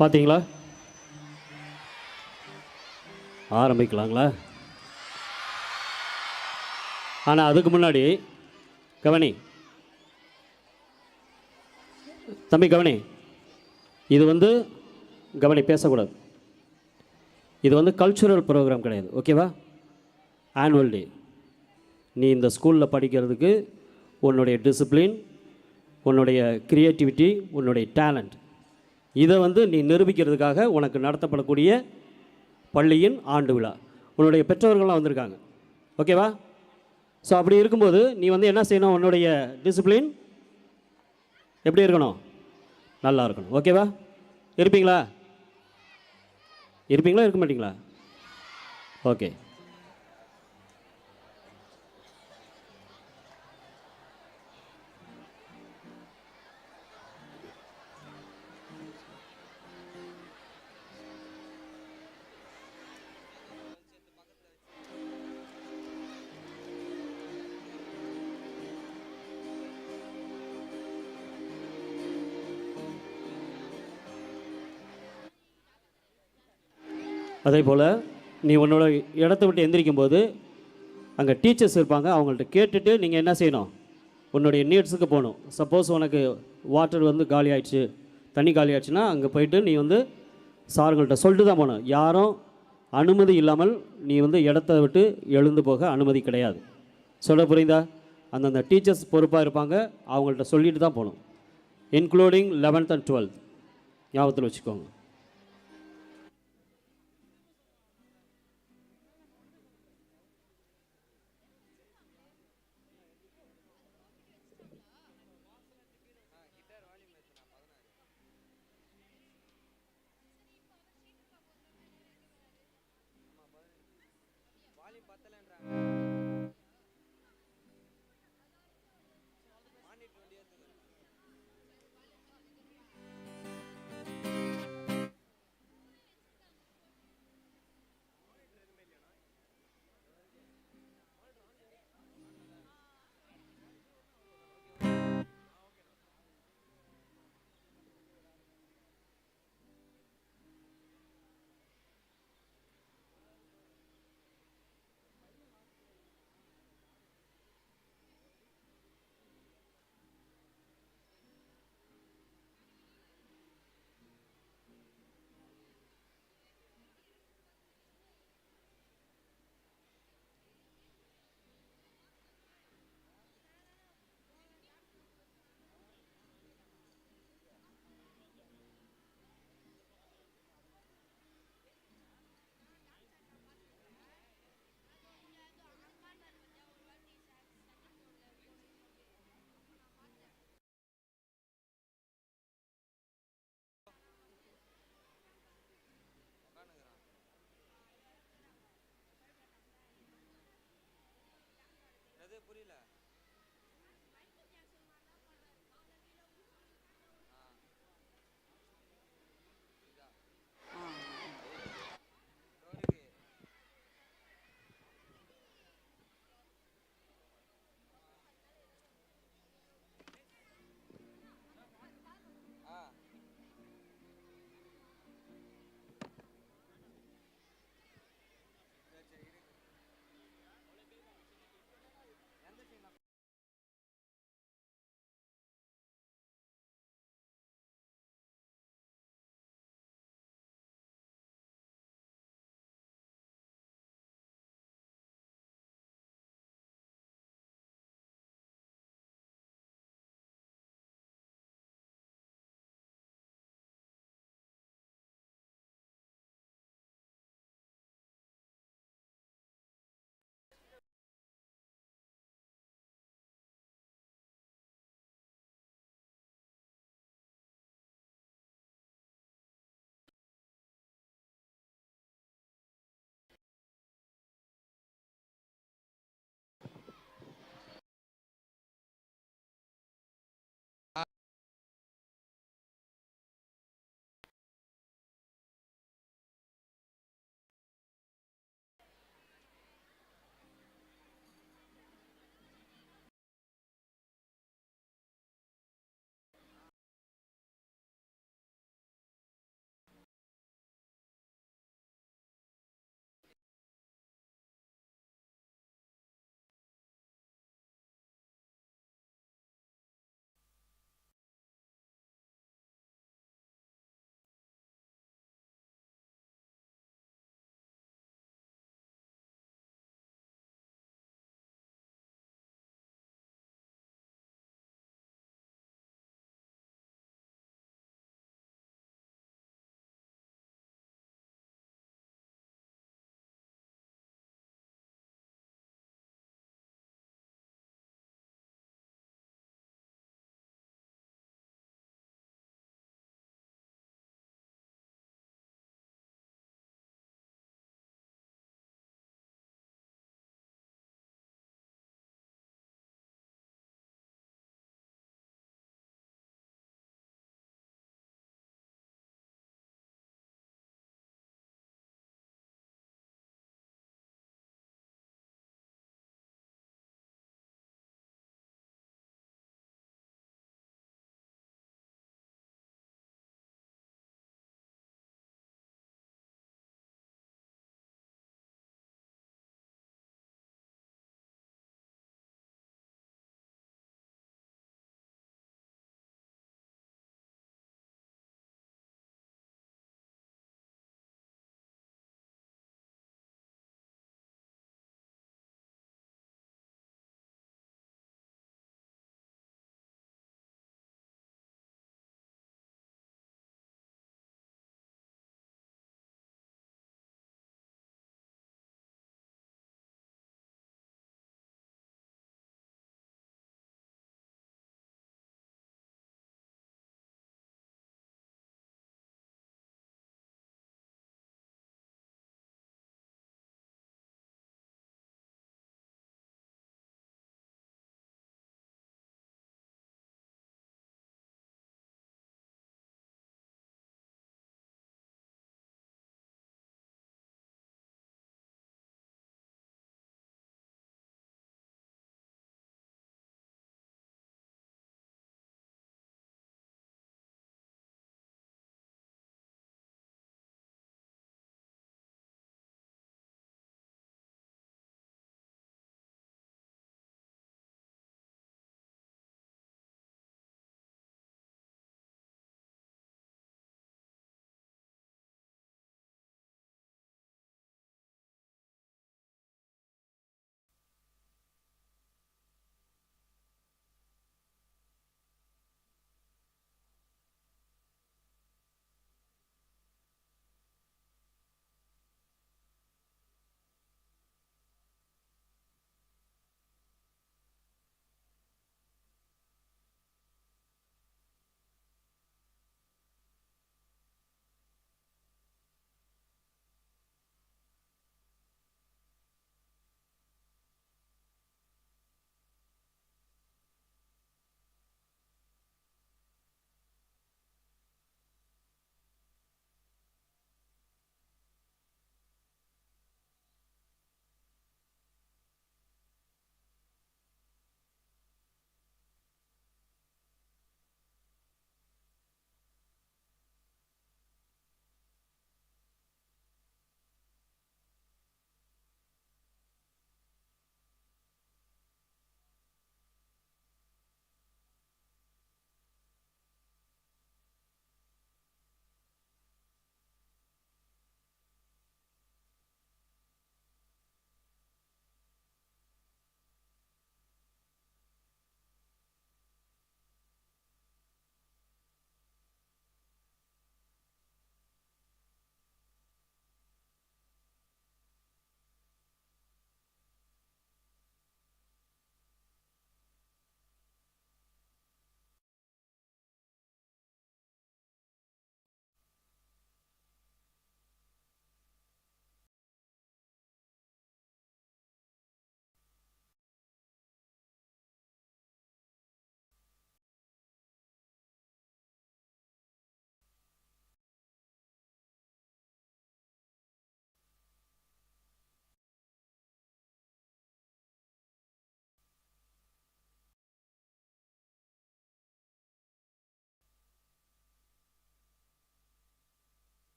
பார்த்தீங்களா? ஆரம்பிக்கலாங்களா? ஆனால் அதுக்கு முன்னாடி கவனி தம்பி, கவனி. இது வந்து கவனி, பேசக்கூடாது. இது வந்து கல்ச்சுரல் ப்ரோக்ராம் கிடையாது, ஓகேவா? Annual day. நீ இந்த ஸ்கூலில் படிக்கிறதுக்கு உன்னுடைய டிசிப்ளின், உன்னுடைய க்ரியேட்டிவிட்டி, உன்னுடைய டேலண்ட், இதை வந்து நீ நிரூபிக்கிறதுக்காக உனக்கு நடத்தப்படக்கூடிய பள்ளியின் ஆண்டு விழா. உன்னுடைய பெற்றோர்கள்லாம் வந்திருக்காங்க, ஓகேவா? ஸோ அப்படி இருக்கும்போது நீ வந்து என்ன செய்யணும்? உன்னுடைய டிசிப்ளின் எப்படி இருக்கணும்? நல்லா இருக்கணும், ஓகேவா? இருப்பீங்களா? இருப்பீங்களா, இருக்க மாட்டீங்களா? ஓகே. அதே போல் நீ உன்னோட இடத்த விட்டு எந்திரிக்கும் போது அங்கே டீச்சர்ஸ் இருப்பாங்க, அவங்கள்ட்ட கேட்டுட்டு நீங்கள் என்ன செய்யணும்? உன்னுடைய நீட்ஸுக்கு போகணும். சப்போஸ் உனக்கு வாட்டர் வந்து காலி ஆகிடுச்சு, தண்ணி காலி ஆகிடுச்சுன்னா அங்கே போயிட்டு நீ வந்து சார்கள்ட்ட சொல்லிட்டு தான் போகணும். யாரும் அனுமதி இல்லாமல் நீ வந்து இடத்த விட்டு எழுந்து போக அனுமதி கிடையாது. சொல்ல புரியுதா? அந்தந்த டீச்சர்ஸ் பொறுப்பாக இருப்பாங்க, அவங்கள்ட்ட சொல்லிட்டு தான் போகணும். இன்க்ளூடிங் 11th and 12th ஞாபகத்தில் வச்சுக்கோங்க.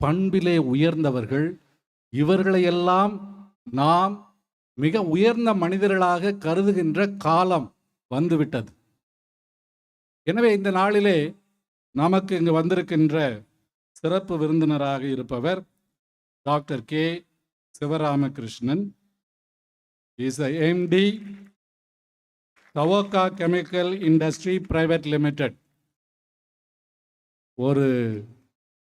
பண்பிலே உயர்ந்தவர்கள். இவர்களையெல்லாம் நாம் மிக உயர்ந்த மனிதர்களாக கருதுகின்ற காலம் வந்துவிட்டது. எனவே இந்த நாளிலே நமக்கு இங்கு வந்திருக்கின்ற சிறப்பு விருந்தினராக இருப்பவர் doctor K Sivaramakrishnan. Is MD தவோகா கெமிக்கல் இண்டஸ்ட்ரி பிரைவேட் லிமிடெட். ஒரு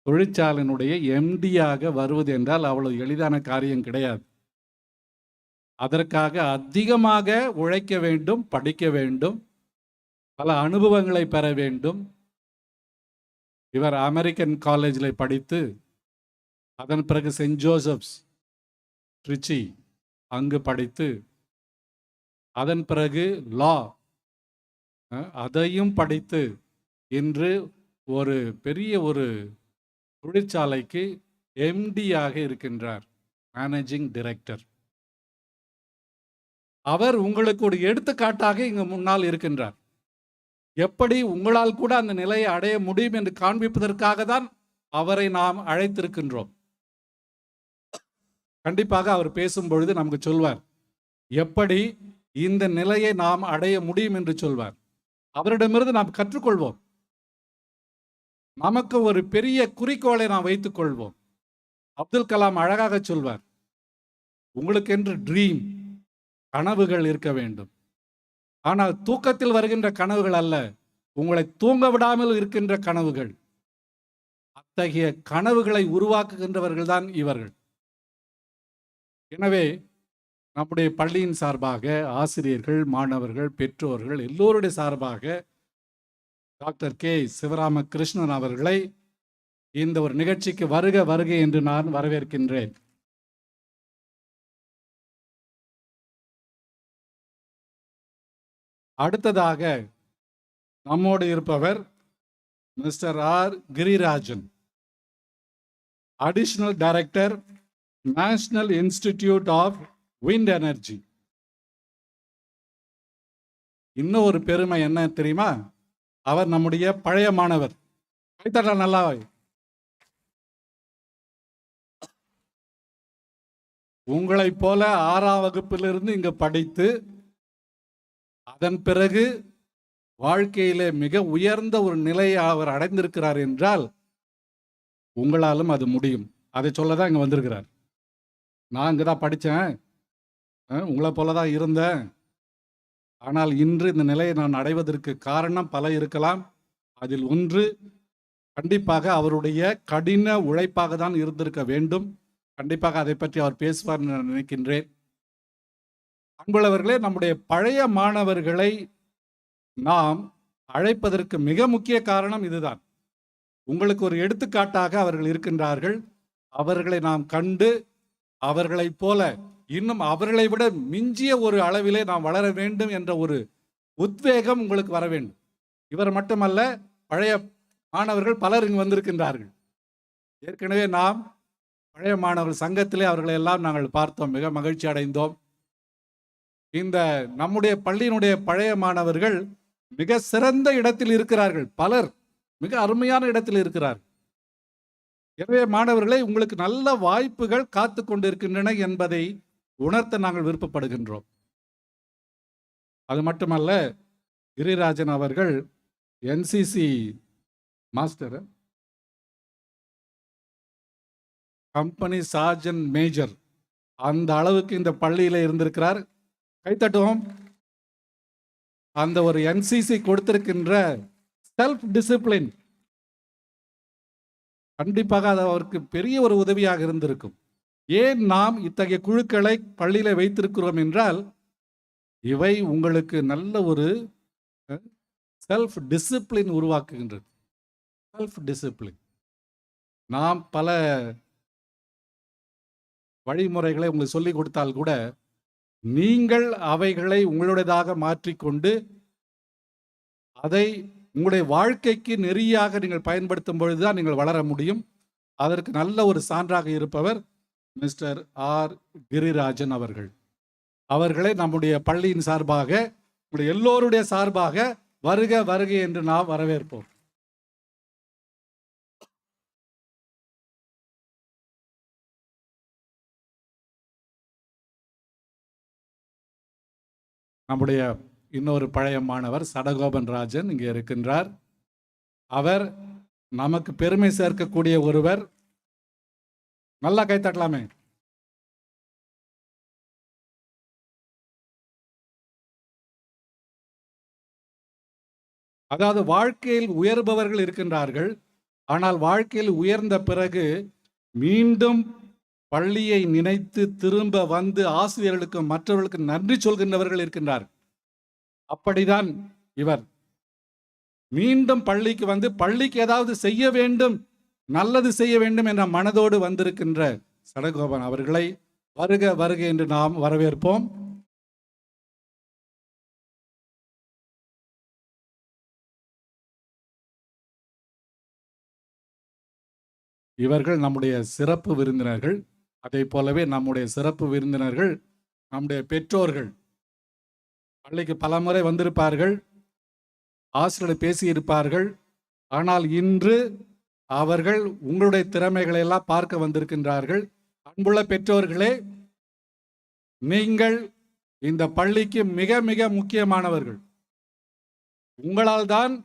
தொழிற்சாலையினுடைய எம்டியாக வருவது என்றால் அவ்வளவு எளிதான காரியம் கிடையாது. அதற்காக அதிகமாக உழைக்க வேண்டும், படிக்க வேண்டும், பல அனுபவங்களை பெற வேண்டும். இவர் அமெரிக்கன் காலேஜில் படித்து அதன் பிறகு சென்ட் ஜோசப்ஸ் ட்ரிச்சி அங்கு படித்து அதன் பிறகு லா அதையும் படித்து இன்று ஒரு பெரிய ஒரு தொழிற்சாலைக்கு எம்டியாக இருக்கின்றார், மேனேஜிங் டைரக்டர். அவர் உங்களுக்கு ஒரு எடுத்துக்காட்டாக இங்கு முன்னால் இருக்கின்றார். எப்படி உங்களால் கூட அந்த நிலையை அடைய முடியும் என்று காண்பிப்பதற்காக தான் அவரை நாம் அழைத்திருக்கின்றோம். கண்டிப்பாக அவர் பேசும் பொழுது நமக்கு சொல்வார் எப்படி இந்த நிலையை நாம் அடைய முடியும் என்று சொல்வார். அவரிடமிருந்து நாம் கற்றுக்கொள்வோம். நமக்கு ஒரு பெரிய குறிக்கோளை நாம் வைத்துக் கொள்வோம். அப்துல் கலாம் அழகாக சொல்வார், உங்களுக்கு என்று ட்ரீம், கனவுகள் இருக்க வேண்டும். ஆனால் தூக்கத்தில் வருகின்ற கனவுகள் அல்ல, உங்களை தூங்க விடாமல் இருக்கின்ற கனவுகள். அத்தகைய கனவுகளை உருவாக்குகின்றவர்கள் தான் இவர்கள். எனவே நம்முடைய பள்ளியின் சார்பாக ஆசிரியர்கள், மாணவர்கள், பெற்றோர்கள் எல்லோருடைய சார்பாக டாக்டர் கே சிவராமகிருஷ்ணன் அவர்களை இந்த ஒரு நிகழ்ச்சிக்கு வருக வருக என்று நான் வரவேற்கின்றேன். அடுத்ததாக நம்மோடு இருப்பவர் mister R Girirajan, additional director, national institute of wind energy. இன்னும் ஒரு பெருமை என்ன தெரியுமா? அவர் நம்முடைய பழைய மாணவர். கைத்தட்டா நல்லா. உங்களைப் போல 6ஆம் வகுப்பிலிருந்து இங்கு படித்து அதன் பிறகு வாழ்க்கையிலே மிக உயர்ந்த ஒரு நிலையை அவர் அடைந்திருக்கிறார் என்றால் உங்களாலும் அது முடியும். அதை சொல்லதான் இங்க வந்திருக்கிறார். நான் இங்கே தான் படித்தேன், உங்களை போல தான் இருந்தேன், ஆனால் இன்று இந்த நிலையை நான் அடைவதற்கு காரணம் பல இருக்கலாம். அதில் ஒன்று கண்டிப்பாக அவருடைய கடின உழைப்பாக தான் இருந்திருக்க வேண்டும். கண்டிப்பாக அதை பற்றி அவர் பேசுவார் நான் நினைக்கின்றேன். அன்புள்ளவர்களே, நம்முடைய பழைய மாணவர்களை நாம் அழைப்பதற்கு மிக முக்கிய காரணம் இதுதான். உங்களுக்கு ஒரு எடுத்துக்காட்டாக அவர்கள் இருக்கின்றார்கள். அவர்களை நாம் கண்டு அவர்களைப் போல இன்னும் அவர்களை விட மிஞ்சிய ஒரு அளவிலே நாம் வளர வேண்டும் என்ற ஒரு உத்வேகம் உங்களுக்கு வர வேண்டும். இவர் மட்டுமல்ல, பழைய மாணவர்கள் பலர் இங்கு வந்திருக்கின்றார்கள். ஏற்கனவே நாம் பழைய மாணவர்கள் சங்கத்திலே அவர்களை எல்லாம் நாங்கள் பார்த்தோம், மிக மகிழ்ச்சி அடைந்தோம். இந்த நம்முடைய பள்ளியினுடைய பழைய மாணவர்கள் மிக சிறந்த இடத்தில் இருக்கிறார்கள். பலர் மிக அருமையான இடத்தில் இருக்கிறார்கள். எனவே மாணவர்களை, உங்களுக்கு நல்ல வாய்ப்புகள் காத்து கொண்டிருக்கின்றன என்பதை உணர்த்த நாங்கள் விருப்பப்படுகின்றோம். அது மட்டுமல்ல, கிரிராஜன் அவர்கள் NCC master, company sergeant major, அந்த அளவுக்கு இந்த பள்ளியில் இருந்திருக்கிறார். கைத்தட்டுவோம். அந்த ஒரு என்சிசி கொடுத்திருக்கின்ற செல்ஃப் டிசிப்ளின் கண்டிப்பாக அது அவருக்கு பெரிய ஒரு உதவியாக இருந்திருக்கும். ஏன் நாம் இத்தகைய குழுக்களை பள்ளியில வைத்திருக்கிறோம் என்றால், இவை உங்களுக்கு நல்ல ஒரு செல்ஃப் டிசிப்ளின் உருவாக்குகின்றது. Self discipline. நாம் பல வழிமுறைகளை உங்களுக்கு சொல்லிக் கொடுத்தால் கூட நீங்கள் அவைகளை உங்களுடையதாக மாற்றிக்கொண்டு அதை உங்களுடைய வாழ்க்கைக்கு நெறியாக நீங்கள் பயன்படுத்தும் பொழுதுதான் நீங்கள் வளர முடியும். அதற்கு நல்ல ஒரு சான்றாக இருப்பவர் மிஸ்டர் ஆர் கிரிராஜன் அவர்கள். அவர்களை நம்முடைய பள்ளியின் சார்பாக, உங்களுடைய எல்லோருடைய சார்பாக வருக வருக என்று நாம் வரவேற்போம். நம்முடைய இன்னொரு பழைய மாணவர் சடகோபன் ராஜன் இங்கே இருக்கின்றார். அவர் நமக்கு பெருமை சேர்க்கக்கூடிய ஒருவர். நல்லா கைத்தட்டலாமே. அதாவது வாழ்க்கையில் உயர்பவர்கள் இருக்கின்றார்கள். ஆனால் வாழ்க்கையில் உயர்ந்த பிறகு மீண்டும் பள்ளியை நினைத்து திரும்ப வந்து ஆசிரியர்களுக்கு மற்றவர்களுக்கு நன்றி சொல்கின்றவர்கள் இருக்கின்றார். அப்படிதான் இவர் மீண்டும் பள்ளிக்கு வந்து பள்ளிக்கு ஏதாவது செய்ய வேண்டும், நல்லது செய்ய வேண்டும் என்ற மனதோடு வந்திருக்கின்ற சடகோபன் அவர்களை வருக வருக என்று நாம் வரவேற்போம். இவர்கள் நம்முடைய சிறப்பு விருந்தினர்கள். அதை போலவே நம்முடைய சிறப்பு விருந்தினர்கள் நம்முடைய பெற்றோர்கள். பள்ளிக்கு பல முறை வந்திருப்பார்கள், ஆசிரியர்கள் பேசியிருப்பார்கள். ஆனால் இன்று அவர்கள் உங்களுடைய திறமைகளை எல்லாம் பார்க்க வந்திருக்கின்றார்கள். அன்புள்ள பெற்றோர்களே, நீங்கள் இந்த பள்ளிக்கு மிக மிக முக்கியமானவர்கள். உங்களால் தான்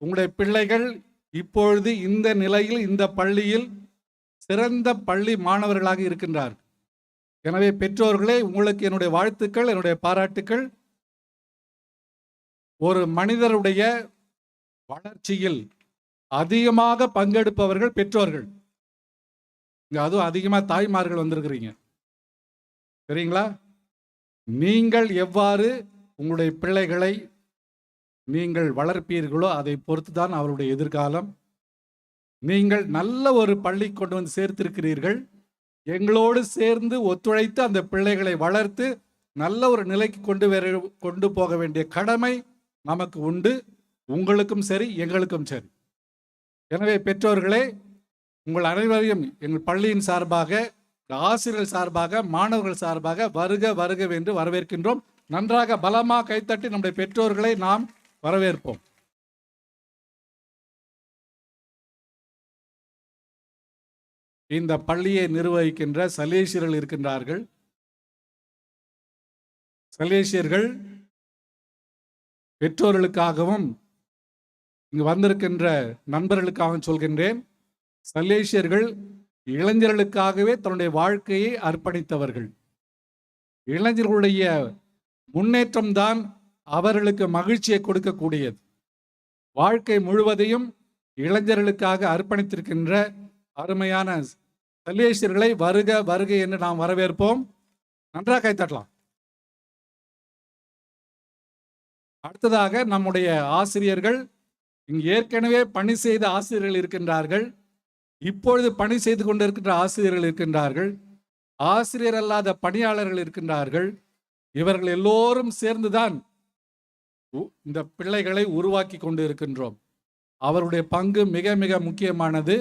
உங்களுடைய பிள்ளைகள் இப்பொழுது இந்த நிலையில் இந்த பள்ளியில் சிறந்த பள்ளி மாணவர்களாக இருக்கின்றார். எனவே பெற்றோர்களே, உங்களுக்கு என்னுடைய வாழ்த்துக்கள், என்னுடைய பாராட்டுக்கள். ஒரு மனிதருடைய வளர்ச்சியில் அதிகமாக பங்கெடுப்பவர்கள் பெற்றோர்கள். அதுவும் அதிகமாக தாய்மார்கள் வந்திருக்கிறீங்க, சரிங்களா? நீங்கள் எவ்வாறு உங்களுடைய பிள்ளைகளை நீங்கள் வளர்ப்பீர்களோ அதை பொறுத்து தான் அவருடைய எதிர்காலம். நீங்கள் நல்ல ஒரு பள்ளி கொண்டு வந்து சேர்த்திருக்கிறீர்கள். எங்களோடு சேர்ந்து ஒத்துழைத்து அந்த பிள்ளைகளை வளர்த்து நல்ல ஒரு நிலைக்கு கொண்டு போக வேண்டிய கடமை நமக்கு உண்டு. உங்களுக்கும் சரி, எங்களுக்கும் சரி. எனவே பெற்றோர்களே, உங்கள் அனைவரையும் எங்கள் பள்ளியின் சார்பாக, ஆசிரியர்கள் சார்பாக, மாணவர்கள் சார்பாக வருக வருக என்று வரவேற்கின்றோம். நன்றாக பலமாக கைத்தட்டி நம்முடைய பெற்றோர்களை நாம் வரவேற்போம். இந்த பள்ளியை நிர்வகிக்கின்ற சலேசியர்கள் இருக்கின்றார்கள். சலேசியர்கள் பெற்றோர்களுக்காகவும் இங்கு வந்திருக்கின்ற நண்பர்களுக்காகவும் சொல்கின்றேன். சலேசியர்கள் இளைஞர்களுக்காகவே தன்னுடைய வாழ்க்கையை அர்ப்பணித்தவர்கள். இளைஞர்களுடைய முன்னேற்றம்தான் அவர்களுக்கு மகிழ்ச்சியை கொடுக்கக்கூடியது. வாழ்க்கை முழுவதையும் இளைஞர்களுக்காக அர்ப்பணித்திருக்கின்ற அருமையான சலேசியர்களை வருக வருக என்று நாம் வரவேற்போம். நன்றாக கைத்தட்டலாம். அடுத்ததாக நம்முடைய ஆசிரியர்கள், இங்கு ஏற்கனவே பணி செய்த ஆசிரியர்கள் இருக்கின்றார்கள், இப்பொழுது பணி செய்து கொண்டிருக்கின்ற ஆசிரியர்கள் இருக்கின்றார்கள், ஆசிரியர் அல்லாத பணியாளர்கள் இருக்கின்றார்கள். இவர்கள் எல்லோரும் சேர்ந்துதான் இந்த பிள்ளைகளை உருவாக்கி கொண்டு இருக்கின்றோம். அவருடைய பங்கு மிக மிக முக்கியமானது.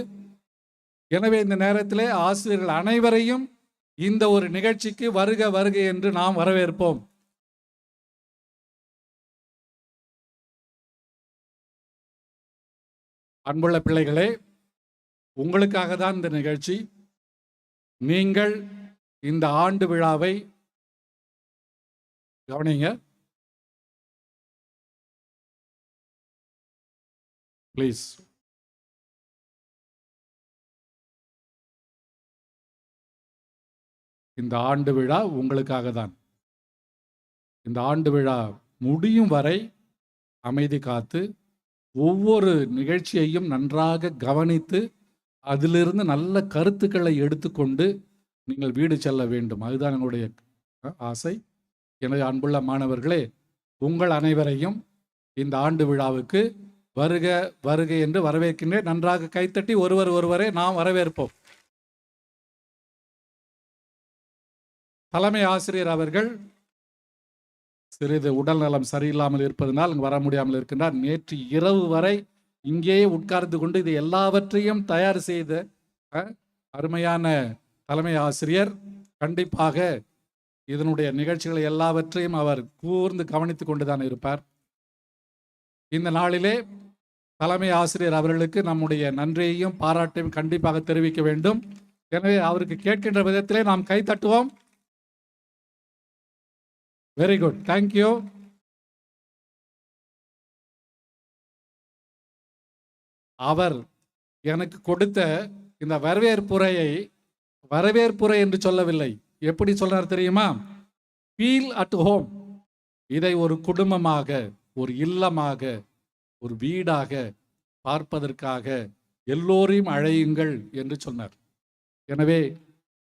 எனவே இந்த நேரத்திலே ஆசிரியர்கள் அனைவரையும் இந்த ஒரு நிகழ்ச்சிக்கு வருக வருக என்று நாம் வரவேற்போம். அன்புள்ள பிள்ளைகளே, உங்களுக்காக தான் இந்த நிகழ்ச்சி. நீங்கள் இந்த ஆண்டு விழாவை கவனிங்க ப்ளீஸ். இந்த ஆண்டு விழா உங்களுக்காக தான். இந்த ஆண்டு விழா முடியும் வரை அமைதி காத்து ஒவ்வொரு நிகழ்ச்சியையும் நன்றாக கவனித்து அதிலிருந்து நல்ல கருத்துக்களை எடுத்துக்கொண்டு நீங்கள் வீடு செல்ல வேண்டும். அதுதான் என்னுடைய ஆசை. எனவே அன்புள்ள மாணவர்களே, உங்கள் அனைவரையும் இந்த ஆண்டு விழாவுக்கு வருக வருக என்று வரவேற்கின்றேன். நன்றாக கைத்தட்டி ஒருவரை நாம் வரவேற்போம். தலைமை ஆசிரியர் அவர்கள் சிறிது உடல் நலம் சரியில்லாமல் இருப்பதனால் வர முடியாமல் இருக்கின்றார். நேற்று இரவு வரை இங்கேயே உட்கார்ந்து கொண்டு இது எல்லாவற்றையும் தயார் செய்த அருமையான தலைமை ஆசிரியர். கண்டிப்பாக இதனுடைய நிகழ்ச்சிகளை எல்லாவற்றையும் அவர் கூர்ந்து கவனித்து கொண்டுதான் இருப்பார். இந்த நாளிலே தலைமை ஆசிரியர் அவர்களுக்கு நம்முடைய நன்றியையும் பாராட்டையும் கண்டிப்பாக தெரிவிக்க வேண்டும். எனவே அவருக்கு கேட்கின்ற விதத்திலே நாம் கை தட்டுவோம். Very good, thank you. அவர் எனக்கு கொடுத்த இந்த வரவேற்புரை என்று சொல்லவில்லை. எப்படி சொல்றார் தெரியுமா? Feel at home. இதை ஒரு குடும்பமாக, ஒரு இல்லமாக, ஒரு வீடாக பார்ப்பதற்காக எல்லோரையும் அழையுங்கள் என்று சொன்னார். எனவே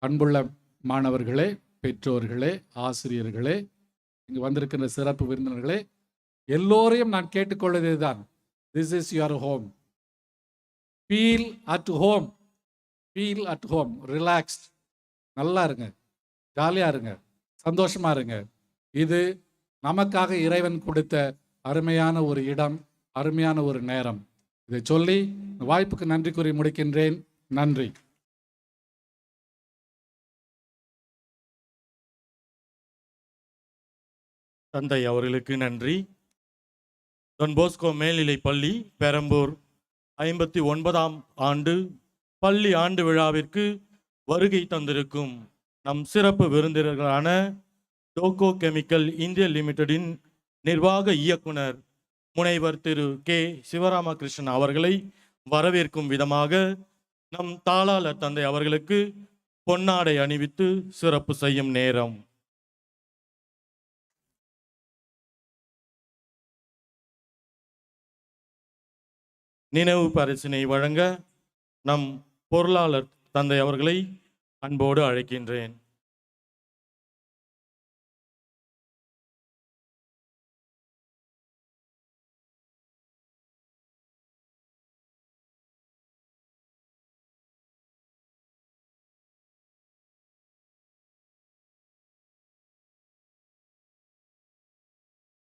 அன்புள்ள மாணவர்களே, பெற்றோர்களே, ஆசிரியர்களே, இங்கு வந்திருக்கின்ற சிறப்பு விருந்தினர்களே, எல்லோரையும் நான் கேட்டுக்கொள்வதுதான், this is your home. Feel at home. Feel at home. Relaxed. நல்லா இருங்க, ஜாலியாக இருங்க, சந்தோஷமா இருங்க. இது நமக்காக இறைவன் கொடுத்த அருமையான ஒரு இடம், அருமையான ஒரு நேரம். இதை சொல்லி வாய்ப்புக்கு நன்றி கூறி முடிக்கின்றேன். நன்றி. தந்தை அவர்களுக்கு நன்றி. டான் போஸ்கோ மேல்நிலை பள்ளி பெரம்பூர் 59ஆம் ஆண்டு பள்ளி ஆண்டு விழாவிற்கு வருகை தந்திருக்கும் நம் சிறப்பு விருந்தினர்களான டோகோ கெமிக்கல் இந்தியா லிமிடெடின் நிர்வாக இயக்குனர் முனைவர் திரு கே சிவராமகிருஷ்ணன் அவர்களை வரவேற்கும் விதமாக நம் தாளாளர் தந்தை அவர்களுக்கு பொன்னாடை அணிவித்து சிறப்பு செய்யும் நேரம். நினைவு பரிசினை வழங்க நம் பொருளாளர் தந்தை அவர்களை அன்போடு அழைக்கின்றேன்.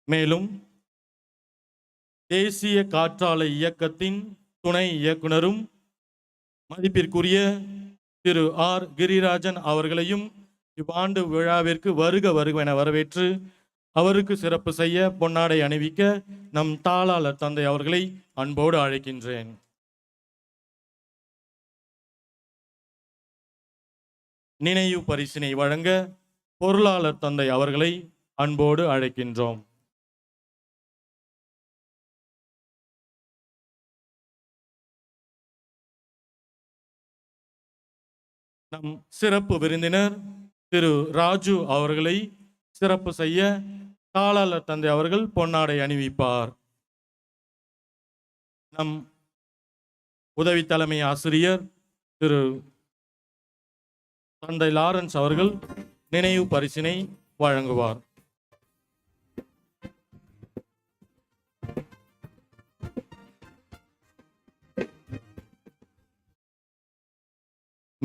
மேலும் தேசிய காற்றாலை இயக்கத்தின் துணை இயக்குனரும் மதிப்பிற்குரிய திரு ஆர் கிரிராஜன் அவர்களையும் இவ்வாண்டு விழாவிற்கு வருக வருக என வரவேற்று அவருக்கு சிறப்பு செய்ய பொன்னாடை அணிவிக்க நம் தாளாளர் தந்தை அவர்களை அன்போடு அழைக்கின்றேன். நினைவு பரிசினை வழங்க பொருளாளர் தந்தை அவர்களை அன்போடு அழைக்கின்றோம். நம் சிறப்பு விருந்தினர் திரு ராஜு அவர்களை சிறப்பு செய்ய தாளாளர் தந்தை அவர்கள் பொன்னாடை அணிவிப்பார். நம் உதவி தலைமை ஆசிரியர் திரு தந்தை லாரன்ஸ் அவர்கள் நினைவு பரிசினை வழங்குவார்.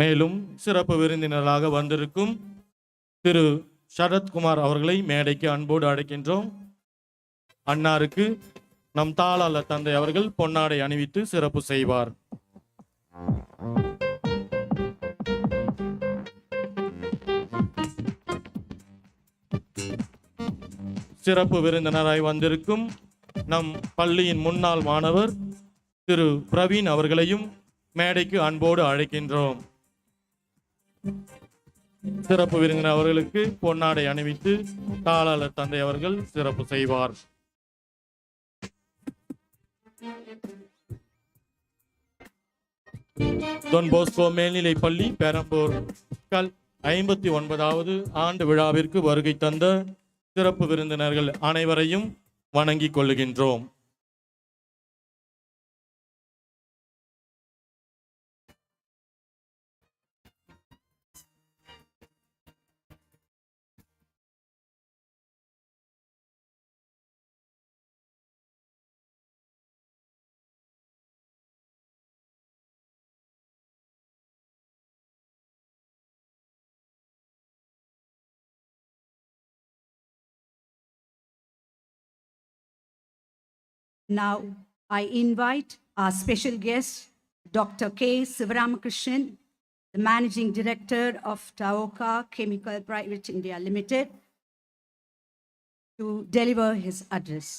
மேலும் சிறப்பு விருந்தினராக வந்திருக்கும் திரு சரத்குமார் அவர்களை மேடைக்கு அன்போடு அழைக்கின்றோம். அன்னாருக்கு நம் தாளாளர் தந்தை அவர்கள் பொன்னாடை அணிவித்து சிறப்பு செய்வார். சிறப்பு விருந்தினராய் வந்திருக்கும் நம் பள்ளியின் முன்னாள் மாணவர் திரு பிரவீன் அவர்களையும் மேடைக்கு அன்போடு அழைக்கின்றோம். சிறப்பு விருந்தினர் அவர்களுக்கு பொன்னாடை அணிவித்து தாளாளர் தந்தை அவர்கள் சிறப்பு செய்வார். டான் போஸ்கோ மேல்நிலை பள்ளி பெரம்பூர் 59வது ஆண்டு விழாவிற்கு வருகை தந்த சிறப்பு விருந்தினர்கள் அனைவரையும் வணங்கிக் கொள்ளுகின்றோம். Now, I invite our special guest, Dr. K. Sivaramakrishnan, the Managing Director of Taoka Chemical Private India Limited, to deliver his address.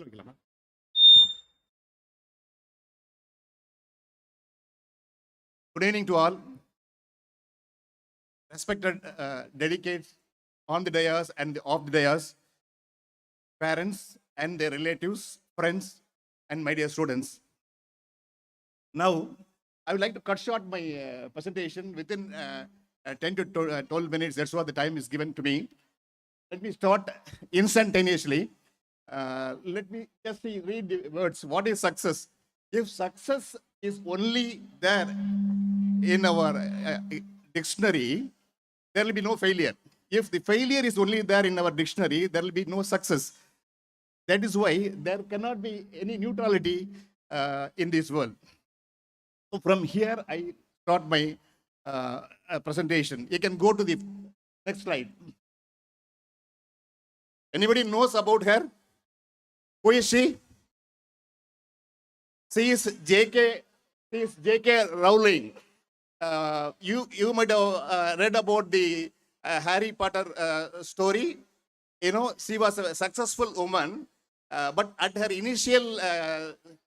Good evening to all. Respected delegates on the dais and off the dais, parents and their relatives, friends, and my dear students. Now, I would like to cut short my presentation within 10 to 12 minutes. That's what the time is given to me. Let me start instantaneously. Let me just read the words. What is success? If success is only there in our dictionary, there will be no failure. If the failure is only there in our dictionary, there will be no success. That is why there cannot be any neutrality in this world. So from here, I start my presentation. You can go to the next slide. Anybody knows about her? Who is she? She is J.K. Rowling. You might have read about the Harry Potter story. You know, she was a successful woman, but at her initial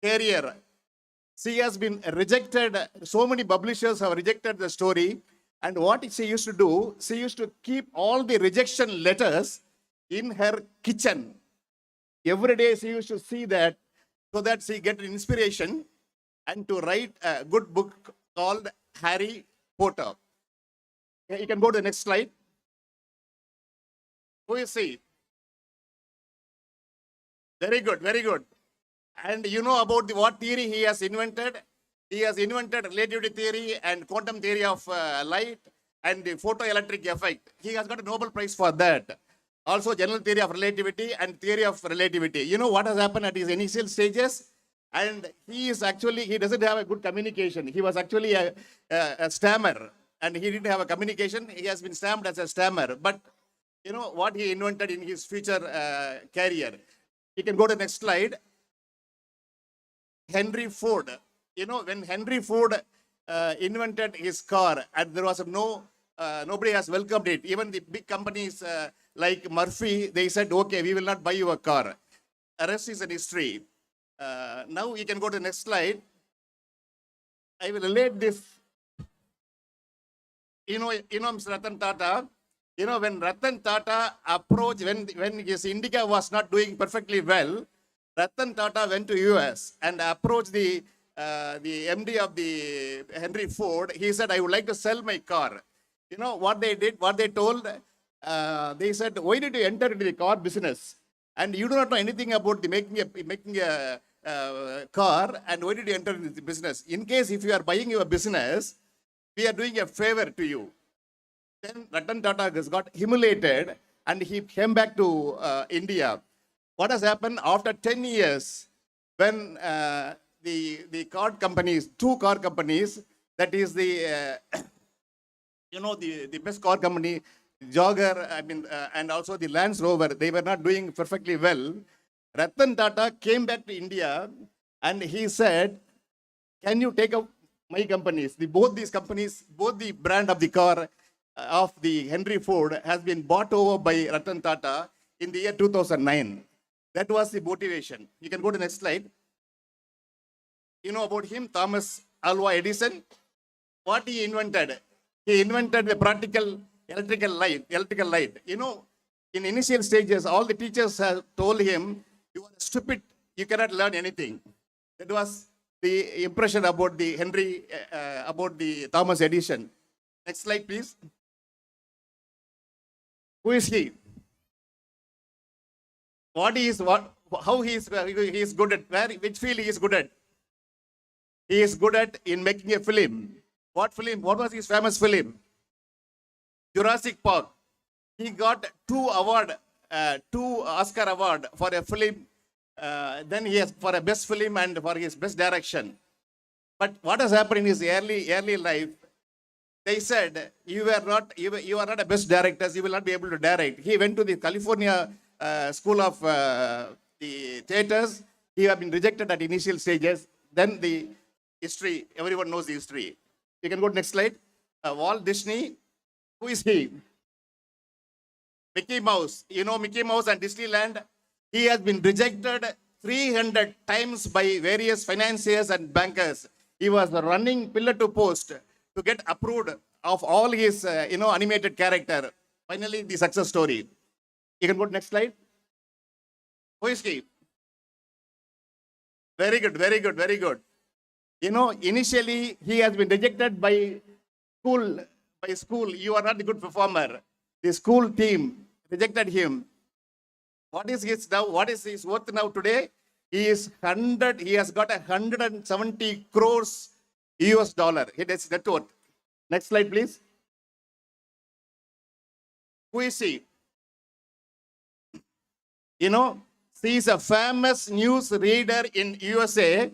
career, she has been rejected. So many publishers have rejected the story. And what she used to do, she used to keep all the rejection letters in her kitchen. Every day she used to see that, so that she get inspiration and to write a good book called Harry Potter. Okay, you can go to the next slide. Who is she? Very good, very good. And you know about what theory he has invented? He has invented relativity theory and quantum theory of light and the photoelectric effect. He has got a Nobel Prize for that. Also general theory of relativity and theory of relativity. You know what has happened at his initial stages? And he doesn't have a good communication. He was actually a stammer, and he didn't have a communication. He has been stamped as a stammer. But you know what he invented in his future career. You can go to the next slide. Henry Ford. You know, when Henry Ford invented his car, and there was nobody has welcomed it. Even the big companies like Murphy, they said, okay, we will not buy your car. The rest is an history. Now you can go to the next slide. I will relate this. You know Mr. Ratan Tata. You know, when Ratan Tata approached, when his Indica was not doing perfectly well, Ratan Tata went to US and approached the MD of the Henry Ford. He said, I would like to sell my car. You know what they did, what they told? They said, why did you enter into the car business? And you do not know anything about the making a car, and why did you enter into the business? In case if you are buying your business, we are doing a favor to you. Then Ratan Tata got humiliated and he came back to India. What has happened after 10 years, when the car companies, two car companies, that is the the best car company, Jogger, and also the Land Rover, they were not doing perfectly well. Ratan Tata came back to India and he said, can you take up my companies? Both these companies, both the brand of the car of the Henry Ford has been bought over by Ratan Tata in the year 2009. That was the motivation. You can go to the next slide. You know about him, Thomas Alva Edison. What he invented? He invented the practical electrical light. You know, in initial stages, all the teachers have told him, you are stupid, you cannot learn anything. That was the impression about the about the Thomas Edison. Next slide, please. Who is he? How he is good at, which field he is good at? He is good at in making a film. What film? What was his famous film? Jurassic Park. He got two Oscar award for a film. Then he has for a best film and for his best direction. But what has happened in his early life? They said, you are not a best director, you will not be able to direct. He went to the California School of the Theaters. He had been rejected at initial stages. Then the history, everyone knows the history. You can go to next slide. Walt Disney, who is he? Mickey Mouse. You know Mickey Mouse and Disneyland. He has been rejected 300 times by various financiers and bankers. He was running pillar to post to get approved of all his, animated character. Finally, the success story. You can go to next slide. Who is he? Very good, very good, very good. Initially he has been rejected by school. By school, you are not a good performer. The school team rejected him. What is his now? What is his worth now today? He has got 170 crores US dollar. It is net worth. Next slide, please. Who is he? She is a famous news reader in USA.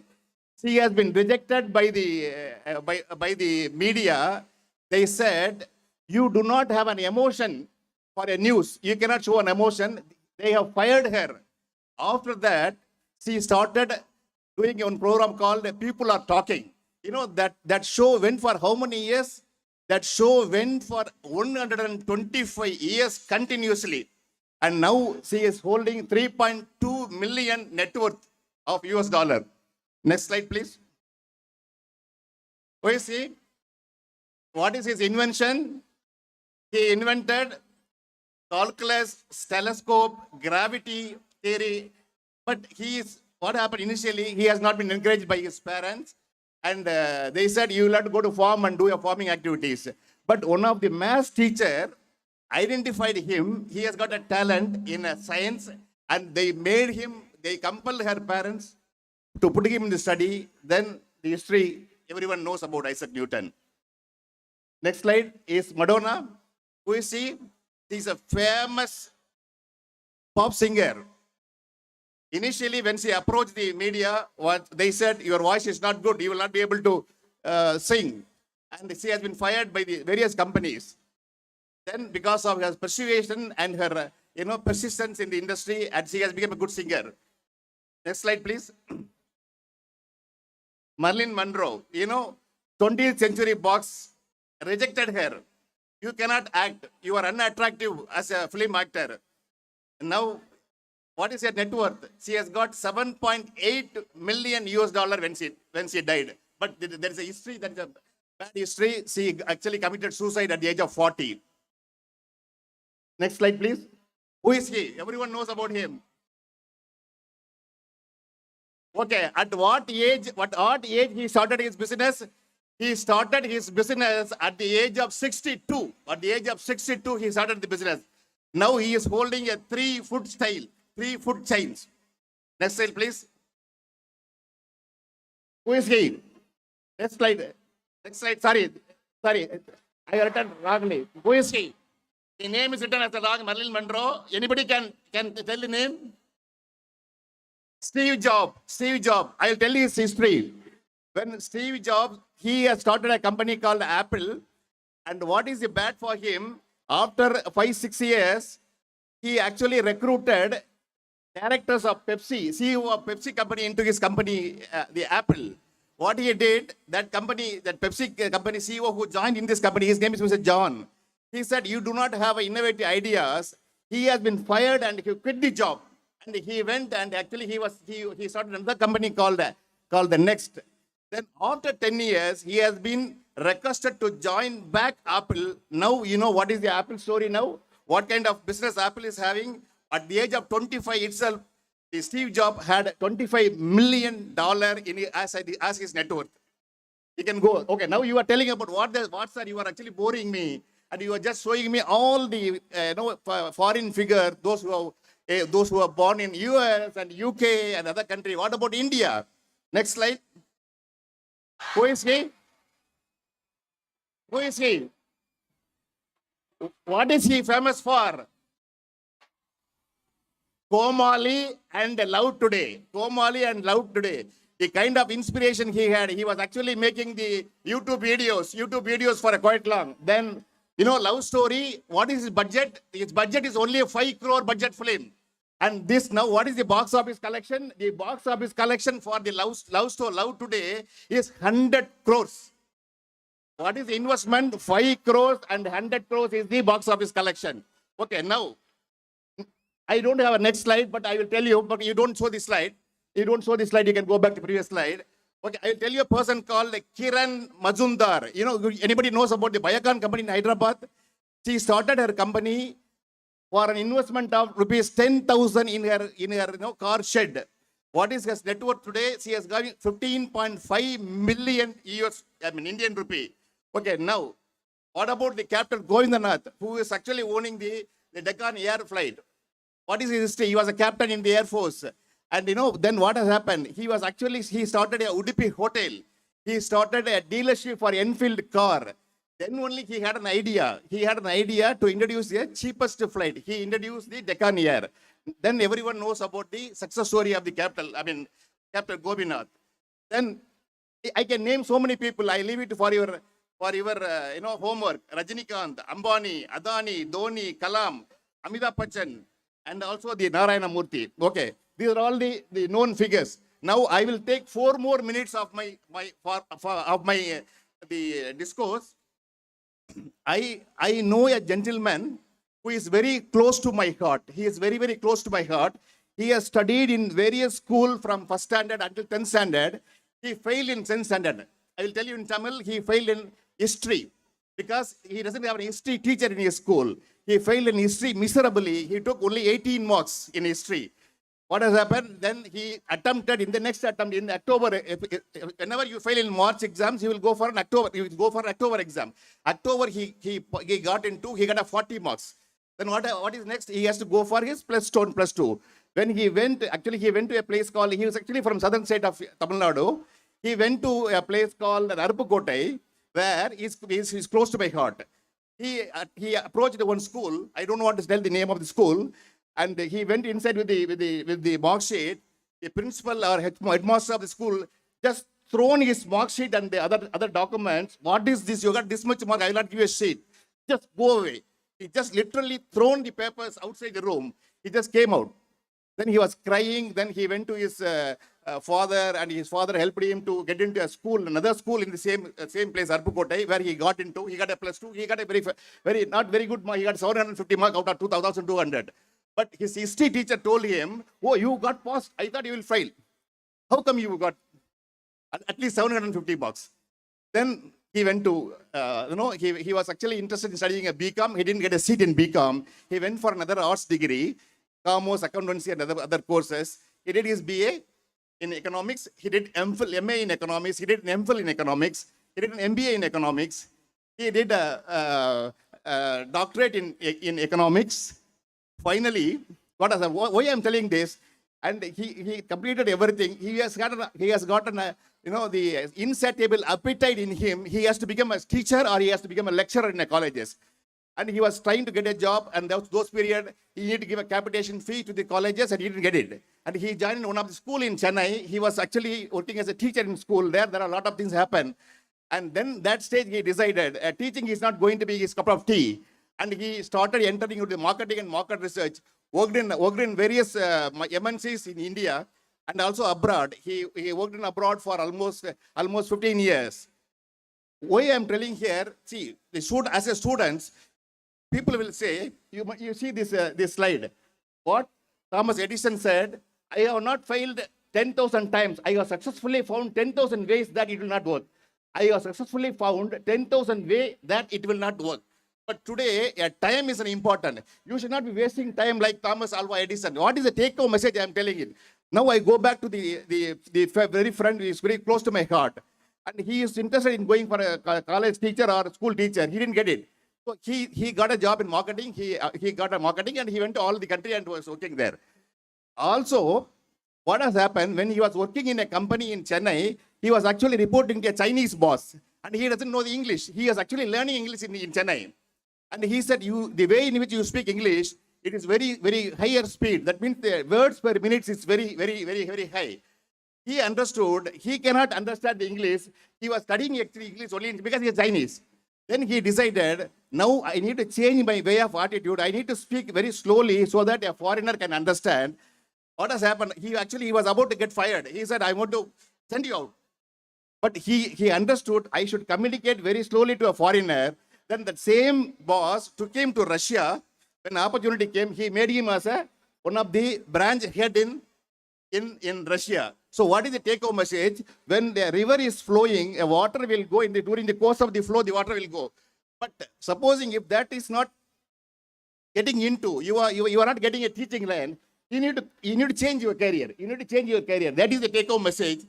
She has been rejected by the media. They said, you do not have an emotion for a news. You cannot show an emotion. They have fired her. After that, she started doing a program called People Are Talking. That show went for how many years? That show went for 125 years continuously. And now she is holding 3.2 million net worth of US dollar. Next slide, please. Who is he? What is his invention? He invented calculus, telescope, gravity theory. But what happened initially, he has not been encouraged by his parents. And they said, you will have to go to farm and do your farming activities. But one of the math teacher identified him. He has got a talent in science. And they compelled her parents to put him in the study. Then the history, everyone knows about Isaac Newton. Next slide is Madonna. Who is she? She is a famous pop singer. Initially, when she approached the media, they said, your voice is not good. You will not be able to sing. And she has been fired by the various companies. Then, because of her persuasion and her, persistence in the industry, and she has become a good singer. Next slide, please. Marilyn Monroe. 20th Century Box rejected her. You cannot act. You are unattractive as a film actor. Now, what is her net worth? She has got 7.8 million US dollar when she died. But there is a history, that is a bad history. She actually committed suicide at the age of 40. Next slide, please. Who is he? Everyone knows about him. Okay, at what age he started his business? He started his business at the age of 62. At the age of 62, he started the business. Now he is holding a 3-foot chains. Next slide, please. Who is he? Next slide. Next slide. Sorry. I written wrongly. Who is he? The name is written as the wrong Marilyn Monroe. Anybody can tell the name? Steve Jobs. I'll tell you his history. When Steve Jobs, he has started a company called Apple. And what is the bad for him? After 5-6 years, he actually recruited directors of Pepsi, CEO of Pepsi company into his company, the Apple. What he did, that Pepsi company CEO who joined in this company, his name is Mr. John. He said, you do not have innovative ideas. He has been fired and he quit the job. And he went and actually he started another company called the Next. Then after 10 years, he has been requested to join back Apple. Now, you know what is the Apple story now? What kind of business Apple is having? At the age of 25 itself, Steve Jobs had $25 million as his net worth. You can go. Okay, now you are telling about what sir, you are actually boring me. And you are just showing me all the foreign figures, those who are born in US and UK and other country. What about India? Next slide. Who is he? Who is he? What is he famous for? Komali and Love Today. Komali and Love Today. The kind of inspiration he had, he was actually making the YouTube videos for a quite long. Then, Love Story, what is his budget? His budget is only a 5 crore budget film. And this now, what is the box office collection? The box office collection for the Love Today is 100 crores. What is the investment? 5 crores and 100 crores is the box office collection. Okay, now, I don't have a next slide, but I will tell you, but you don't show this slide. You don't show this slide, you can go back to previous slide. Okay, I'll tell you a person called Kiran Majumdar. You know, anybody knows about the Biocon company in Hyderabad? She started her company for an investment of rupees 10,000 in her car shed. What is her net worth today? She has got 15.5 million Indian rupee. Okay, now, what about the Captain Govindanath, who is actually owning the Deccan Air Flight? What is his history? He was a captain in the Air Force. And then what has happened? He started a Udupi hotel. He started a dealership for Enfield car. Then only he had an idea. He had an idea to introduce the cheapest flight. He introduced the Deccan Air. Then everyone knows about the success story of the Captain Gobinath. Then I can name so many people. I leave it for your homework. Rajinikanth, Ambani, Adani, Dhoni, Kalam, Amitabh Bachchan, and also the Narayana Murthy. Okay, these are all the known figures. Now I will take 4 more minutes of my discourse. I know a gentleman who is very close to my heart. He is very, very close to my heart. He has studied in various schools from 1st standard until 10th standard. He failed in 10th standard. I will tell you in Tamil, he failed in history because he doesn't have a history teacher in his school. He failed in history miserably. He took only 18 marks in history. What has happened? Then he attempted in the next attempt in October. Whenever you fail in March exams, he will go for an October. He will go for an October exam. October he got a 40 marks. Then what is next? He has to go for his plus 2. When he went to a place called, he was actually from southern state of Tamil Nadu. He went to a place called Aruppukkottai, where he's close to my heart. He approached one school. I don't want to tell the name of the school. And he went inside with the mark sheet. The principal or headmaster of the school just thrown his mark sheet and the other documents. What is this? You got this much mark. I will not give you a sheet. Just go away. He just literally thrown the papers outside the room. He just came out. Then he was crying. Then he went to his father, and his father helped him to get into a school, another school in the same place, Aruppukkottai, where he got into. He got a plus 2. He got a very not very good mark. He got 750 marks out of 2,200. But his history teacher told him, "Oh, you got passed. I thought you will fail. How come you got at least 750 marks?" Then he went to, he was actually interested in studying a BCom. He didn't get a seat in BCom. He went for another arts degree, commerce, accountancy, and other courses. He did his BA in economics. He did MA in economics. He did an MPhil in economics. He did an MBA in economics. He did a doctorate in economics. Finally, why I'm telling this? And he completed everything. He has gotten the insatiable appetite in him. He has to become a teacher or he has to become a lecturer in the colleges. And he was trying to get a job, and those period he needed to give a capitation fee to the colleges, and he didn't get it. And he joined one of the school in Chennai. He was actually working as a teacher in school there. There are a lot of things happen. And then that stage he decided teaching is not going to be his cup of tea. And he started entering into marketing and market research, worked in various MNCs in India and also abroad. He worked in abroad for almost 15 years. Why I'm telling here, see, as a students, people will say, you see this slide. What Thomas Edison said, I have not failed 10,000 times. I have successfully found 10,000 ways that it will not work. I have successfully found 10,000 ways that it will not work. But today, time is important. You should not be wasting time like Thomas Alva Edison. What is the take-home message I am telling it? Now I go back to the very friend who is very close to my heart. And he is interested in going for a college teacher or a school teacher. He didn't get it. So he got a job in marketing. He got a marketing and he went to all the country and was working there. Also, what has happened when he was working in a company in Chennai, he was actually reporting to a Chinese boss. And he doesn't know the English. He is actually learning English in Chennai. And he said, the way in which you speak English, it is very, very higher speed. That means the words per minute is very, very, very, very high. He understood, he cannot understand the English. He was studying actually English only because he is Chinese. Then he decided, now I need to change my way of attitude. I need to speak very slowly so that a foreigner can understand. What has happened? He was about to get fired. He said, I want to send you out. But he understood I should communicate very slowly to a foreigner. Then that same boss took him to Russia. When opportunity came, he made him as one of the branch head in in Russia. So what is the take-home message? When the river is flowing, a water will go during the course of the flow, the water will go. But supposing if that is not getting into, you are not getting a teaching line, you need to change your career. You need to change your career. That is the take-home message.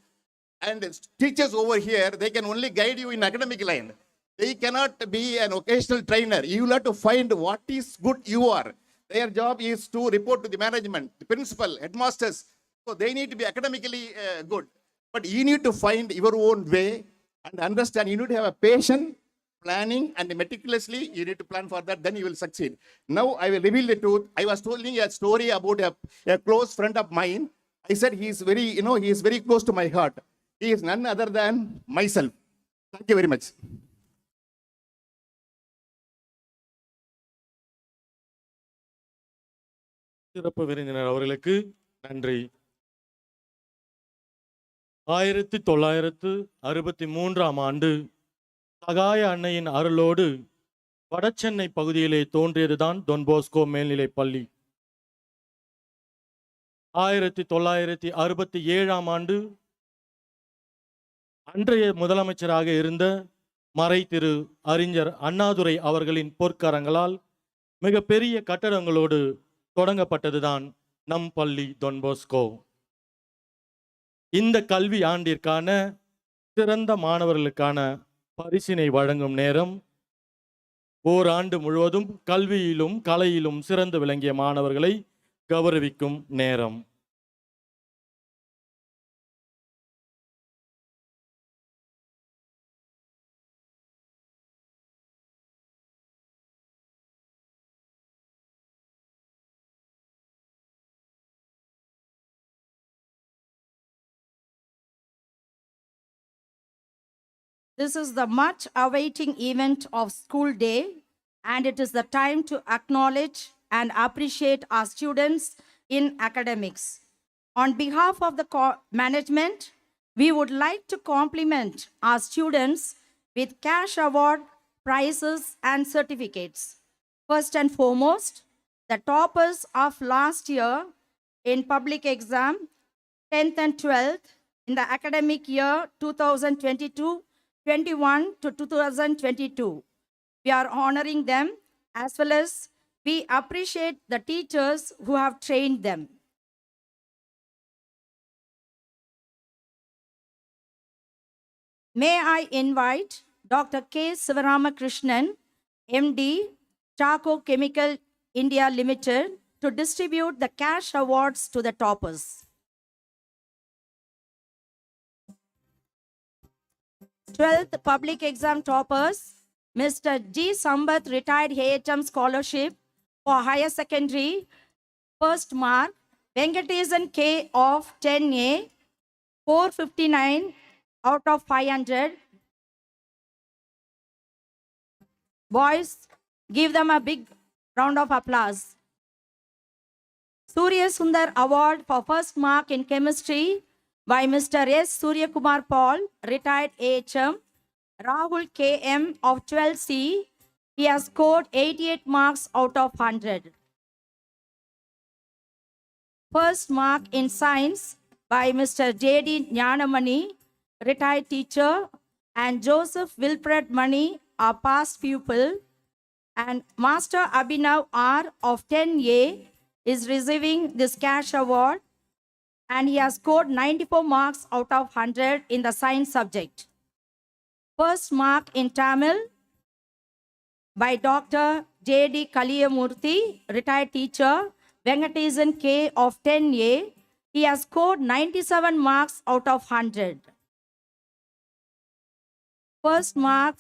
And teachers over here, they can only guide you in academic line. They cannot be an occasional trainer. You will have to find what is good you are. Their job is to report to the management, the principal, headmasters. So they need to be academically good. But you need to find your own way and understand. You need to have a patient planning, and meticulously you need to plan for that. Then you will succeed. Now I will reveal the truth. I was telling a story about a close friend of mine. I said he is very close to my heart. He is none other than myself. Thank you very much. சிறப்பு விருந்தினர் அவர்களுக்கு நன்றி. 1963ஆம் ஆண்டு சகாய அன்னையின் அருளோடு வடசென்னை பகுதியிலே தோன்றியதுதான் ton Bosco மேல்நிலைப் பள்ளி. 1967ஆம் ஆண்டு அன்றைய முதலமைச்சராக இருந்த மறை திரு அறிஞர் அண்ணாதுரை அவர்களின் பொற்கரங்களால் மிகப்பெரிய கட்டடங்களோடு தொடங்கப்பட்டதுதான் நம் பள்ளி டொன் போஸ்கோ. இந்த கல்வி ஆண்டிற்கான சிறந்த மாணவர்களுக்கான பரிசினை வழங்கும் நேரம். ஓராண்டு முழுவதும் கல்வியிலும் கலையிலும் சிறந்து விளங்கிய மாணவர்களை கௌரவிக்கும் நேரம். This is the much awaiting event of school day, and it is the time to acknowledge and appreciate our students in academics. On behalf of the management, we would like to compliment our students with cash award, prizes, and certificates. First and foremost, the toppers of last year in public exam, 10th and 12th, in the academic year 2022-21 to 2022. We are honoring them, as well as we appreciate the teachers who have trained them. May I invite Dr. K. Sivaramakrishnan, MD, Charco Chemical India Limited, to distribute the cash awards to the toppers. 12th public exam toppers, Mr. G. Sambath, retired AHM scholarship for higher secondary, first mark, Venkatesan K of 10A, 459 out of 500. Boys, give them a big round of applause. Surya Sundar Award for first mark in chemistry by Mr. S. Surya Kumar Paul, retired AHM, Rahul KM of 12C. He has scored 88 marks out of 100. First mark in science by Mr. J.D. Jnanamani, retired teacher, and Joseph Wilfred Mani, our past pupil, and Master Abhinav R of 10A is receiving this cash award, and he has scored 94 marks out of 100 in the science subject. First mark in Tamil by Dr. J.D. Kaliyamurthy, retired teacher, Venkatesan K of 10A. He has scored 97 marks out of 100. First mark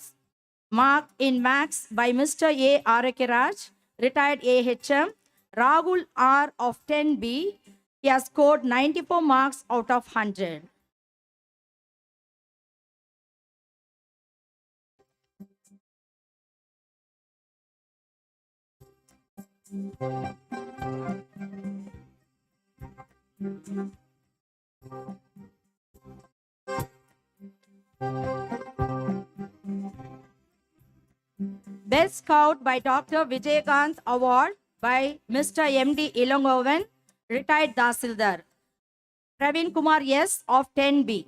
in Maths by Mr. A. Arakiraj, retired AHM, Rahul R of 10B. He has scored 94 marks out of 100. Best Scout by Dr. Vijaykanth Award by Mr. M.D. Ilangovan, retired Dasildar. Praveen Kumar S of 10B.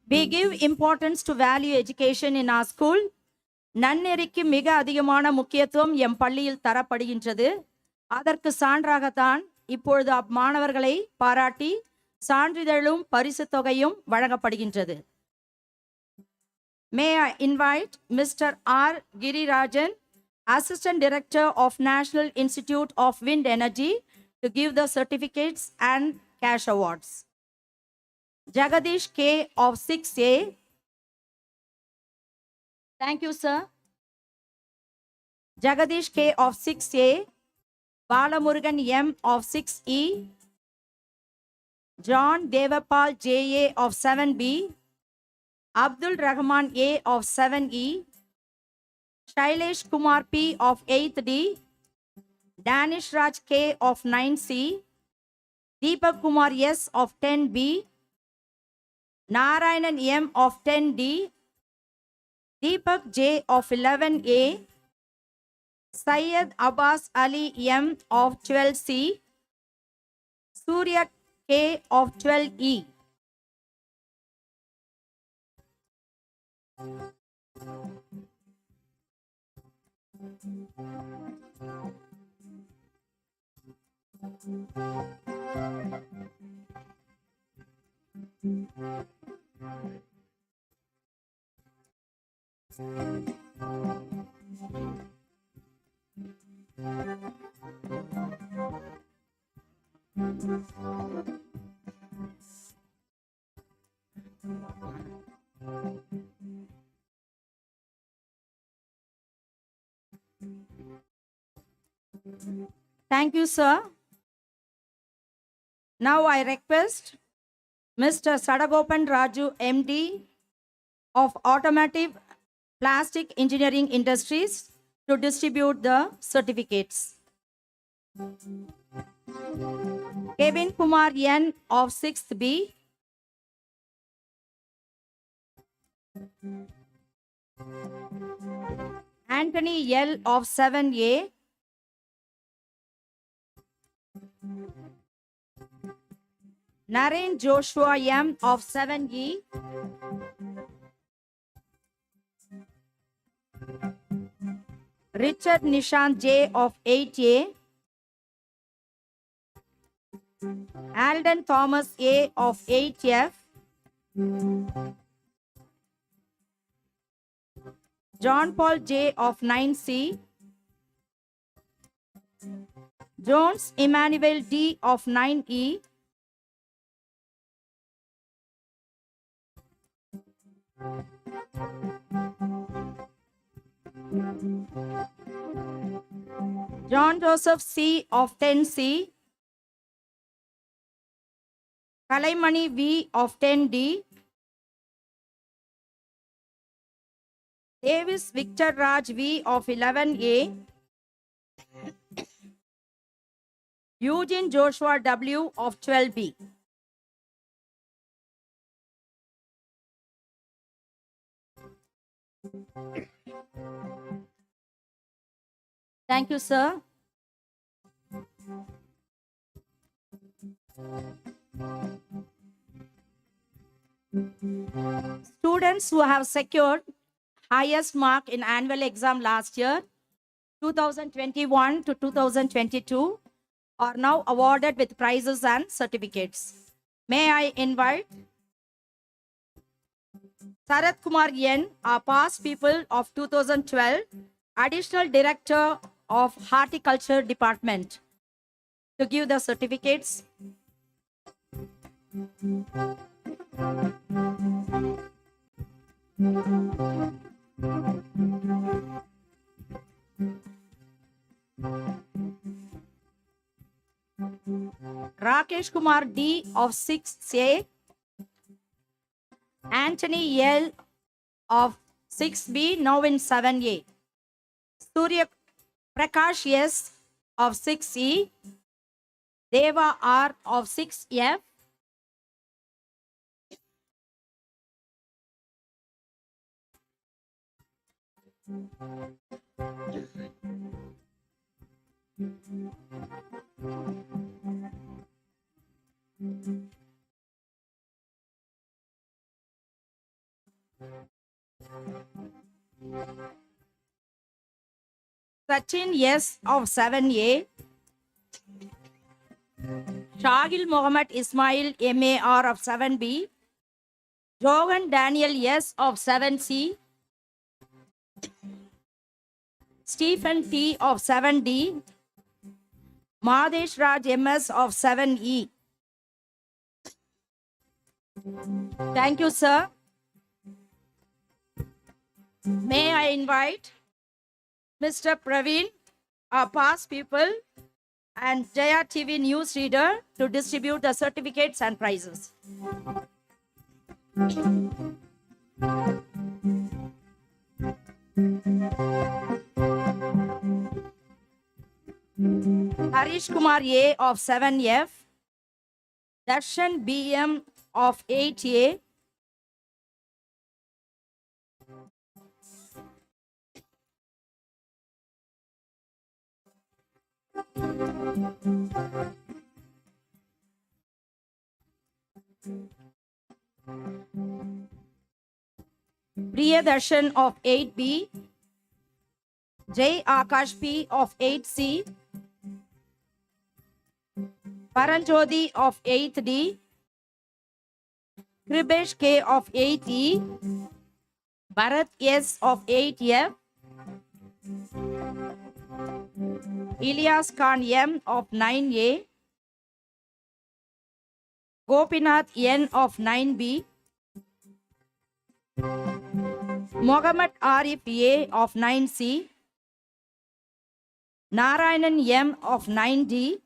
We give importance to value education in our school. நன்னெறிக்கு மிக அதிகமான முக்கியத்துவம் M பள்ளியில் தரப்படுகின்றது. அதற்கு சான்றாகத்தான் இப்பொழுது அம்மாணவர்களை பாராட்டி சான்றிதழும் பரிசு தொகையும் வழங்கப்படுகின்றது. May I invite Mr. R. Girirajan, Assistant Director of National Institute of Wind Energy, to give the certificates and cash awards. Jagadish K. of 6A. Thank you, sir. Jagadish K. of 6A. Balamurugan M. of 6E. John Devapal J.A. of 7B. Abdul Rahman A. of 7E. Shailesh Kumar P. of 8th D. Danish Raj K. of 9C. Deepak Kumar S. of 10B. Narayanan M. of 10D. Deepak J. of 11A. Syed Abbas Ali M. of 12C. Surya K. of 12E. Thank you, sir. Now I request Mr. Sadagopan Raju, MD of Automotive Plastic Engineering Industries, to distribute the certificates. Kevin Kumar N. of 6th B. Anthony L. of 7A. Naren Joshua M. of 7E. Richard Nishant J. of 8A. Alden Thomas A. of 8F. John Paul J. of 9C. Jones Emmanuel D. of 9E. John Joseph C. of 10C. Kalaimani V. of 10D. Davis Victor Raj V. of 11A. Eugene Joshua W. of 12B. Thank you, sir. Students who have secured highest mark in annual exam last year, 2021 to 2022, are now awarded with prizes and certificates. May I invite Sarath Kumar N., our past pupil of 2012, Additional Director of Horticulture Department, to give the certificates. Rakesh Kumar D. of 6A. Anthony L. of 6B, now in 7A. Surya Prakash S. of 6E. Deva R. of 6F. Sachin S of 7A, Shahil Mohammed Ismail MAR of 7B, Johan Daniel S of 7C, Stephen T of 7D, Madesh Raj MS of 7E. Thank you, sir. May I invite Mr. Praveen, our past pupil, and Jaya TV news reader to distribute the certificates and prizes. Harish Kumar A of 7F, Darshan BM of 8A, Priyadarshan of 8B, Jay Akash P of 8C, Paranjodi of 8th D, Kribesh K of 8E, Bharat S of 8F, Ilyas Khan M of 9A, Gopinath N of 9B, Mohammed Arif A of 9C, Narayanan M of 9D,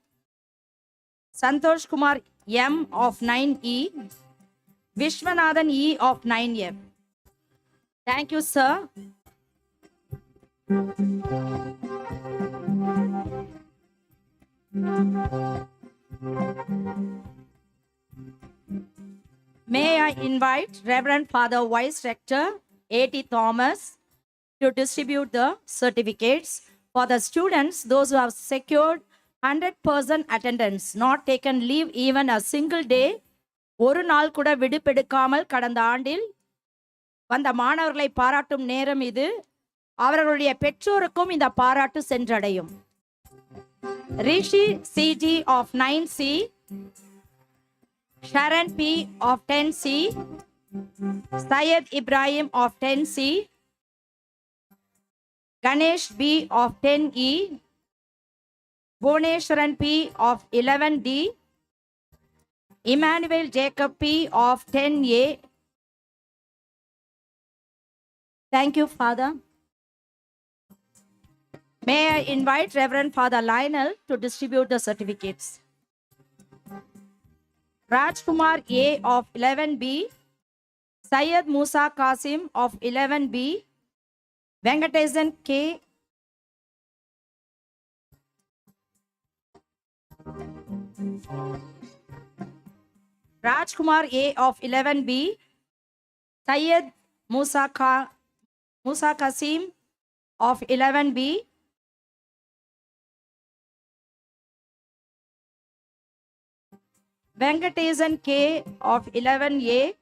Santosh Kumar M of 9E, Vishwanathan E of 9F. Thank you, sir. May I invite Reverend Father Vice Rector A.T. Thomas to distribute the certificates for the students, those who have secured 100% attendance, not taken leave even a single day, ஒரு நாள் கூட விடுப்பெடுக்காமல் கடந்த ஆண்டில் வந்த மாணவர்களை பாராட்டும் நேரம் இது. அவர்களுடைய பெற்றோருக்கும் இந்த பாராட்டு சென்றடையும். ரிஷி CG of 9C, Sharon P of 10C, Syed Ibrahim of 10C, Ganesh B of 10E, Bhuneshwaran P of 11D, Emmanuel Jacob P of 10A. Thank you, Father. May I invite Reverend Father Lionel to distribute the certificates. Rajkumar A of 11B, Syed Musa Qasim of 11B, Venkatesan K. Rajkumar A of 11B, Syed Musa Qasim of 11B, Venkatesan K of 11A,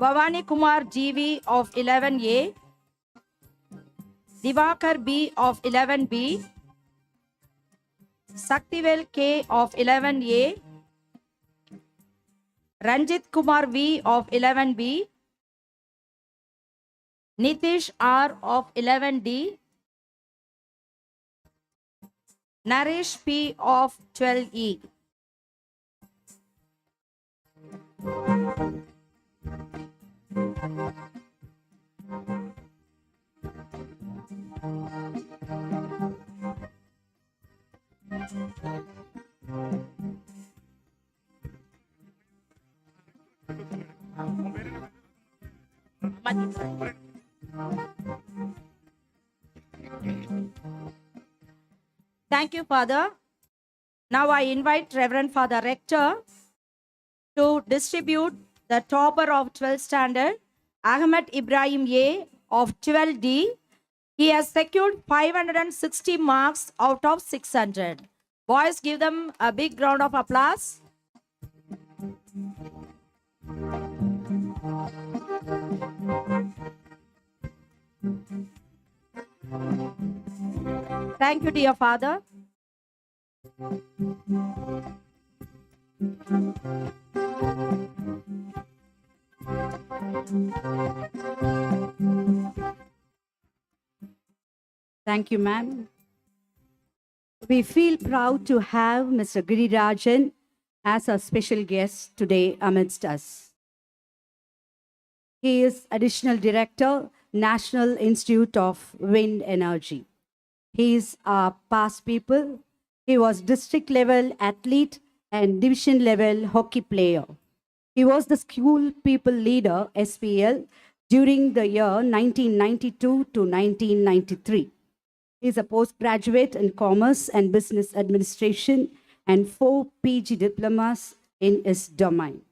Bhavani Kumar GV of 11A, Divakar B of 11B, Saktivel K of 11A, Ranjit Kumar V of 11B, Nitish R of 11D, Naresh P of 12E. Thank you, Father. Now I invite Reverend Father Rector to distribute the topper of 12th standard, Ahmed Ibrahim A of 12D, He has secured 560 marks out of 600. Boys, give them a big round of applause. Thank you, dear father. Thank you, ma'am. We feel proud to have Mr. Girirajan as our special guest today amidst us. He is Additional Director, National Institute of Wind Energy. He is our past pupil. He was district level athlete and division level hockey player. He was the school people leader, SPL, during the year 1992 to 1993. He is a postgraduate in Commerce and Business Administration and 4 PG diplomas in his domain.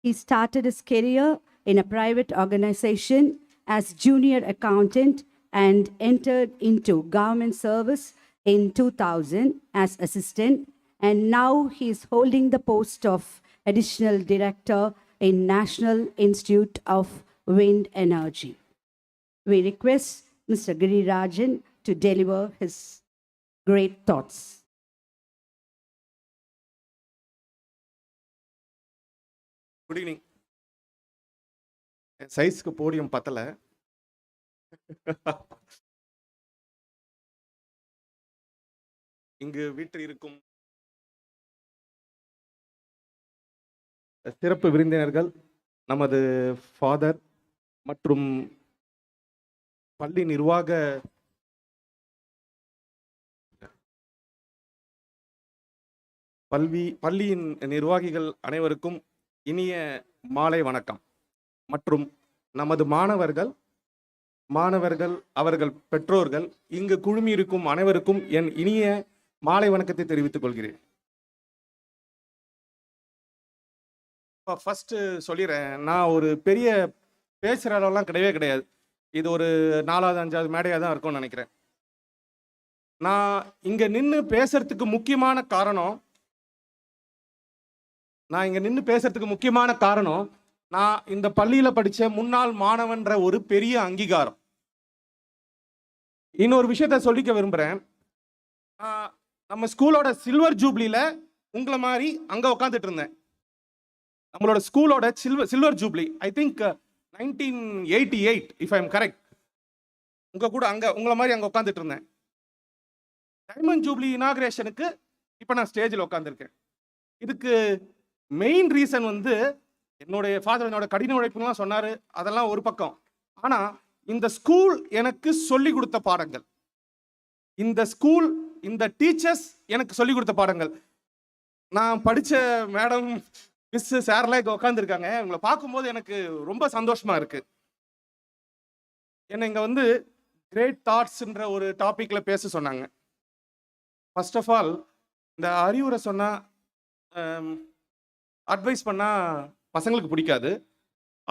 He started his career in a private organization as junior accountant and entered into government service in 2000 as assistant, and now he is holding the post of additional director in National Institute of Wind Energy. We request Mr. Girirajan to deliver his great thoughts. Good evening. என் சைஸ்க்கு podium பத்தல. இங்கு வீட்டில் இருக்கும் சிறப்பு விருந்தினர்கள், நமது father மற்றும் பள்ளி நிர்வாக பள்ளியின் நிர்வாகிகள் அனைவருக்கும் இனிய மாலை வணக்கம். மற்றும் நமது மாணவர்கள் அவர்கள் பெற்றோர்கள் இங்கு குழுமியிருக்கும் அனைவருக்கும் என் இனிய மாலை வணக்கத்தை தெரிவித்துக் கொள்கிறேன். ஃபர்ஸ்ட் சொல்லிடுறேன், நான் ஒரு பெரிய பேசுகிற அளவுலாம் கிடையாது. இது ஒரு 4வது 5வது மேடையாக தான் இருக்கும்னு நினைக்கிறேன். நான் இங்கே நின்று பேசுறதுக்கு முக்கியமான காரணம் நான் இந்த பள்ளியில் படித்த முன்னாள் மாணவன்ற ஒரு பெரிய அங்கீகாரம். இன்னொரு விஷயத்த சொல்லிக்க விரும்புகிறேன். நம்ம ஸ்கூலோட சில்வர் ஜூப்ளியில் உங்களை மாதிரி அங்கே உட்காந்துட்டு இருந்தேன். நம்மளோட ஸ்கூலோட silver jubilee, I think 1988 if I am correct. உங்களை மாதிரி அங்கே உட்காந்துட்டு இருந்தேன். டைமண்ட் ஜூப்ளி இனாகிரேஷனுக்கு இப்போ நான் ஸ்டேஜில் உட்காந்துருக்கேன். இதுக்கு மெயின் ரீசன் வந்து என்னுடைய ஃபாதர் என்னோட கடின உழைப்புலாம் சொன்னார், அதெல்லாம் ஒரு பக்கம். ஆனால் இந்த ஸ்கூல் எனக்கு சொல்லி கொடுத்த பாடங்கள், இந்த டீச்சர்ஸ் எனக்கு சொல்லி கொடுத்த பாடங்கள். நான் படித்த மேடம் மிஸ் சார்லாம் இங்கே உட்காந்துருக்காங்க. உங்களை பார்க்கும்போது எனக்கு ரொம்ப சந்தோஷமாக இருக்குது. என்னை இங்கே வந்து கிரேட் தாட்ஸ்ன்ற ஒரு டாப்பிக்கில் பேச சொன்னாங்க. ஃபர்ஸ்ட் ஆஃப் ஆல், இந்த அறிவுரை சொன்னால் அட்வைஸ் பண்ணால் பசங்களுக்கு பிடிக்காது.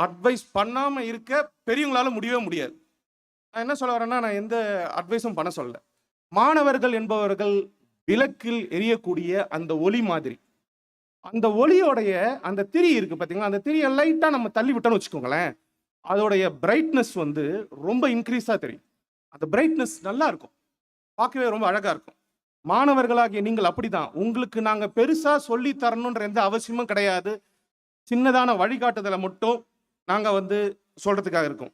அட்வைஸ் பண்ணாமல் இருக்க பெரியவங்களால முடியவே முடியாது. நான் என்ன சொல்ல வரேன்னா, நான் எந்த அட்வைஸும் பண்ண சொல்லல. மாணவர்கள் என்பவர்கள் விளக்கில் எரியக்கூடிய அந்த ஒளி மாதிரி, அந்த ஒளியோடைய அந்த திரி இருக்குது பார்த்தீங்களா, அந்த திரியை லைட்டாக நம்ம தள்ளி விட்டோன்னு வச்சுக்கோங்களேன், அதோடைய பிரைட்னஸ் வந்து ரொம்ப இன்க்ரீஸாக தெரியும். அந்த பிரைட்னஸ் நல்லா இருக்கும், பார்க்கவே ரொம்ப அழகாக இருக்கும். மாணவர்களாகிய நீங்கள் அப்படிதான். உங்களுக்கு நாங்கள் பெருசாக சொல்லி தரணுன்ற எந்த அவசியமும் கிடையாது. சின்னதான வழிகாட்டுதலை மட்டும் நாங்கள் வந்து சொல்கிறதுக்காக இருக்கோம்.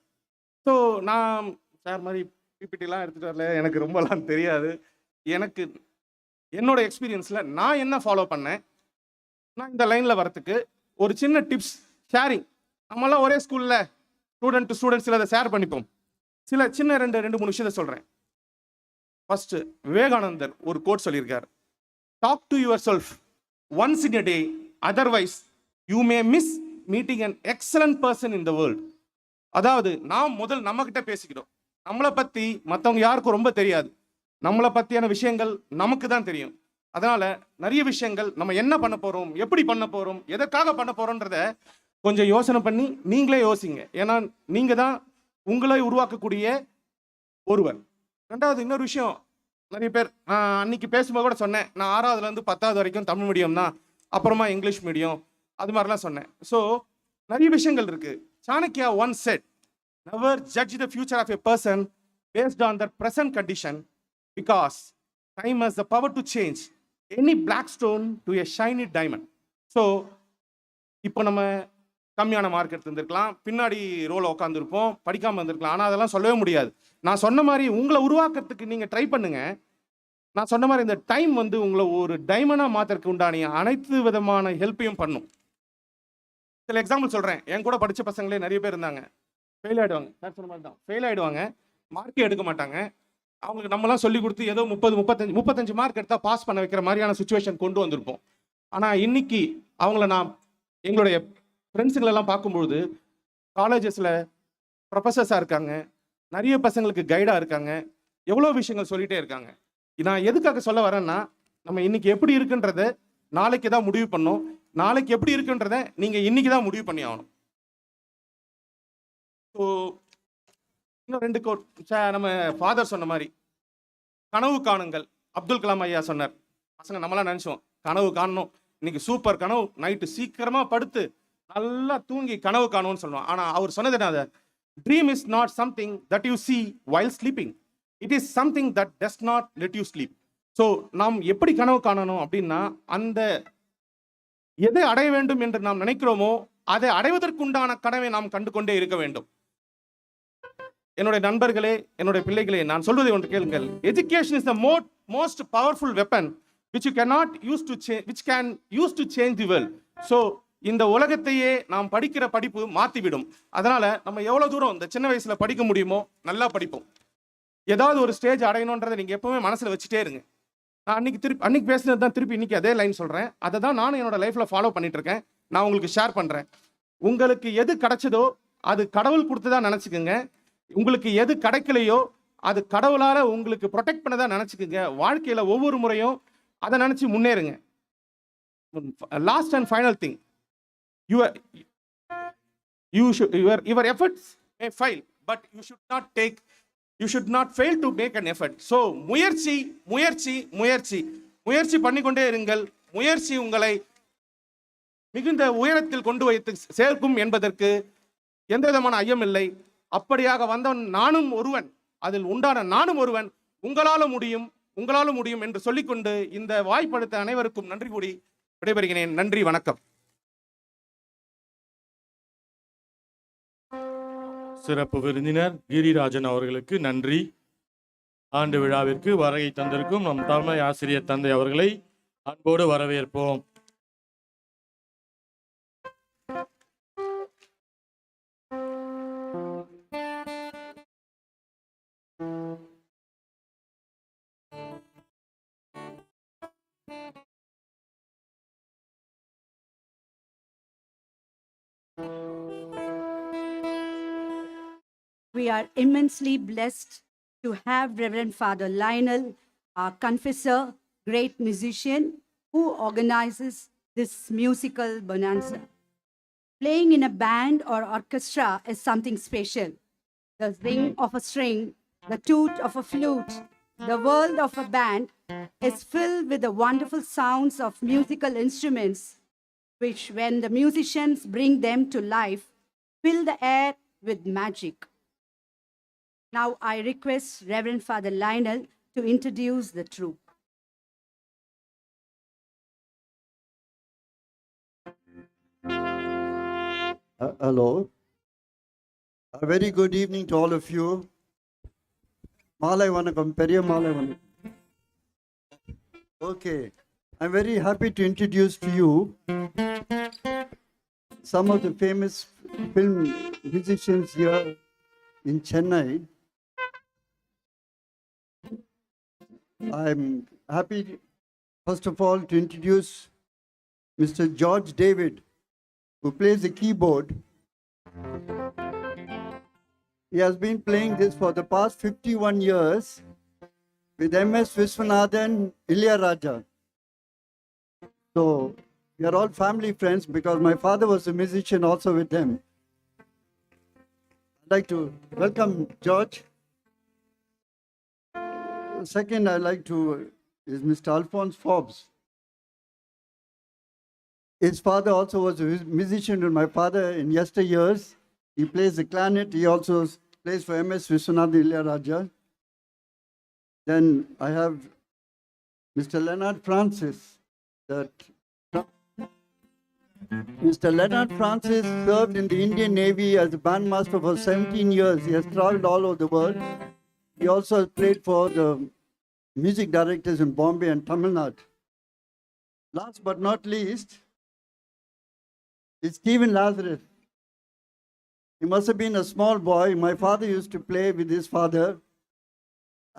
ஸோ நான் சார் மாதிரி பிபிடிலாம் எடுத்துகிட்டு வரல, எனக்கு ரொம்பலாம் தெரியாது. எனக்கு என்னோட எக்ஸ்பீரியன்ஸில் நான் என்ன ஃபாலோ பண்ணேன், நான் இந்த லைனில் வரத்துக்கு ஒரு சின்ன டிப்ஸ் ஷேரிங். நம்மளாம் ஒரே ஸ்கூலில் ஸ்டூடெண்ட் டு ஸ்டூடெண்ட்ஸ் அதை ஷேர் பண்ணிப்போம். சில சின்ன ரெண்டு மூணு விஷயத்தை சொல்கிறேன். ஃபர்ஸ்ட், விவேகானந்தர் ஒரு கோட் சொல்லியிருக்கார், talk to yourself once in a day, otherwise you may miss meeting an excellent person in the world. அதாவது நாம் முதல் நம்மக்கிட்ட பேசிக்கிறோம். நம்மளை பற்றி மற்றவங்க யாருக்கும் ரொம்ப தெரியாது. நம்மளை பற்றியான விஷயங்கள் நமக்கு தான் தெரியும். அதனால் நிறைய விஷயங்கள் நம்ம என்ன பண்ண போகிறோம், எப்படி பண்ண போகிறோம், எதற்காக பண்ண போகிறோன்றத கொஞ்சம் யோசனை பண்ணி நீங்களே யோசிங்க. ஏன்னா நீங்கள் தான் உங்களை உருவாக்கக்கூடிய ஒருவர். ரெண்டாவது இன்னொரு விஷயம், நிறைய பேர் நான் அன்னைக்கு பேசும்போது கூட சொன்னேன், நான் 6வதுலேருந்து 10வது வரைக்கும் தமிழ் மீடியம் தான், அப்புறமா இங்கிலீஷ் மீடியம், அது மாதிரிலாம் சொன்னேன். ஸோ நிறைய விஷயங்கள் இருக்கு. Chanakya once said, never judge the future of a person based on their present condition, because time has the power to change any black stone to a shiny diamond. So இப்போ நம்ம கம்மியான mark எடுத்துருந்துருக்கலாம், பின்னாடி ரோல உட்காந்துருப்போம், படிக்காமல் இருந்திருக்கலாம். ஆனால் அதெல்லாம் சொல்லவே முடியாது. நான் சொன்ன மாதிரி உங்களை உருவாக்குறதுக்கு நீங்கள் ட்ரை பண்ணுங்க. நான் சொன்ன மாதிரி இந்த டைம் வந்து உங்களை ஒரு டைமண்டாக மாற்றுறதுக்கு உண்டான அனைத்து விதமான ஹெல்ப்பையும் பண்ணும். சில எக்ஸாம்பிள் சொல்கிறேன். என் கூட படித்த பசங்களே நிறைய பேர் இருந்தாங்க, ஃபெயில் ஆகிடுவாங்க. சார் சொன்ன மாதிரி தான் ஃபெயில் ஆகிடுவாங்க, மார்க்கே எடுக்க மாட்டாங்க. அவங்களுக்கு நம்மலாம் சொல்லி கொடுத்து ஏதோ 35 மார்க் எடுத்தால் பாஸ் பண்ண வைக்கிற மாதிரியான சுச்சுவேஷன் கொண்டு வந்திருப்போம். ஆனால் இன்னைக்கு அவங்கள நான் எங்களுடைய ஃப்ரெண்ட்ஸுங்களெல்லாம் பார்க்கும்பொழுது காலேஜஸில் ப்ரொஃபஸர்ஸாக இருக்காங்க, நிறைய பசங்களுக்கு கைடாக இருக்காங்க, எவ்வளோ விஷயங்கள் சொல்லிகிட்டே இருக்காங்க. நான் எதுக்காக சொல்ல வரேன்னா, நம்ம இன்னைக்கு எப்படி இருக்குன்றத நாளைக்கு தான் முடிவு பண்ணோம், நாளைக்கு எப்படி இருக்குன்றத நீங்கள் இன்னைக்கு தான் முடிவு பண்ணி ஆகணும். ஸோ இன்னும் 2 கோட் நம்ம ஃபாதர் சொன்ன மாதிரி, கனவு காணுங்கள். அப்துல் கலாம் ஐயா சொன்னார். பசங்க நம்மளாம் நினச்சோம் கனவு காணணும், இன்னைக்கு சூப்பர் கனவு, நைட்டு சீக்கிரமாக படுத்து நல்லா தூங்கி கனவு காணும்னு சொல்லுவோம். ஆனால் அவர் சொன்னது என்ன, dream is not something that you see while sleeping, it is something that does not let you sleep. So நாம் எப்படி கனவு காணணும் அப்படின்னா, அந்த எதை அடைய வேண்டும் என்று நாம் நினைக்கிறோமோ அதை அடைவதற்குண்டான கனவை நாம் கண்டு கொண்டே இருக்க வேண்டும். என்னுடைய நண்பர்களே, என்னுடைய பிள்ளைகளே, நான் சொல்வதை ஒன்று கேளுங்கள். Education is the most powerful weapon which you cannot use to change, which can use to change the world. So இந்த உலகத்தையே நாம் படிக்கிற படிப்பு மாற்றிவிடும். அதனால நம்ம எவ்வளோ தூரம் இந்த சின்ன வயசுல படிக்க முடியுமோ நல்லா படிப்போம். ஏதாவது ஒரு ஸ்டேஜ் அடையணுன்றதை நீங்கள் எப்பவுமே மனசில் வச்சுட்டே இருங்க. நான் அன்னைக்கு பேசுனது தான் திருப்பி இன்னைக்கு அதே லைன் சொல்கிறேன். அதை தான் நானும் என்னோட லைஃப்பில் ஃபாலோ பண்ணிட்டு இருக்கேன். நான் உங்களுக்கு ஷேர் பண்ணுறேன். உங்களுக்கு எது கிடைச்சதோ அது கடவுள் கொடுத்ததா நினச்சிக்கோங்க. உங்களுக்கு எது கிடைக்கலையோ அது கடவுளால் உங்களுக்கு ப்ரொடெக்ட் பண்ணதா நினச்சிக்கோங்க. வாழ்க்கையில் ஒவ்வொரு முறையும் அதை நினச்சி முன்னேறுங்க. Last and final thing, your efforts may fail, but you should not fail to make an effort. So முயற்சி முயற்சி முயற்சி முயற்சி பண்ணிக்கொண்டே இருங்கள். முயற்சி உங்களை மிகுந்த உயரத்தில் கொண்டு வைத்து சேர்க்கும் என்பதற்கு எந்த விதமான ஐயம் இல்லை. அப்படியாக வந்தவன் நானும் ஒருவன், அதில் உண்டான நானும் ஒருவன். உங்களால முடியும் என்று சொல்லிக்கொண்டு இந்த வாய்ப்பளித்த அனைவருக்கும் நன்றி கூறி விடைபெறுகிறேன். நன்றி, வணக்கம். சிறப்பு விருந்தினர் கிரிராஜன் அவர்களுக்கு நன்றி. ஆண்டு விழாவிற்கு வருகை தந்திருக்கும் நம் தமிழ் ஆசிரியர் தந்தை அவர்களை அன்போடு வரவேற்போம். We are immensely blessed to have Reverend Father Lionel, our confessor, great musician, who organizes this musical bonanza. Playing in a band or orchestra is something special. The ring of a string, the toot of a flute, the world of a band is filled with the wonderful sounds of musical instruments, which, when the musicians bring them to life, fill the air with magic. Now I request Reverend Father Lionel to introduce the troupe. Hello. A very good evening to all of you. Malai Vanakkam, Periya Malai Vanakkam. Okay, I'm very happy to introduce to you some of the famous film musicians here in Chennai. I'm happy, first of all, to introduce Mr. George David, who plays the keyboard. He has been playing this for the past 51 years with M.S. Viswanathan, Ilayaraja. So, we are all family friends because my father was a musician also with them. I'd like to welcome George. second I like to is Mr. Alphonse Forbes. His father also was a musician with my father in yesteryears. He plays the clarinet. He also plays for MS Viswanathan Raja. Then I have Mr. Leonard Francis. Mr. Leonard Francis served in the Indian Navy as a bandmaster for 17 years. He has traveled all over the world. He also has played for the music directors in Bombay and Tamil Nadu. Last but not least is Stephen Lazarus. He must have been a small boy. My father used to play with his father,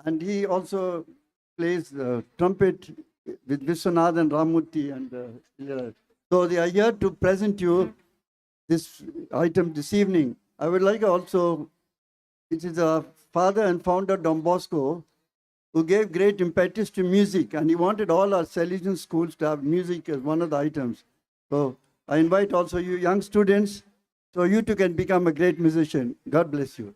and he also plays trumpet with Viswanathan Ramurthy and so they are here to present you this item this evening. I would like also, it is a father and founder, Don Bosco, who gave great impetus to music, and he wanted all our Salesian schools to have music as one of the items. So I invite also you young students, so you too can become a great musician. God bless you.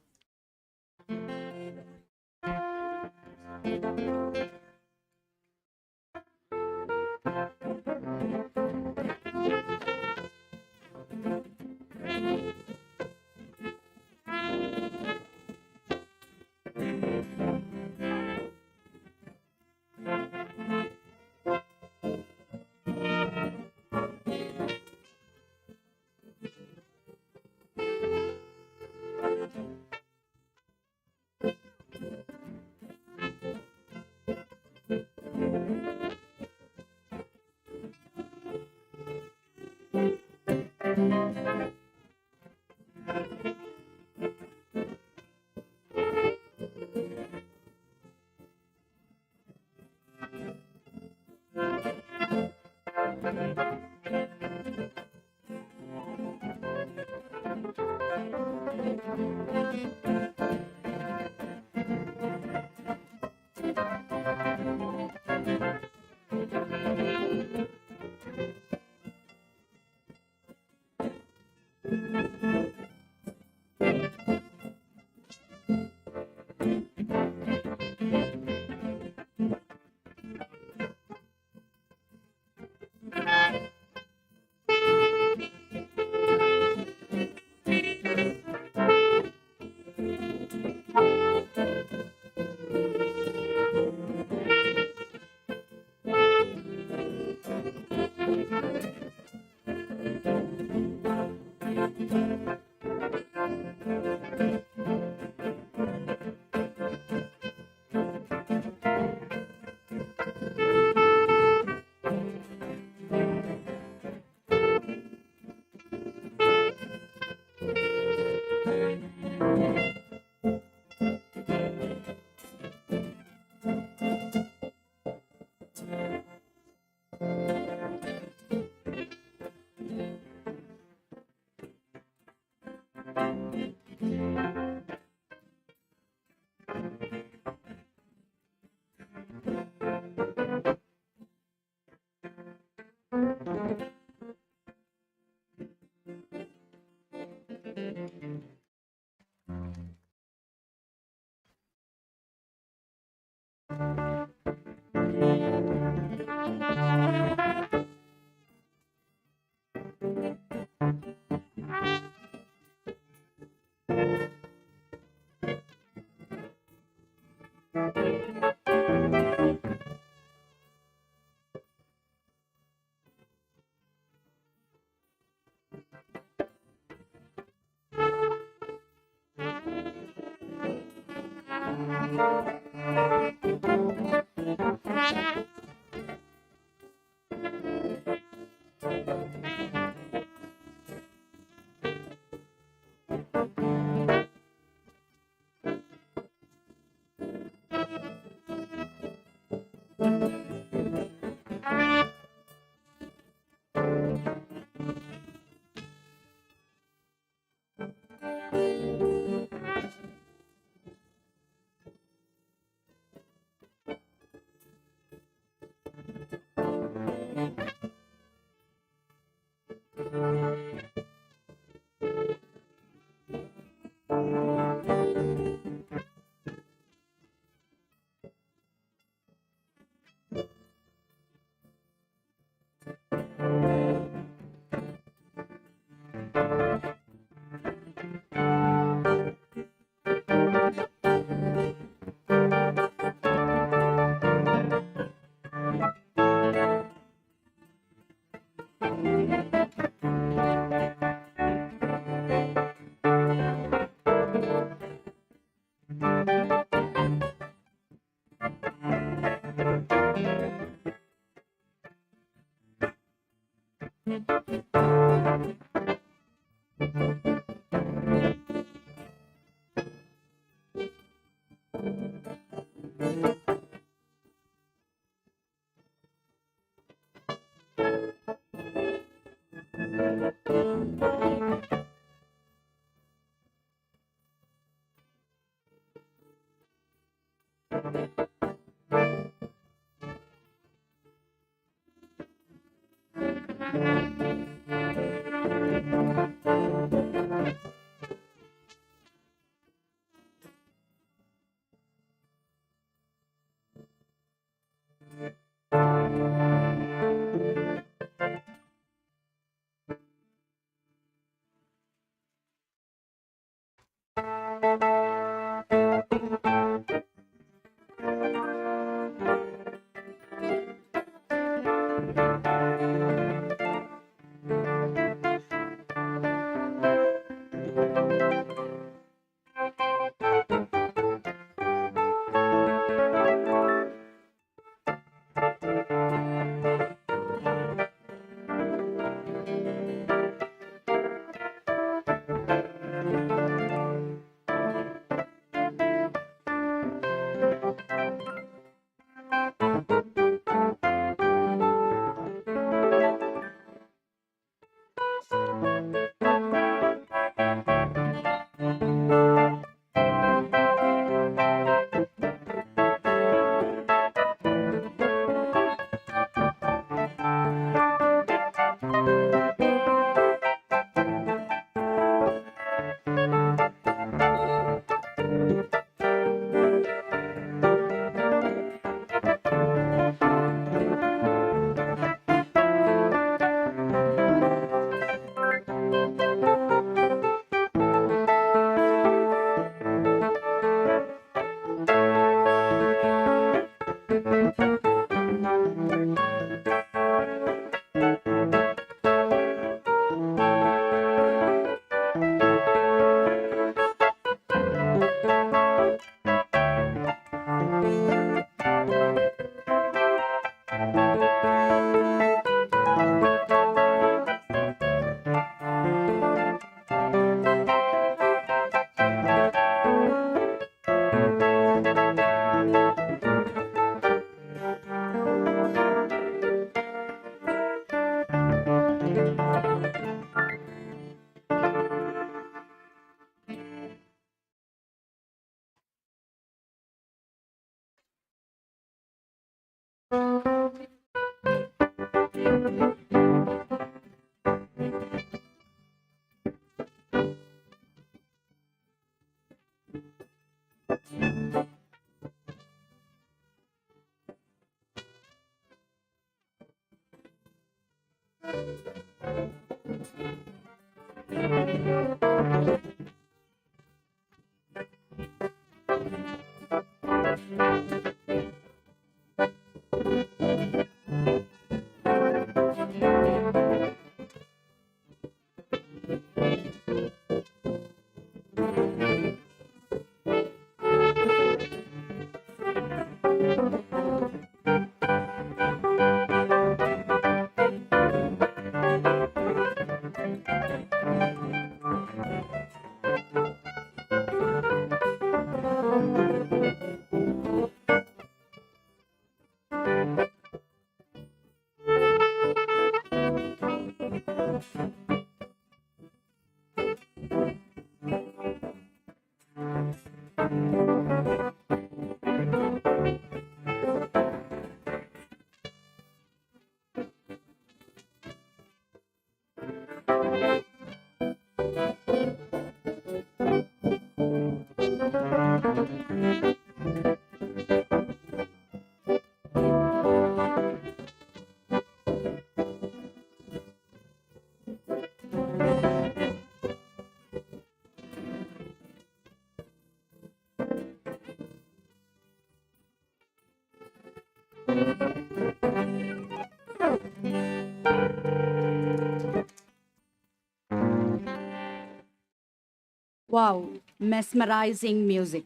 Wow, mesmerizing music.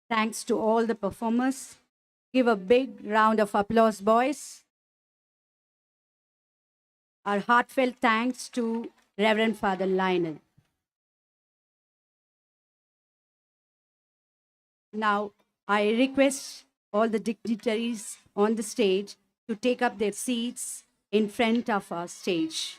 Thanks to all the performers. Give a big round of applause, boys. Our heartfelt thanks to Reverend Father Lionel. Now, I request all the dignitaries on the stage to take up their seats in front of our stage.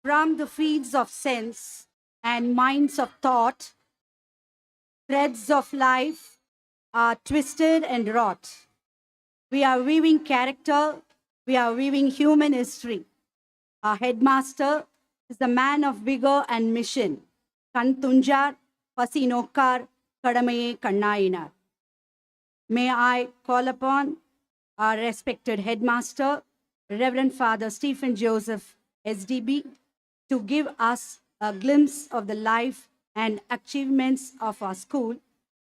From the fields of sense and minds of thought, threads of life are twisted and wrought. We are weaving character, we are weaving human history. Our headmaster is a man of vigor and mission. Kan Tunjar, Pasi Nokkar, Kadamaye Kannainar. May I call upon our respected headmaster, Reverend Father Stephen Joseph, SDB, to give us a glimpse of the life and achievements of our school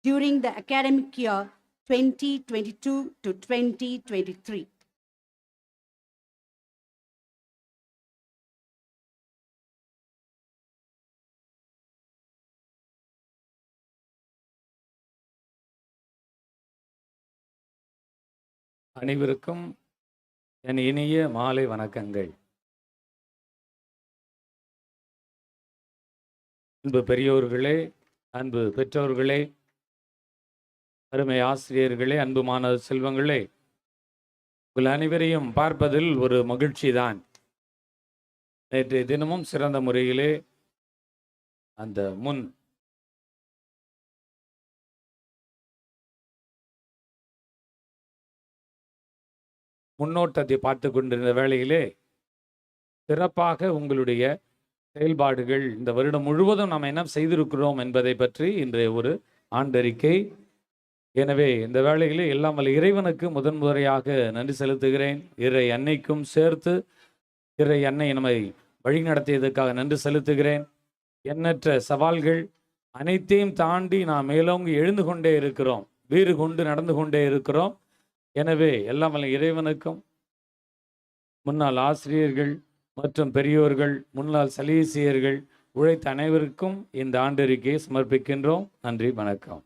during the academic year 2022 to 2023. அனைவருக்கும் என் இனிய மாலை வணக்கங்கள். அன்பு பெரியோர்களே, அன்பு பெற்றோர்களே, அருமை ஆசிரியர்களே, அன்பு மாணவ செல்வங்களே, உங்கள் அனைவரையும் பார்ப்பதில் ஒரு மகிழ்ச்சி தான். நேற்றைய தினமும் சிறந்த முறையிலே அந்த முன்னோட்டத்தை பார்த்து கொண்டிருந்த வேளையிலே சிறப்பாக உங்களுடைய செயல்பாடுகள் இந்த வருடம் முழுவதும் நாம் என்ன செய்திருக்கிறோம் என்பதை பற்றி இன்றைய ஒரு ஆண்டறிக்கை. எனவே இந்த வேளையிலே எல்லாம் வல்ல இறைவனுக்கு முதன்முறையாக நன்றி செலுத்துகிறேன். இறை அன்னைக்கும் சேர்த்து இறை அன்னை நம்மை வழிநடத்தியதற்காக நன்றி செலுத்துகிறேன். எண்ணற்ற சவால்கள் அனைத்தையும் தாண்டி நாம் மேலோங்கி எழுந்து கொண்டே இருக்கிறோம், வீறு கொண்டு நடந்து கொண்டே இருக்கிறோம். எனவே எல்லாம் வல்ல இறைவனுக்கும் முன்னாள் ஆசிரியர்கள் மற்றும் பெரியோர்கள், முன்னாள் சலீசியர்கள் உழைத்த அனைவருக்கும் இந்த ஆண்டறிக்கையை சமர்ப்பிக்கின்றோம். நன்றி, வணக்கம்.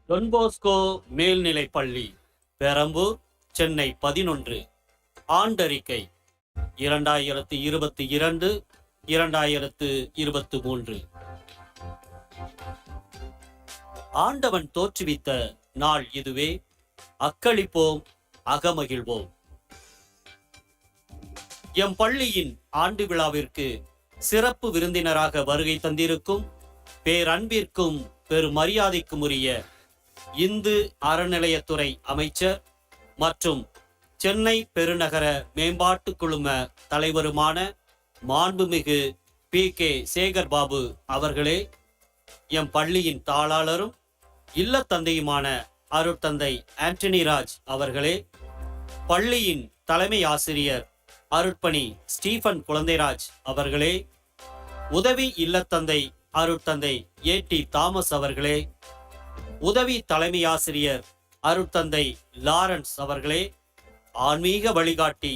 டொன் போஸ்கோ மேல்நிலைப் பள்ளி, பெரம்பூர், சென்னை 11. ஆண்டறிக்கை 2022-2023. ஆண்டவன் தோற்றுவித்த நாள் இதுவே, அக்களிப்போம், அகமகிழ்வோம். எம் பள்ளியின் ஆண்டு விழாவிற்கு சிறப்பு விருந்தினராக வருகை தந்திருக்கும் பேரன்பிற்கும் பெருமரியாதைக்கும் உரிய இந்து அறநிலையத்துறை அமைச்சர் மற்றும் சென்னை பெருநகர மேம்பாட்டு குழும தலைவருமான மாண்புமிகு PK சேகர் பாபு அவர்களே, எம் பள்ளியின் தாளாளரும் இல்லத்தந்தையுமான அருட்தந்தை ஆண்டனி ராஜ் அவர்களே, பள்ளியின் தலைமை ஆசிரியர் அருட்பணி ஸ்டீஃபன் குழந்தைராஜ் அவர்களே, உதவி இல்லத்தந்தை அருட்தந்தை AT தாமஸ் அவர்களே, உதவி தலைமை ஆசிரியர் அருட்தந்தை லாரன்ஸ் அவர்களே, ஆன்மீக வழிகாட்டி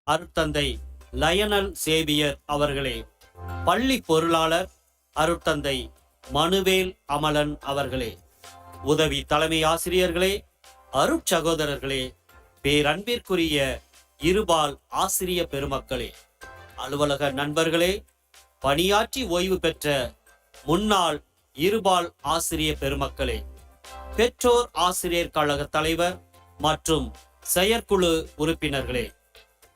அருட்தந்தை லயனல் சேவியர் அவர்களே, பள்ளி பொருளாளர் அருட்தந்தை மனுவேல் அமலன் அவர்களே, உதவி தலைமை ஆசிரியர்களே, அருட்சகோதரர்களே, பேரன்பிற்குரிய இருபால் ஆசிரிய பெருமக்களே, அலுவலக நண்பர்களே, பணியாற்றி ஓய்வு பெற்ற முன்னாள் இருபால் ஆசிரிய பெருமக்களே, பெற்றோர் ஆசிரியர் கழக தலைவர் மற்றும் செயற்குழு உறுப்பினர்களே,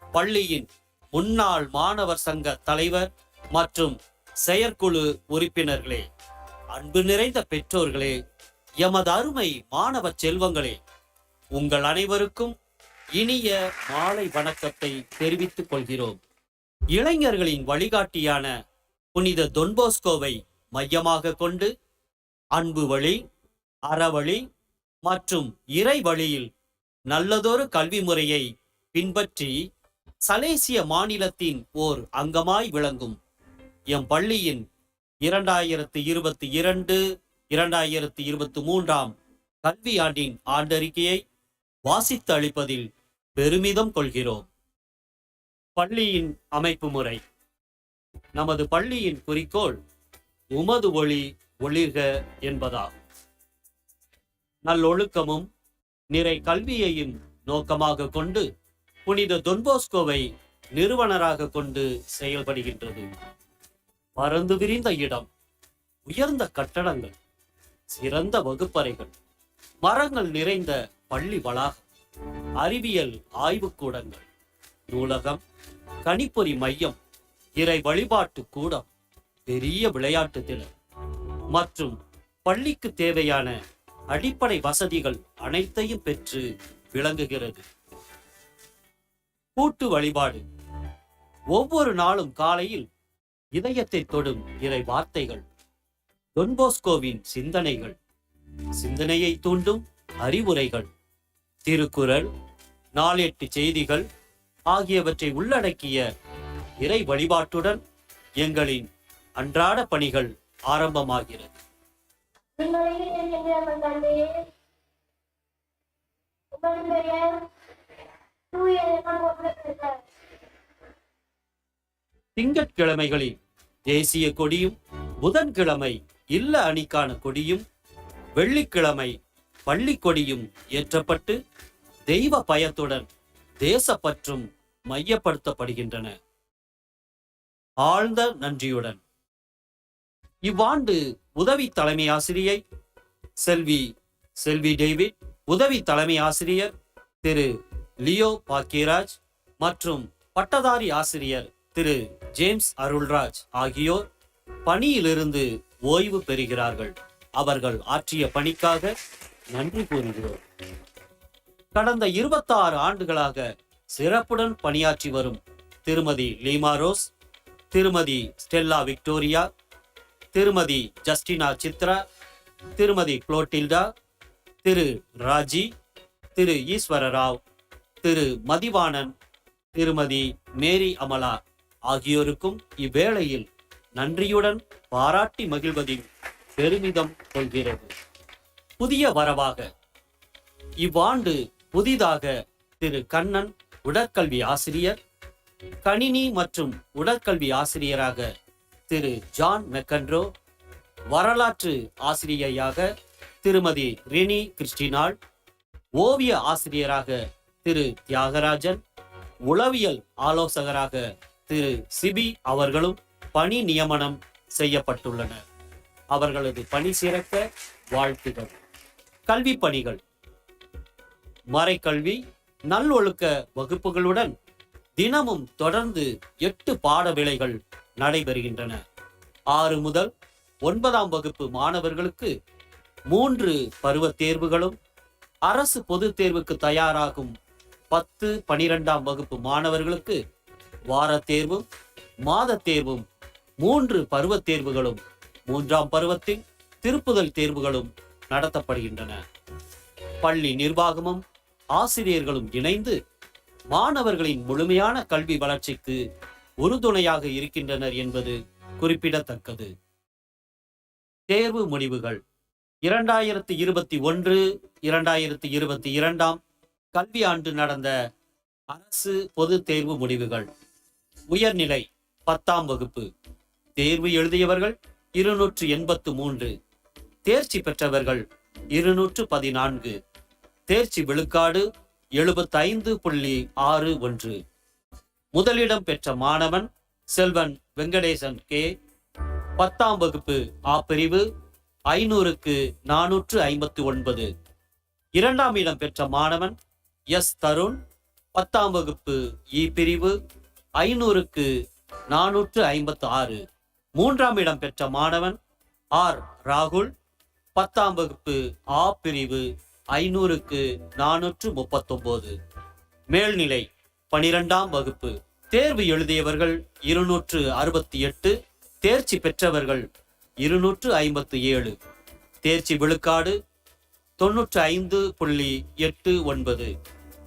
பள்ளியின் முன்னாள் மாணவர் சங்க தலைவர் மற்றும் செயற்குழு உறுப்பினர்களே, அன்பு நிறைந்த பெற்றோர்களே, எமது அருமை மாணவ செல்வங்களே, உங்கள் அனைவருக்கும் இனிய மாலை வணக்கத்தை தெரிவித்துக் கொள்கிறோம். இளைஞர்களின் வழிகாட்டியான புனித தொன்போஸ்கோவை மையமாக கொண்டு அன்பு வழி, அறவழி மற்றும் இறை வழியில் நல்லதொரு கல்வி முறையை பின்பற்றி சலேசிய மாநிலத்தின் ஓர் அங்கமாய் விளங்கும் எம் பள்ளியின் 2022-2023 கல்வியாண்டின் ஆண்டறிக்கையை வாசித்து அளிப்பதில் பெருமிதம் கொள்கிறோம். பள்ளியின் அமைப்பு முறை. நமது பள்ளியின் குறிக்கோள் உமது ஒளி ஒளிர்க என்பதாகும். நல்லொழுக்கமும் நிறை கல்வியையும் நோக்கமாக கொண்டு புனித தொன்போஸ்கோவை நிறுவனராக கொண்டு செயல்படுகின்றது. பரந்து விரிந்த இடம், உயர்ந்த கட்டடங்கள், சிறந்த வகுப்பறைகள், மரங்கள் நிறைந்த பள்ளி வளாகம், அறிவியல் ஆய்வுக்கூடங்கள், நூலகம், கணிப்பொறி மையம், இறை வழிபாட்டு கூடம், பெரிய விளையாட்டு திடல் மற்றும் பள்ளிக்கு தேவையான அடிப்படை வசதிகள் அனைத்தையும் பெற்று விளங்குகிறது. கூட்டு வழிபாடு. ஒவ்வொரு நாளும் காலையில் இதயத்தை தொடும் இறை வார்த்தைகள், தொன்போஸ்கோவின் சிந்தனைகள், சிந்தனையை தூண்டும் அறிவுரைகள், திருக்குறள், நாளேட்டு செய்திகள் ஆகியவற்றை உள்ளடக்கிய இறை வழிபாட்டுடன் எங்களின் அன்றாட பணிகள் ஆரம்பமாகிறது. திங்கட்கிழமைகளில் தேசிய கொடியும், புதன்கிழமை இல்ல அணிக்கான கொடியும், வெள்ளிக்கிழமை பள்ளி கொடியும் ஏற்றப்பட்டு தெய்வ பயத்துடன் தேசப்பற்றும் மையப்படுத்தப்படுகின்றன. ஆழ்ந்த நன்றியுடன் இவ்வாண்டு உதவி தலைமை ஆசிரியை செல்வி டேவிட், உதவி தலைமை ஆசிரியர் திரு லியோ பாக்கியராஜ் மற்றும் பட்டதாரி ஆசிரியர் திரு ஜேம்ஸ் அருள்ராஜ் ஆகியோர் பணியிலிருந்து ஓய்வு பெறுகிறார்கள். அவர்கள் ஆற்றிய பணிக்காக நன்றி கூறுகிறோம். கடந்த 26 ஆண்டுகளாக சிறப்புடன் பணியாற்றி வரும் திருமதி லீமா ரோஸ், திருமதி ஸ்டெல்லா விக்டோரியா, திருமதி ஜஸ்டினா சித்ரா, திருமதி குளோட்டில்டா, திரு ராஜி, திரு ஈஸ்வரராவ், திரு மதிவாணன், திருமதி மேரி அமலா ஆகியோருக்கும் இவ்வேளையில் நன்றியுடன் பாராட்டி மகிழ்வதில் பெருமிதம் கொள்கிறது. புதிய வரவாக இவ்வாண்டு புதிதாக திரு கண்ணன் உடற்கல்வி ஆசிரியர், கணினி மற்றும் உடற்கல்வி ஆசிரியராக திரு ஜான் மெக்கன்ட்ரோ, வரலாற்று ஆசிரியையாக திருமதி ரினி கிறிஸ்டினாள், ஓவிய ஆசிரியராக திரு தியாகராஜன், உளவியல் ஆலோசகராக திரு சிபி அவர்களும் பணி நியமனம் செய்யப்பட்டுள்ளனர். அவர்களது பணி சிறக்க வாழ்த்துகள். கல்வி பணிகள். மறைக்கல்வி, நல்லொழுக்க வகுப்புகளுடன் தினமும் தொடர்ந்து 8 பாட வேளைகள் நடைபெறுகின்றன. 6 முதல் 9ஆம் வகுப்பு மாணவர்களுக்கு 3 பருவத் தேர்வுகளும், அரசு பொதுத் தேர்வுக்கு தயாராகும் 10, 12ஆம் வகுப்பு மாணவர்களுக்கு வார தேர்வும் மாத தேர்வும், 3 பருவத் தேர்வுகளும், 3ஆம் பருவத்தில் திருப்புதல் தேர்வுகளும் நடத்தப்படுகின்றன. பள்ளி நிர்வாகமும் ஆசிரியர்களும் இணைந்து மாணவர்களின் முழுமையான கல்வி வளர்ச்சிக்கு உறுதுணையாக இருக்கின்றனர் என்பது குறிப்பிடத்தக்கது. தேர்வு முடிவுகள். 2021-2022 கல்வியாண்டு நடந்த அரசு பொது தேர்வு முடிவுகள். உயர்நிலை 10ஆம் வகுப்பு தேர்வு எழுதியவர்கள் 283, தேர்ச்சி பெற்றவர்கள் 214, தேர்ச்சி விழுக்காடு 75.61. முதலிடம் பெற்ற மாணவன் செல்வன் வெங்கடேசன் கே, 10ஆம் வகுப்பு ஆ பிரிவு 500க்கு 459. இரண்டாம் இடம் பெற்ற மாணவன் எஸ் தருண், 10ஆம் வகுப்பு இ பிரிவு 500க்கு 456. மூன்றாம் இடம் பெற்ற மாணவன் ஆர் ராகுல், 10ஆம் வகுப்பு ஆ பிரிவு 500க்கு 439. மேல்நிலை 12ஆம் வகுப்பு. தேர்வு எழுதியவர்கள் 268, தேர்ச்சி பெற்றவர்கள் 257, தேர்ச்சி விழுக்காடு 95.89.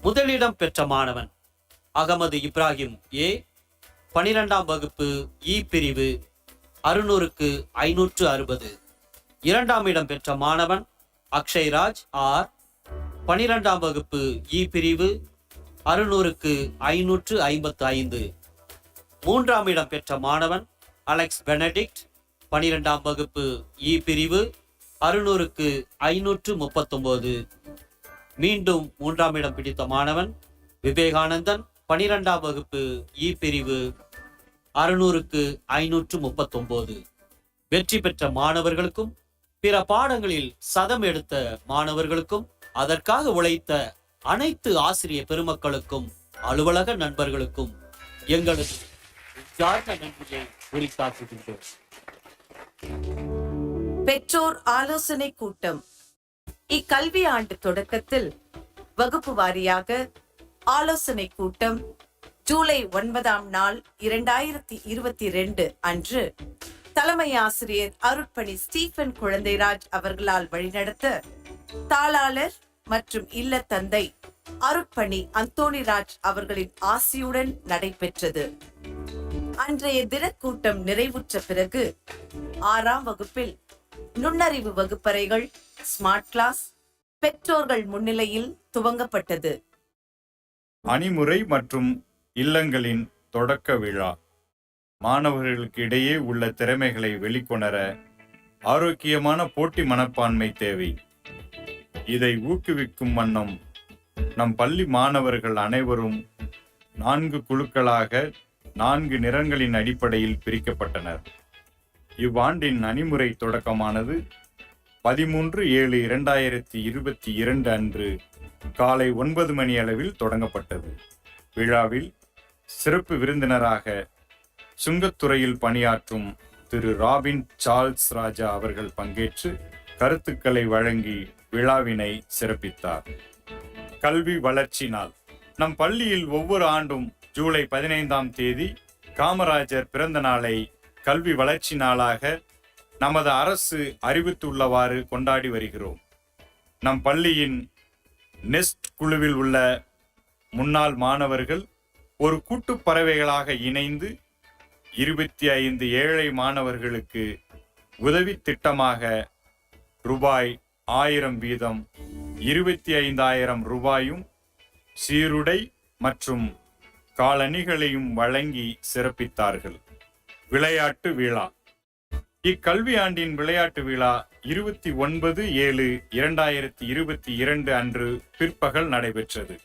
முதலிடம் பெற்ற மாணவன் அகமது இப்ராஹிம் ஏ, 12ஆம் வகுப்பு இ பிரிவு 600க்கு 560. இரண்டாம் இடம் பெற்ற மாணவன் அக்ஷய்ராஜ் ஆர், 12ஆம் வகுப்பு இ பிரிவு 600க்கு 555. மூன்றாம் இடம் பெற்ற மாணவன் அலெக்ஸ் பெனடிக்ட், 12ஆம் வகுப்பு இ பிரிவு 600க்கு 539. மீண்டும் மூன்றாம் இடம் பிடித்த மாணவன் விவேகானந்தன், 12ஆம் வகுப்பு இ பிரிவு 600க்கு 539. வெற்றி பெற்ற மாணவர்களுக்கும் பிற பாடங்களில் சதம் எடுத்த மாணவர்களுக்கும் அதற்காக உழைத்த அனைத்து ஆசிரிய பெருமக்களுக்கும் அலுவலக நண்பர்களுக்கும் எங்களது உற்சார்ந்த நன்றியை உரித்தாக்குகின்றோம். பெற்றோர் ஆலோசனை கூட்டம். இக்கல்வி ஆண்டு தொடக்கத்தில் வகுப்பு வாரியாக ஆலோசனை கூட்டம் ஜூலை 9ஆம் நாள் 2022 அன்று தலைமை ஆசிரியர் அருட்பணி ஸ்டீபன் குழந்தைராஜ் அவர்களால் வழிநடத்த தாளாளர் மற்றும் இல்ல தந்தை அருட்பணி அந்தோணிராஜ் அவர்களின் ஆசியுடன் நடைபெற்றது. அன்றைய தினக்கூட்டம் நிறைவுற்ற பிறகு 6ஆம் வகுப்பில் நுண்ணறிவு வகுப்பறைகள் ஸ்மார்ட் கிளாஸ் பெற்றோர்கள் முன்னிலையில் துவங்கப்பட்டது. அணிமுறை மற்றும் இல்லங்களின் தொடக்க விழா. மாணவர்களுக்கு இடையே உள்ள திறமைகளை வெளிக்கொணர ஆரோக்கியமான போட்டி மனப்பான்மை தேவை. இதை ஊக்குவிக்கும் வண்ணம் நம் பள்ளி மாணவர்கள் அனைவரும் 4 குழுக்களாக 4 நிறங்களின் அடிப்படையில் பிரிக்கப்பட்டனர். இவ்வாண்டின் அணிமுறை தொடக்கமானது 13/7/2022 அன்று காலை 9 மணி அளவில் தொடங்கப்பட்டது. விழாவில் சிறப்பு விருந்தினராக சுங்கத்துறையில் பணியாற்றும் திரு ராபின் சார்ல்ஸ் ராஜா அவர்கள் பங்கேற்று கருத்துக்களை வழங்கி விழாவினை சிறப்பித்தார். கல்வி வளர்ச்சி நாள். நம் பள்ளியில் ஒவ்வொரு ஆண்டும் ஜூலை 15ஆம் தேதி காமராஜர் பிறந்த நாளை கல்வி வளர்ச்சி நாளாக நமது அரசு அறிவித்துள்ளவாறு கொண்டாடி வருகிறோம். நம் பள்ளியின் நெஸ்ட் குழுவில் உள்ள முன்னாள் மாணவர்கள் ஒரு கூட்டுப் பறவைகளாக இணைந்து 25 ஏழை மாணவர்களுக்கு உதவி திட்டமாக ரூபாய் 1000 வீதம் 25,000 ரூபாயும் சீருடை மற்றும் காலணிகளையும் வழங்கி சிறப்பித்தார்கள். விளையாட்டு விழா. இக்கல்வி ஆண்டின் விளையாட்டு விழா 29/7/2022 அன்று பிற்பகல் நடைபெற்றது.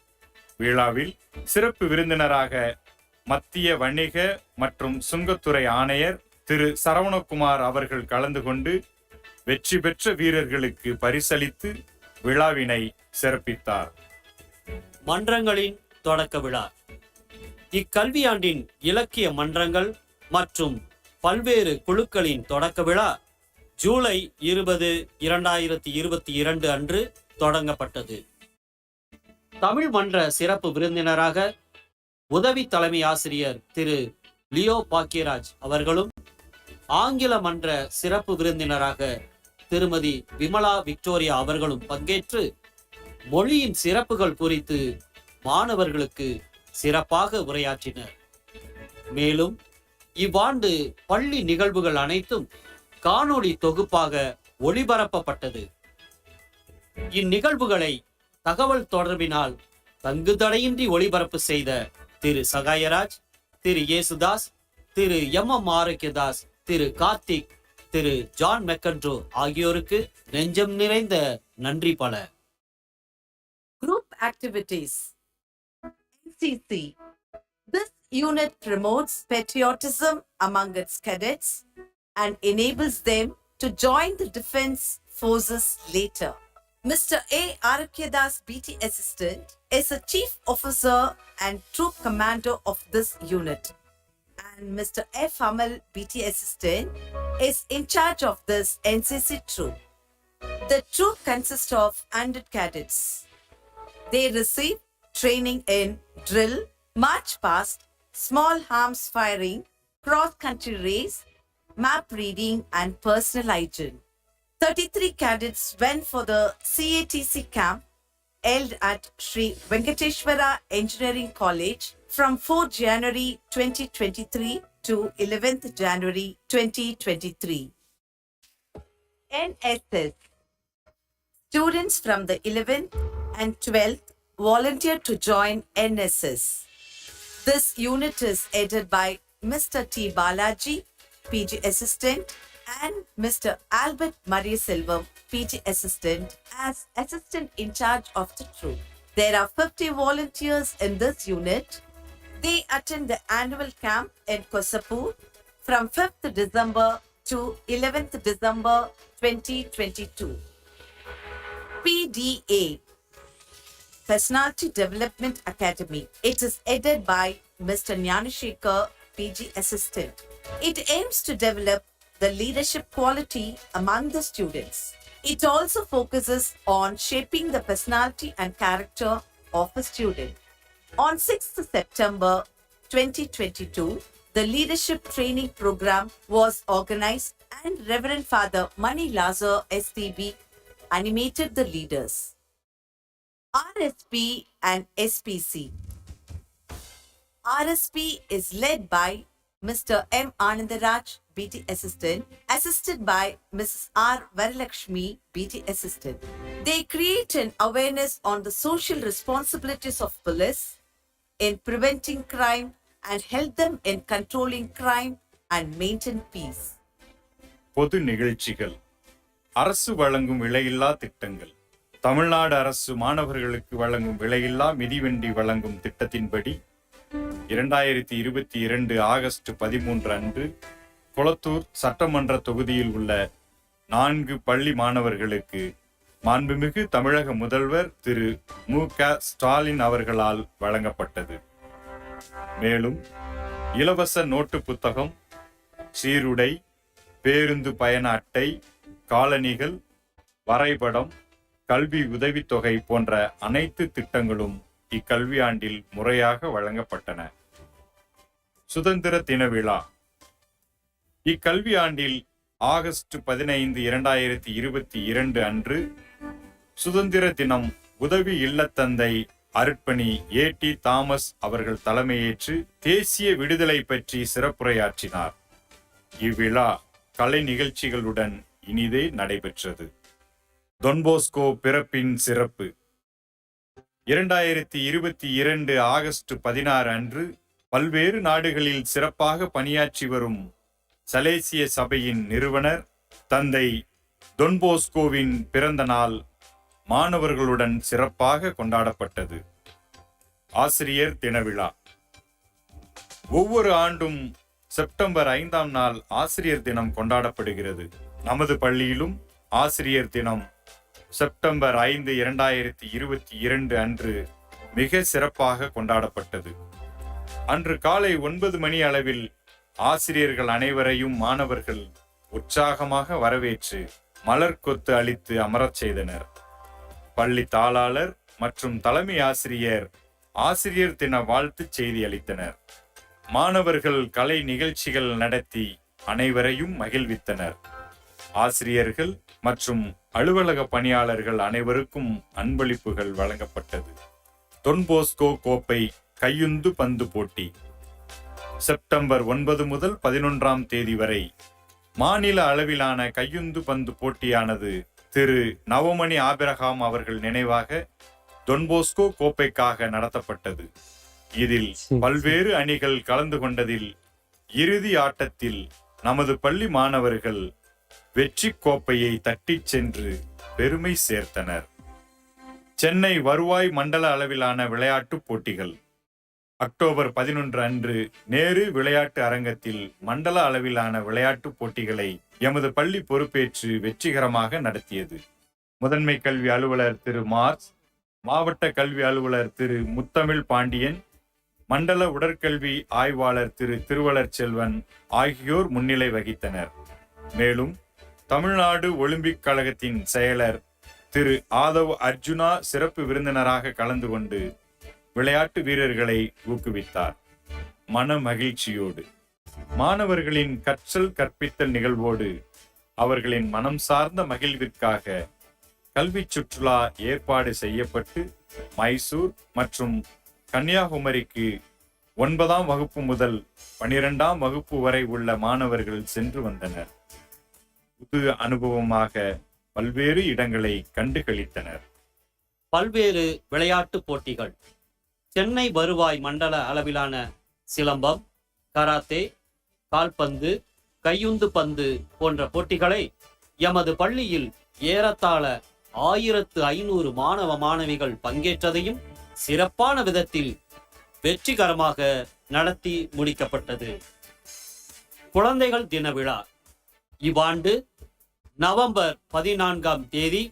விழாவில் சிறப்பு விருந்தினராக மத்திய வணிக மற்றும் சுங்கத்துறை ஆணையர் திரு சரவணகுமார் அவர்கள் கலந்து கொண்டு வெற்றி பெற்ற வீரர்களுக்கு பரிசளித்து விழாவினை சிறப்பித்தார். மன்றங்களின் தொடக்க விழா. இக்கல்வியாண்டின் இலக்கிய மன்றங்கள் மற்றும் பல்வேறு குழுக்களின் தொடக்க விழா ஜூலை 20, 2022 அன்று தொடங்கப்பட்டது. தமிழ் மன்ற சிறப்பு விருந்தினராக உதவி தலைமை ஆசிரியர் திரு லியோ பாக்கியராஜ் அவர்களும், ஆங்கில மன்ற சிறப்பு விருந்தினராக திருமதி விமலா விக்டோரியா அவர்களும் பங்கேற்று மொழியின் சிறப்புகள் குறித்து மாணவர்களுக்கு சிறப்பாக உரையாற்றினர். மேலும் இவ்வாண்டு பள்ளி நிகழ்வுகள் அனைத்தும் காணொளி தொகுப்பாக ஒளிபரப்பப்பட்டது. இந்நிகழ்வுகளை தகவல் தொடர்பினால் தங்குதடையின்றி ஒளிபரப்பு செய்த திரு சகாயராஜ், திரு இயேசுதாஸ், திரு எம் ஆரோக்கியதாஸ் திரு கார்த்திக், திரு ஜான் மெக்கன்ட்ரோ ஆகியோருக்கு நெஞ்சம் நிறைந்த நன்றி பல. Group activities. NCC. This unit promotes patriotism among its cadets and enables them to join the defense forces later. Mr. A. Arakyadas, BT Assistant, is a chief officer and troop commander of this unit. And Mr. F. Amal, BT Assistant, is in charge of this NCC troop. The troop consists of 100 cadets. They receive training in drill, march past, small arms firing, cross-country race, map reading, and personal hygiene. 33 cadets went for the CATC camp held at Sri Venkateshwara Engineering College from 4 January 2023 to 11th January 2023. NSS. Students from the 11th and 12th volunteered to join NSS. This unit is headed by Mr. T. Balaji, PG Assistant, and Mr. Albert Mariaselvam, PG Assistant, as Assistant in charge of the troop. There are 50 volunteers in this unit. They attend the annual camp in Kosapur from 5th December to 11th December 2022. PDA, Personality Development Academy. It is headed by Mr. Nyanashekar, PG Assistant. It aims to develop the leadership quality among the students. It also focuses on shaping the personality and character of a student. On 6th September 2022, the leadership training program was organized and Reverend Father Mani Lazar STB animated the leaders. RSP and SPC. RSP is led by Mr. M. Anandaraj, BT Assistant, assisted by Mrs. R. Varalakshmi, BT Assistant. They create an awareness on the social responsibilities of police in preventing crime and help them in controlling crime and maintain peace. பொது நிகழ்ச்சிகள். அரசு வழங்கும் விலையில்லா திட்டங்கள். தமிழ்நாடு அரசு மாணவர்களுக்கு வழங்கும் விலையில்லா மிதிவண்டி வழங்கும் திட்டத்தின்படி 2022 ஆகஸ்ட் 13 அன்று கொளத்தூர் சட்டமன்ற தொகுதியில் உள்ள 4 பள்ளி மாணவர்களுக்கு மாண்புமிகு தமிழக முதல்வர் திரு மு.க. ஸ்டாலின் அவர்களால் வழங்கப்பட்டது. மேலும் இலவச நோட்டு புத்தகம், சீருடை, பேருந்து பயண அட்டை, காலணிகள், வரைபடம், கல்வி உதவித்தொகை போன்ற அனைத்து திட்டங்களும் இக்கல்வியாண்டில் முறையாக வழங்கப்பட்டன. சுதந்திர தின விழா. இக்கல்வியாண்டில் ஆகஸ்ட் 15, 2022 அன்று சுதந்திர தினம் உதவி இல்லத்தந்தை அருட்பணி ஏ.டி. தாமஸ் அவர்கள் தலைமையேற்று தேசிய விடுதலை பற்றி சிறப்புரையாற்றினார். இவ்விழா கலை நிகழ்ச்சிகளுடன் இனிதே நடைபெற்றது. தொன்போஸ்கோ பிறப்பின் சிறப்பு. 2022 ஆகஸ்ட் 16 அன்று பல்வேறு நாடுகளில் சிறப்பாக பணியாற்றி வரும் சலேசிய சபையின் நிறுவனர் தந்தை தொன்போஸ்கோவின் பிறந்த நாள் மாணவர்களுடன் சிறப்பாக கொண்டாடப்பட்டது. ஆசிரியர் தின விழா. ஒவ்வொரு ஆண்டும் செப்டம்பர் 5ஆம் நாள் ஆசிரியர் தினம் கொண்டாடப்படுகிறது. நமது பள்ளியிலும் ஆசிரியர் தினம் செப்டம்பர் 5, 2022 அன்று மிக சிறப்பாக கொண்டாடப்பட்டது. அன்று காலை 9 மணி அளவில் ஆசிரியர்கள் அனைவரையும் மாணவர்கள் உற்சாகமாக வரவேற்று மலர் கொத்து அளித்து அமரச் செய்தனர். பள்ளி தாளாளர் மற்றும் தலைமை ஆசிரியர் ஆசிரியர் தின வாழ்த்துச் செய்தி அளித்தனர். மாணவர்கள் கலை நிகழ்ச்சிகள் நடத்தி அனைவரையும் மகிழ்வித்தனர். ஆசிரியர்கள் மற்றும் அலுவலக பணியாளர்கள் அனைவருக்கும் அன்பளிப்புகள் வழங்கப்பட்டது. தொன்போஸ்கோ கோப்பை கையுந்து பந்து போட்டி செப்டம்பர் 9 முதல் 11ஆம் தேதி வரை மாநில அளவிலான கையுந்து பந்து போட்டியானது திரு நவமணி ஆபிரகாம் அவர்கள் நினைவாக தொன்போஸ்கோ கோப்பைக்காக நடத்தப்பட்டது. இதில் பல்வேறு அணிகள் கலந்து கொண்டதில் இறுதி ஆட்டத்தில் நமது பள்ளி மாணவர்கள் வெற்றி கோப்பையை தட்டிச் சென்று பெருமை சேர்த்தனர். சென்னை வருவாய் மண்டல அளவிலான விளையாட்டுப் போட்டிகள் அக்டோபர் 11 அன்று நேரு விளையாட்டு அரங்கத்தில் மண்டல அளவிலான விளையாட்டுப் போட்டிகளை எமது பள்ளி பொறுப்பேற்று வெற்றிகரமாக நடத்தியது. முதன்மை கல்வி அலுவலர் திரு மார்ஸ், மாவட்ட கல்வி அலுவலர் திரு முத்தமிழ் பாண்டியன், மண்டல உடற்கல்வி ஆய்வாளர் திரு திருவளர் செல்வன் ஆகியோர் முன்னிலை வகித்தனர். மேலும் தமிழ்நாடு ஒலிம்பிக் கழகத்தின் செயலர் திரு ஆதவ் அர்ஜுனா சிறப்பு விருந்தினராக கலந்து கொண்டு விளையாட்டு வீரர்களை ஊக்குவித்தார். மன மகிழ்ச்சியோடு மாணவர்களின் கற்றல் கற்பித்தல் நிகழ்வோடு அவர்களின் மனம் சார்ந்த மகிழ்விற்காக கல்வி சுற்றுலா ஏற்பாடு செய்யப்பட்டு மைசூர் மற்றும் கன்னியாகுமரிக்கு 9ஆம் வகுப்பு முதல் 12ஆம் வகுப்பு வரை உள்ள மாணவர்கள் சென்று வந்தனர். புது அனுபவமாக பல்வேறு இடங்களை கண்டு களித்தனர். பல்வேறு விளையாட்டுப் போட்டிகள் சென்னை வருவாய் மண்டல அளவிலான சிலம்பம், கராத்தே, கால்பந்து, கையுந்து பந்து போன்ற போட்டிகளை எமது பள்ளியில் ஏறத்தாழ 1500 மாணவ மாணவிகள் பங்கேற்றதையும் சிறப்பான விதத்தில் வெற்றிகரமாக நடத்தி முடிக்கப்பட்டது. குழந்தைகள் தின விழா இவ்வாண்டு நவம்பர் 14ஆம் தேதி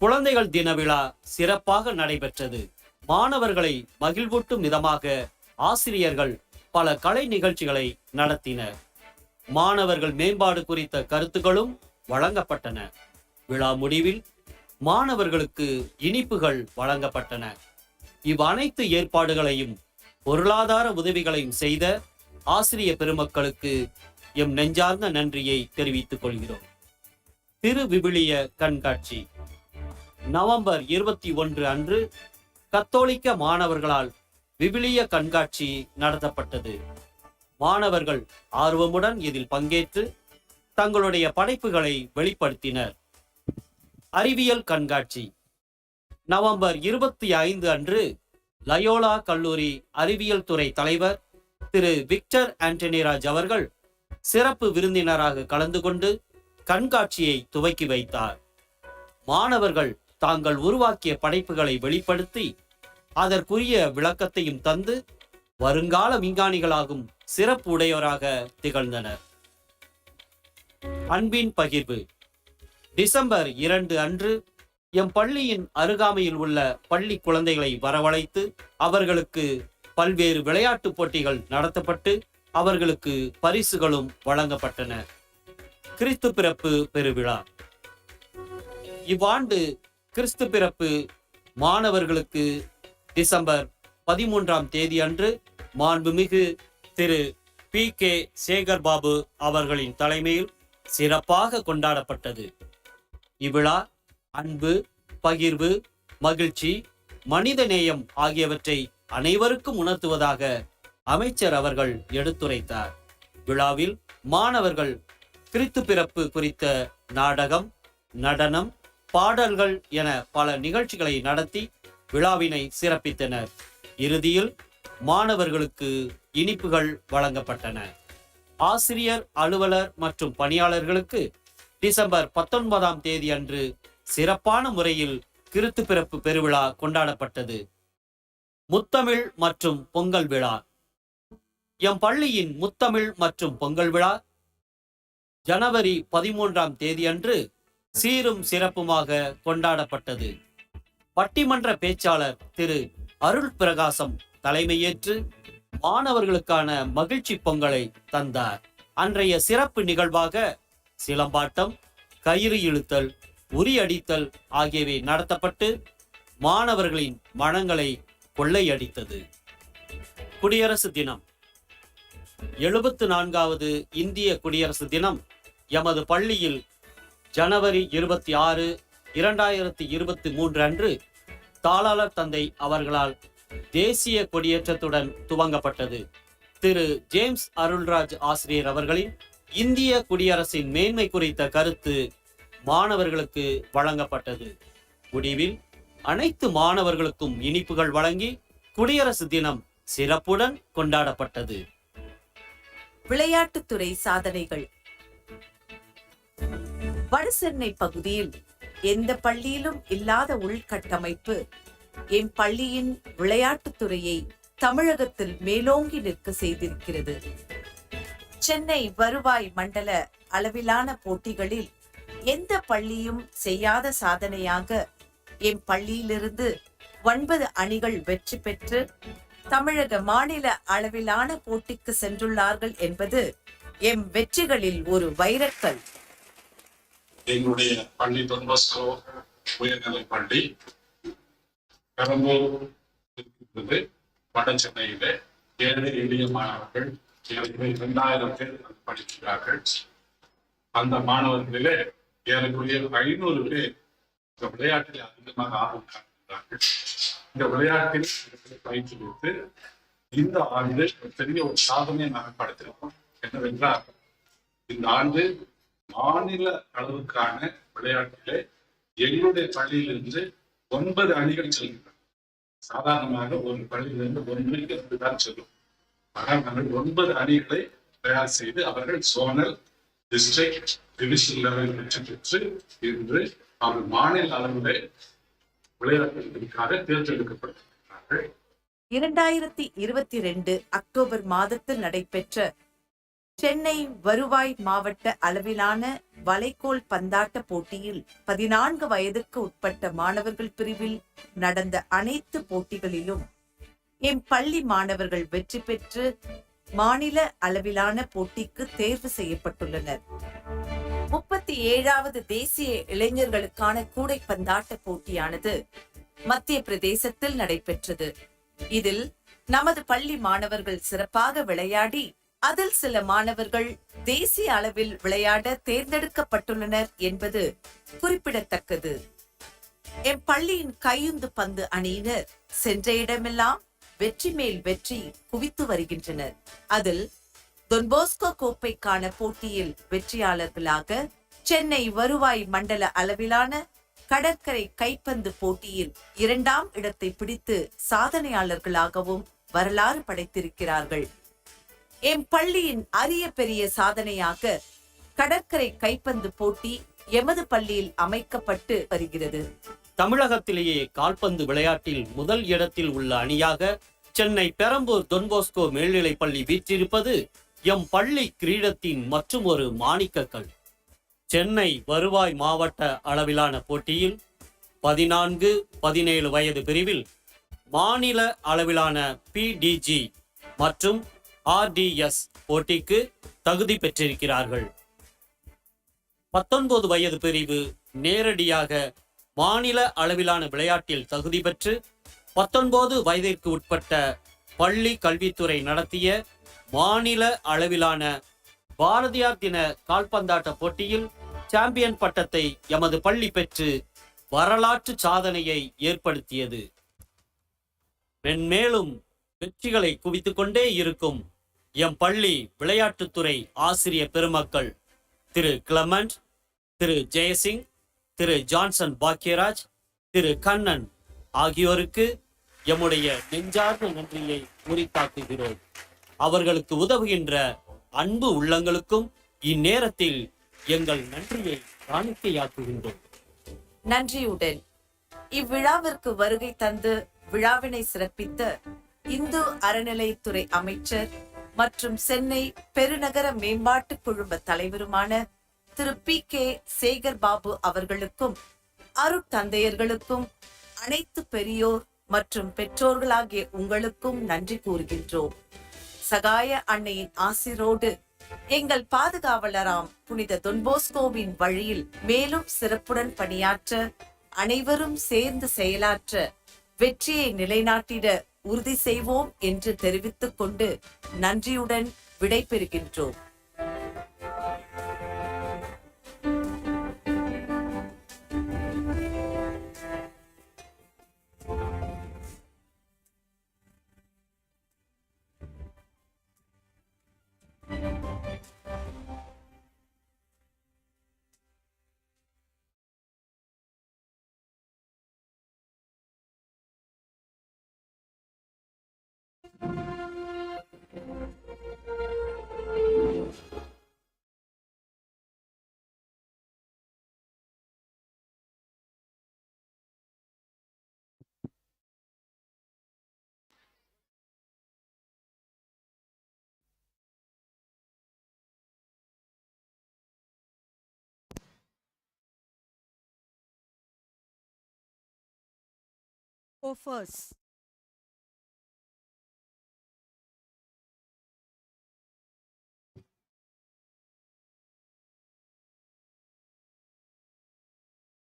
குழந்தைகள் தின விழா சிறப்பாக நடைபெற்றது. மாணவர்களை மகிழ்வூட்டும் விதமாக ஆசிரியர்கள் பல கலை நிகழ்ச்சிகளை நடத்தினர். மாணவர்கள் மேம்பாடு குறித்த கருத்துக்களும் வழங்கப்பட்டன. விழா முடிவில் மாணவர்களுக்கு இனிப்புகள் வழங்கப்பட்டன. இவ்வனைத்து ஏற்பாடுகளையும் பொருளாதார உதவிகளையும் செய்த ஆசிரிய பெருமக்களுக்கு எம் நெஞ்சார்ந்த நன்றியை தெரிவித்துக் கொள்கிறோம். திருவிவிலிய கண்காட்சி நவம்பர் 21 அன்று கத்தோலிக்க மாணவர்களால் விவிலிய கண்காட்சி நடத்தப்பட்டது. மாணவர்கள் ஆர்வமுடன் இதில் பங்கேற்று தங்களுடைய படைப்புகளை வெளிப்படுத்தினர். அறிவியல் கண்காட்சி நவம்பர் 25 அன்று லயோலா கல்லூரி அறிவியல் துறை தலைவர் திரு விக்டர் ஆண்டனிராஜ் அவர்கள் சிறப்பு விருந்தினராக கலந்து கொண்டு கண்காட்சியை துவக்கி வைத்தார். மாணவர்கள் தாங்கள் உருவாக்கிய படைப்புகளை வெளிப்படுத்தி அதற்குரிய விளக்கத்தையும் தந்து வருங்கால விஞ்ஞானிகளாகும் சிறப்பு உடையோராக திகழ்ந்தனர். அன்பின் பகிர்வு டிசம்பர் 2 அன்று எம் பள்ளியின் அருகாமையில் உள்ள பள்ளி குழந்தைகளை வரவழைத்து அவர்களுக்கு பல்வேறு விளையாட்டுப் போட்டிகள் நடத்தப்பட்டு அவர்களுக்கு பரிசுகளும் வழங்கப்பட்டன. கிறிஸ்து பிறப்பு பெருவிழா இவ்வாண்டு கிறிஸ்து பிறப்பு மாணவர்களுக்கு டிசம்பர் 13ஆம் தேதி அன்று மாண்புமிகு திரு PK சேகர் பாபு அவர்களின் தலைமையில் சிறப்பாக கொண்டாடப்பட்டது. இவ்விழா அன்பு, பகிர்வு, மகிழ்ச்சி, மனிதநேயம் ஆகியவற்றை அனைவருக்கும் உணர்த்துவதாக அமைச்சர் அவர்கள் எடுத்துரைத்தார். விழாவில் மாணவர்கள் கிறிஸ்து பிறப்பு குறித்த நாடகம், நடனம், பாடல்கள் என பல நிகழ்ச்சிகளை நடத்தி விழாவினை சிறப்பித்தனர். இறுதியில் மாணவர்களுக்கு இனிப்புகள் வழங்கப்பட்டன. ஆசிரியர், அலுவலர் மற்றும் பணியாளர்களுக்கு டிசம்பர் 19ஆம் தேதி அன்று சிறப்பான முறையில் கிறிஸ்து பிறப்பு பெருவிழா கொண்டாடப்பட்டது. முத்தமிழ் மற்றும் பொங்கல் விழா எம் பள்ளியின் முத்தமிழ் மற்றும் பொங்கல் விழா ஜனவரி 13ஆம் தேதி அன்று சீரும் சிறப்புமாக கொண்டாடப்பட்டது. பட்டிமன்ற பேச்சாளர் திரு அருள் பிரகாசம் தலைமையேற்று மாணவர்களுக்கான மகிழ்ச்சி பொங்கலை தந்தார். அன்றைய சிறப்பு நிகழ்வாக சிலம்பாட்டம், கயிறு இழுத்தல், உரியடித்தல் ஆகியவை நடத்தப்பட்டு மாணவர்களின் மனங்களை கொள்ளையடித்தது. குடியரசு தினம் 74வது இந்திய குடியரசு தினம் எமது பள்ளியில் ஜனவரி 26, 2023 அன்று தாளாளர் தந்தை அவர்களால் தேசிய கொடியேற்றத்துடன் துவங்கப்பட்டது. திரு ஜேம்ஸ் அருள்ராஜ் ஆசிரியர் அவர்களின் இந்திய குடியரசின் மேன்மை குறித்த கருத்து மாணவர்களுக்கு வழங்கப்பட்டது. முடிவில் அனைத்து மாணவர்களுக்கும் இனிப்புகள் வழங்கி குடியரசு தினம் சிறப்புடன் கொண்டாடப்பட்டது. விளையாட்டுத்துறை சாதனைகள் வடசென்னை பகுதியில் எந்த பள்ளியிலும் இல்லாத உள்கட்டமைப்பு என் பள்ளியின் விளையாட்டுத்துறையை தமிழகத்தில் மேலோங்கி நிற்க செய்திருக்கிறது. சென்னை வருவாய் மண்டல அளவிலான போட்டிகளில் எந்த பள்ளியும் செய்யாத சாதனையாக என் பள்ளியிலிருந்து 9 அணிகள் வெற்றி பெற்று தமிழக மாநில அளவிலான போட்டிக்கு சென்றுள்ளார்கள் என்பது எம் வெற்றிகளில் ஒரு வைரக்கல். எங்களுடைய பள்ளி டான் பாஸ்கோ உயர்நிலைப் பள்ளி பெரம்பூர் இருக்கிறது. வட சென்னையிலே ஏழை எளிய மாணவர்கள் 2000 பேர் படிக்கிறார்கள். அந்த மாணவர்களிலே ஏறக்குறைய 500 பேர் இந்த விளையாட்டில் அதிகமாக ஆர்வம் காட்டுகிறார்கள். இந்த விளையாட்டில் பயிற்றுவித்து இந்த ஆண்டு பெரிய ஒரு சாதனையை நாங்கள் படைத்திருக்கோம். என்னவென்றால் இந்த ஆண்டு மாநில அளவுக்கான விளையாட்டிலே எங்களுடைய பள்ளியிலிருந்து 9 அணிகள் செல்கின்றன. சாதாரணமாக ஒரு பள்ளியிலிருந்து 1 தான் செல்லும். ஆனால் நாங்கள் 9 அணிகளை தயார் செய்து அவர்கள் சோனல், டிஸ்ட்ரிக்ட், டிவிஷன் லெவலில் வெற்றி பெற்று இன்று அவர்கள் மாநில அளவிலே விளையாட்டுகளுக்காக தேர்ந்தெடுக்கப்பட்டிருக்கிறார்கள். 2022 அக்டோபர் மாதத்தில் நடைபெற்ற சென்னை வருவாய் மாவட்ட அளவிலான வலைக்கோல் பந்தாட்ட போட்டியில் 14 வயதுக்கு உட்பட்ட மாணவர்கள் பிரிவில் நடந்த அனைத்து போட்டிகளிலும் எம் பள்ளி மாணவர்கள் வெற்றி பெற்று மாநில அளவிலான போட்டிக்கு தேர்வு செய்யப்பட்டுள்ளனர். 37வது தேசிய இளைஞர்களுக்கான கூடைப்பந்தாட்ட போட்டியானது மத்திய பிரதேசத்தில் நடைபெற்றது. இதில் நமது பள்ளி மாணவர்கள் சிறப்பாக விளையாடி அதில் சில மாணவர்கள் தேசிய அளவில் விளையாட தேர்ந்தெடுக்கப்பட்டுள்ளனர் என்பது குறிப்பிடத்தக்கது. எம் பள்ளியின் கையுந்து பந்து அணியினர் சென்ற இடமெல்லாம் வெற்றி மேல் வெற்றி குவித்து வருகின்றனர். அதில் டான் பாஸ்கோ கோப்பைக்கான போட்டியில் வெற்றியாளர்களாக சென்னை வருவாய் மண்டல அளவிலான கடற்கரை கைப்பந்து போட்டியில் 2ஆம் இடத்தை பிடித்து சாதனையாளர்களாகவும் வரலாறு படைத்திருக்கிறார்கள். எம் பள்ளியின் அரிய பெரிய சாதனையாக கடற்கரை கைப்பந்து போட்டி எமது பள்ளியில் அமைக்கப்பட்டு வருகிறது. தமிழகத்திலேயே கால்பந்து விளையாட்டில் முதல் இடத்தில் உள்ள அணியாக சென்னை பெரம்பூர் டான் பாஸ்கோ மேல்நிலைப் பள்ளி வீற்றிருப்பது எம் பள்ளி கிரீடத்தின் மற்றும் ஒரு மாணிக்கக்கல். சென்னை வருவாய் மாவட்ட அளவிலான போட்டியில் 14-17 வயது பிரிவில் மாநில அளவிலான PDG மற்றும் RDS போட்டிக்கு தகுதி பெற்றிருக்கிறார்கள். 19 வயது பிரிவு நேரடியாக மாநில அளவிலான விளையாட்டில் தகுதி பெற்று 19 வயதிற்கு உட்பட்ட பள்ளி கல்வித்துறை நடத்திய மாநில அளவிலான பாரதியார் தின கால்பந்தாட்ட போட்டியில் சாம்பியன் பட்டத்தை எமது பள்ளி பெற்று வரலாற்று சாதனையை ஏற்படுத்தியது. மென்மேலும் வெற்றிகளை குவித்துக் கொண்டே இருக்கும் எம் பள்ளி விளையாட்டுத்துறை ஆசிரியர் பெருமக்கள் திரு கிளமண்ட், திரு ஜெயசிங், திரு ஜான்சன் பாக்கியராஜ், திரு கண்ணன் ஆகியோருக்கு எம்முடைய நெஞ்சார்ந்த நன்றியை உரித்தாக்குகிறோம். அவர்களுக்கு உதவுகின்ற அன்பு உள்ளங்களுக்கும் இந்நேரத்தில் எங்கள் நன்றியை காணிக்கையாக்குகின்றோம். நன்றியுடன் இவ்விழாவிற்கு வருகை தந்து விழாவினை சிறப்பித்த இந்து அறநிலைத்துறை அமைச்சர் மற்றும் சென்னை பெருநகர மேம்பாட்டு குழும தலைவருமான திரு PK சேகர் பாபு அவர்களுக்கும் அருட்தந்தையர்களுக்கும் அனைத்து பெரியோர் மற்றும் பெற்றோர்களாகிய உங்களுக்கும் நன்றி கூறுகின்றோம். சகாய அன்னையின் ஆசிரோடு எங்கள் பாதுகாவலராம் புனித டான் பாஸ்கோவின் வழியில் மேலும் சிறப்புடன் பணியாற்ற அனைவரும் சேர்ந்து செயலாற்ற வெற்றியை நிலைநாட்டிட உறுதி செய்வோம் என்று தெரிவித்துக் கொண்டு நன்றியுடன் விடைபெறுகின்றோம். scoffers.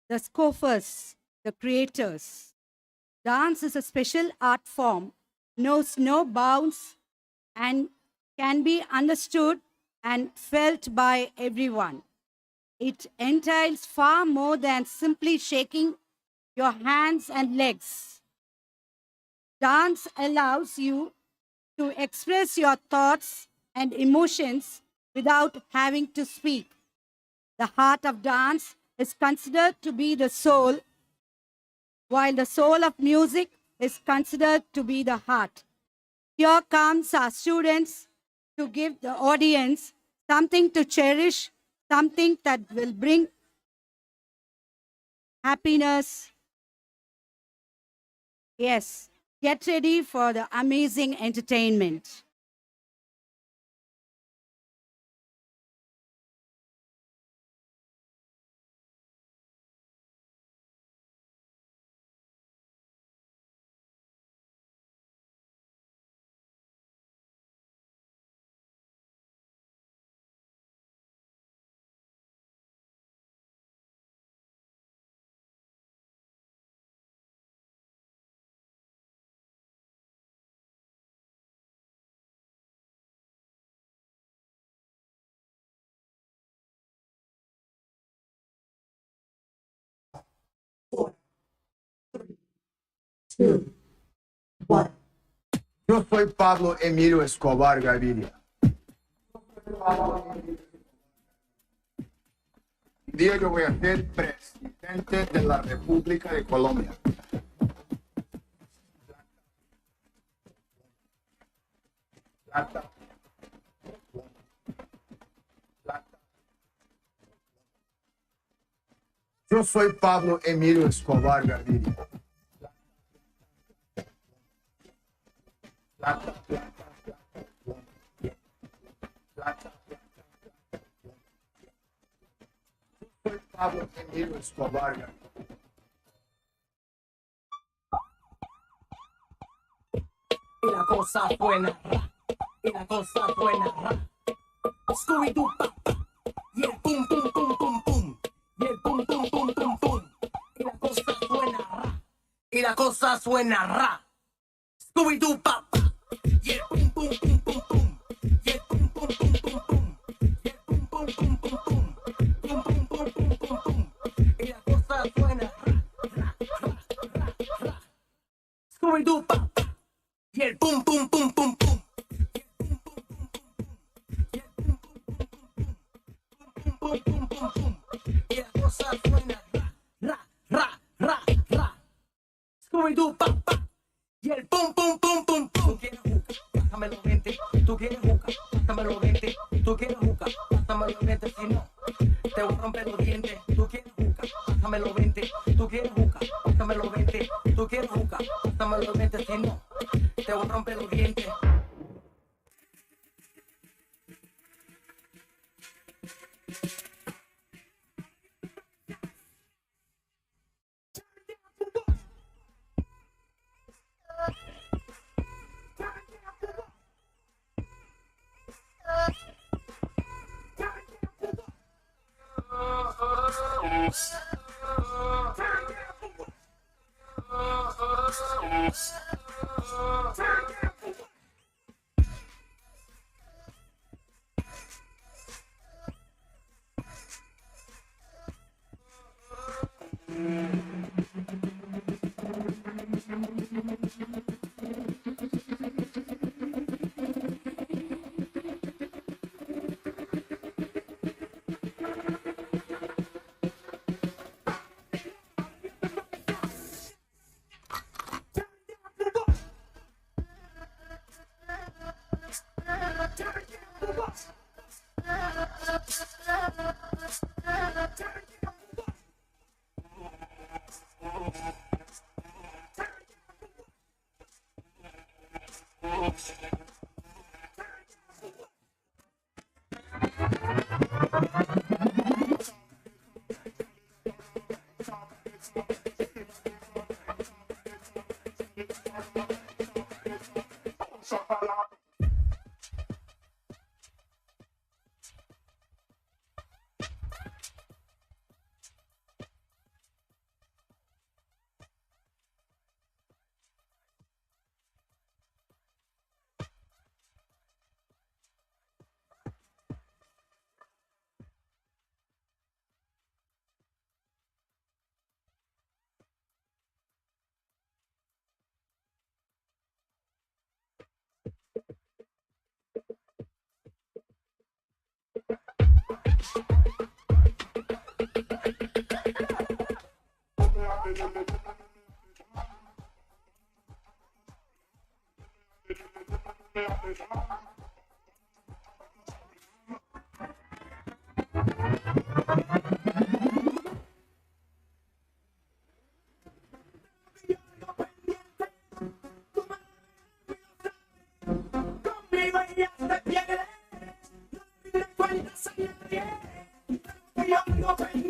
The scoffers, the creators. Dance is a special art form, knows no bounds, and can be understood and felt by everyone. It entails far more than simply shaking your hands and legs. Dance allows you to express your thoughts and emotions without having to speak. The heart of dance is considered to be the soul, while the soul of music is considered to be the heart. Here comes our students to give the audience something to cherish, something that will bring happiness. Yes, get ready for the amazing entertainment. Yo soy Pablo Emilio Escobar Gaviria. Un día yo voy a ser presidente de la República de Colombia. Plata. Plata. Yo soy Pablo Emilio Escobar Gaviria. Plata, plata, plata, plata. Soy Pablo Emilio Escobar. Y la cosa buena, y la cosa buena, Scooby-Doo, pa, pa, y el pum, pum, pum, pum, pum, y el pum, pum, pum, pum, pum, y la cosa suena, y la cosa suena, Scooby-Doo, pa, pa. Y el pum pum pum pum pum, y el pum pum pum pum pum, y el pum pum pum pum pum, pum pum pum pum pum pum, y la cosa suena Scooby-Doo, pa, pa. Y el pum pum pum pum pum, y el pum pum pum pum pum, pum pum pum pum pum, y la cosa suena Scooby-Doo, pa, pa. Y el pum pum pum pum pum. Pásamelo 20, tú quieres juca, pásamelo 20, tú quieres juca, pásamelo 20, si no, te voy a romper los dientes, tú quieres juca, pásamelo 20, tú quieres juca, pásamelo 20, tú quieres juca, pásamelo 20, si no, te voy a romper los dientes.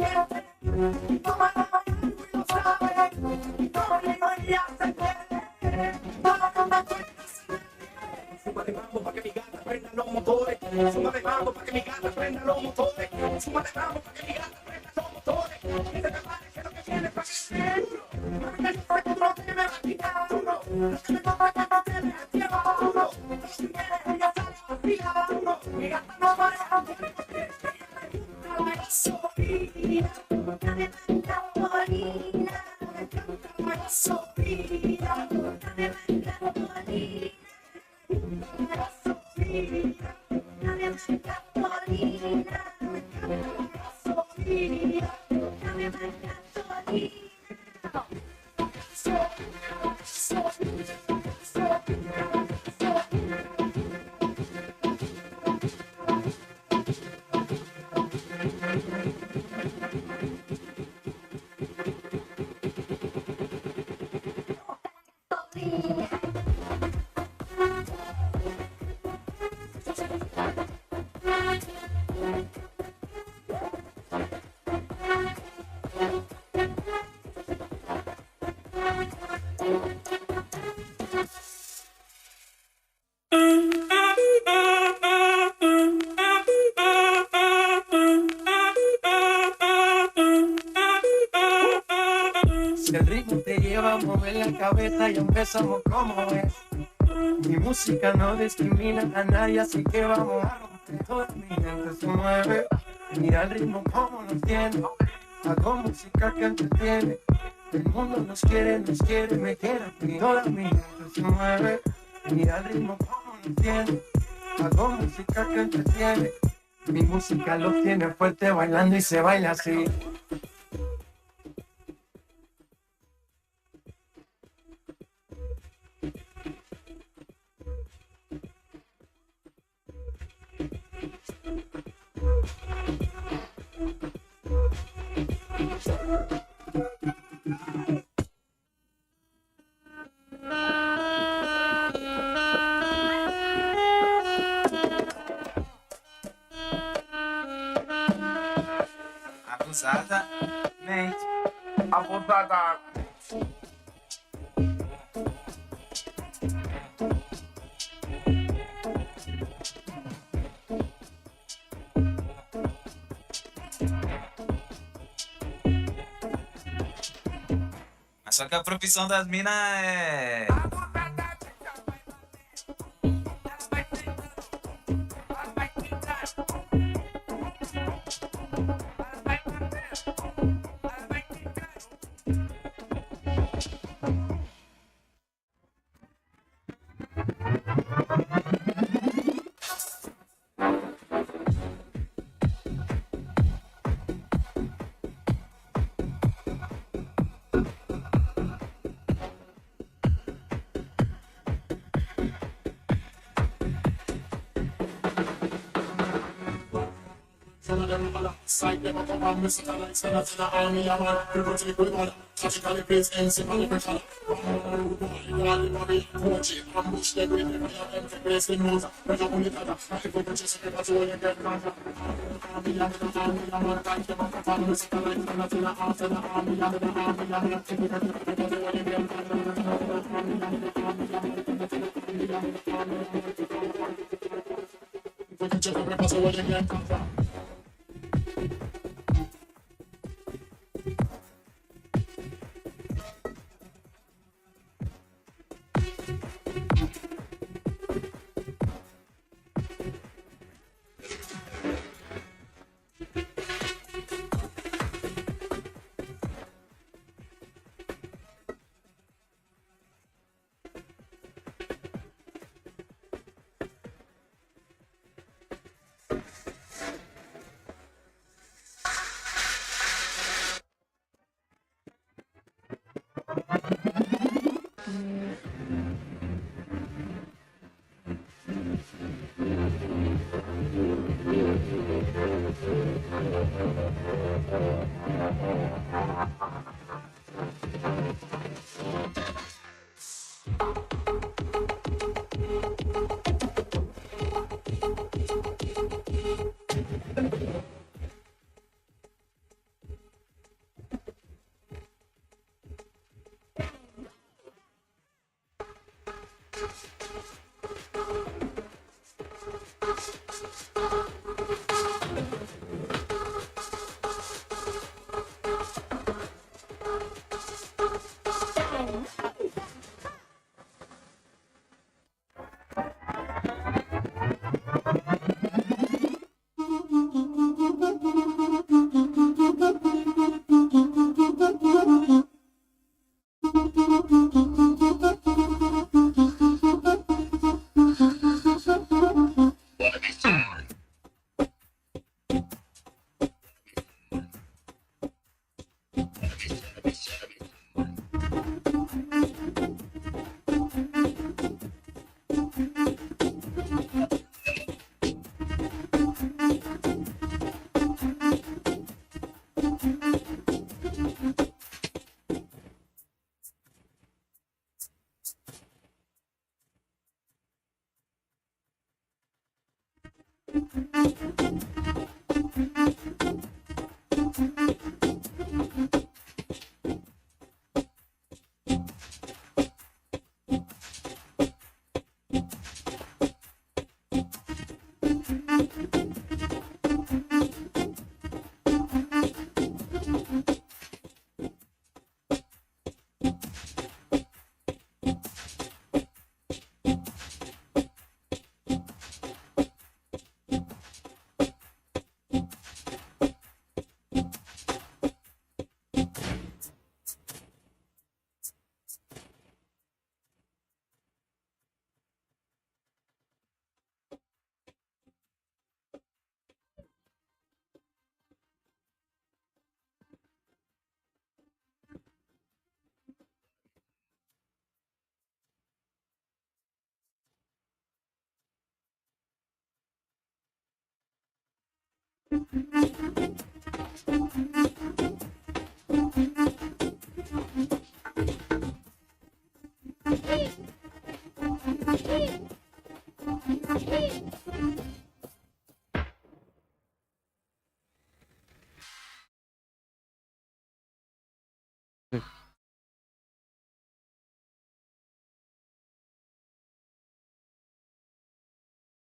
entiende. Toma la mañana y lo sabe. Toma la mañana se quiere. Toma la suma de mambo pa' que mi gata prenda los motores. Suma de mambo pa' que mi gata prenda los motores. Suma de mambo pa' que mi gata prenda los motores. Y se prepare que lo que tiene pa' que sea duro. Mami, yo sé que no te me va a quitar duro. Los que me compran que no te me activa duro. Los que quieres ella sale a fría duro. Mi gata no maneja porque la gasolina. Dame la gasolina. La gasolina. Dame la gasolina. Si el ritmo te lleva a mover la cabeza y empezamos como es. Mi música no discrimina a nadie, así que vamos a romper. Toda mi gente se mueve. Mira el ritmo como nos tiene. Hago música que entretiene. El mundo nos quiere, me quiere a mí. Toda mi gente se mueve. Mira el ritmo como nos tiene. Hago música que entretiene. Mi música los tiene fuerte bailando y se baila así. Abusada, mente, abusada. Só que a profissão das minas é. Sight them up on the satellite, send us to the army, I'm on the project with one. Tragically place and symbolic color. Wally Bobby, Pochi, ambush the green, never have them to place the nose. But I'm only that, I think we can just get to where you get contact. I'm on time, them up on the satellite, send us to the army, I'm on the army, I think we can get to where you get contact. We can just get to where you get contact.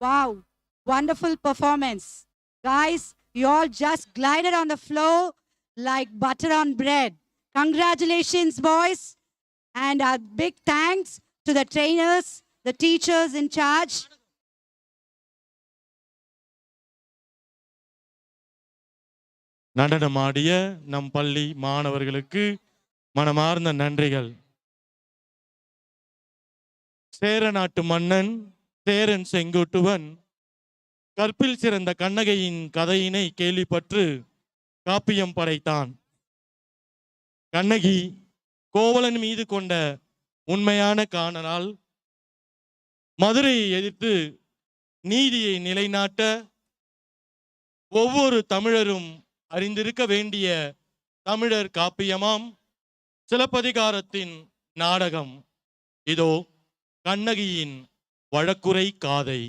Wow, wonderful performance. Guys, you all just glided on the floor like butter on bread. Congratulations, boys. And a big thanks to the trainers, the teachers in charge. நடனமாடிய நம் பள்ளி மாணவர்களுக்கு மனமார்ந்த நன்றிகள். சேர நாட்டு மன்னன் சேரன் செங்குட்டுவன் கற்பில் சிறந்த கண்ணகையின் கதையினை கேள்விப்பட்டு காப்பியம் படைத்தான். கண்ணகி கோவலன் மீது கொண்ட உண்மையான காதலால் மதுரையை எதிர்த்து நீதியை நிலைநாட்ட ஒவ்வொரு தமிழரும் அறிந்திருக்க வேண்டிய தமிழர் காப்பியமாம் சிலப்பதிகாரத்தின் நாடகம். இதோ கண்ணகியின் வழக்குரை காதை.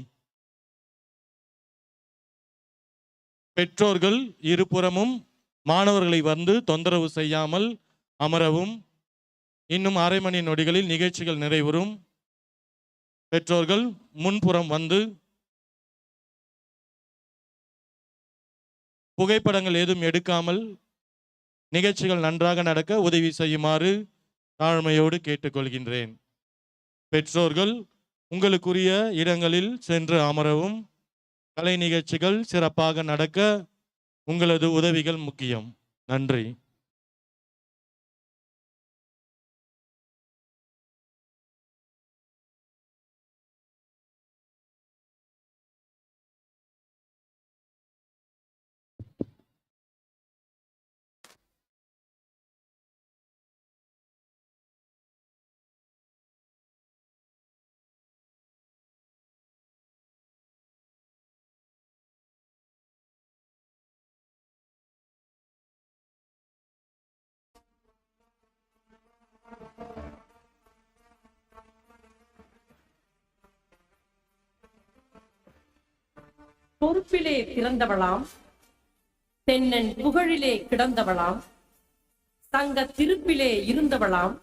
பெற்றோர்கள் இருபுறமும் மாணவர்களை வந்து தொந்தரவு செய்யாமல் அமரவும். இன்னும் அரை மணி நொடிகளில் நிகழ்ச்சிகள் நிறைவுறும். பெற்றோர்கள் முன்புறம் வந்து புகைப்படங்கள் ஏதும் எடுக்காமல் நிகழ்ச்சிகள் நன்றாக நடக்க உதவி செய்யுமாறு தாழ்மையோடு கேட்டுக்கொள்கின்றேன். பெற்றோர்கள் உங்களுக்குரிய இடங்களில் சென்று அமரவும். கலை நிகழ்ச்சிகள் சிறப்பாக நடக்க உங்களது உதவிகள் முக்கியம். நன்றி. பொறுப்பிலே பிறந்தவளாம், தென்னன் புகழிலே கிடந்தவளாம், சங்க திருப்பிலே இருந்தவளாம்,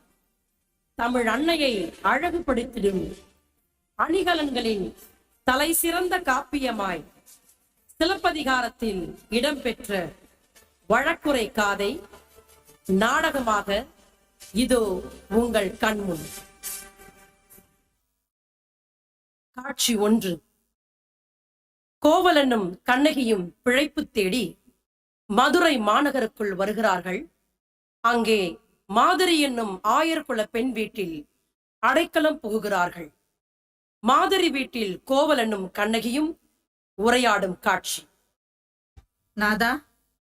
தமிழ் அன்னையை அழகுபடுத்திடும் அணிகலன்களின் தலை சிறந்த காப்பியமாய் சிலப்பதிகாரத்தில் இடம்பெற்ற வழக்குரை காதை நாடகமாக இதோ உங்கள் கண்முன். காட்சி 1. கோவலனும் கண்ணகியும் பிழைப்பு தேடி மதுரை மாநகருக்குள் வருகிறார்கள். அங்கே மாதிரி என்னும் ஆயர்குல பெண் வீட்டில் அடைக்கலம் புகுகிறார்கள். மாதிரி வீட்டில் கோவலனும் கண்ணகியும் உரையாடும் காட்சி. நாதா,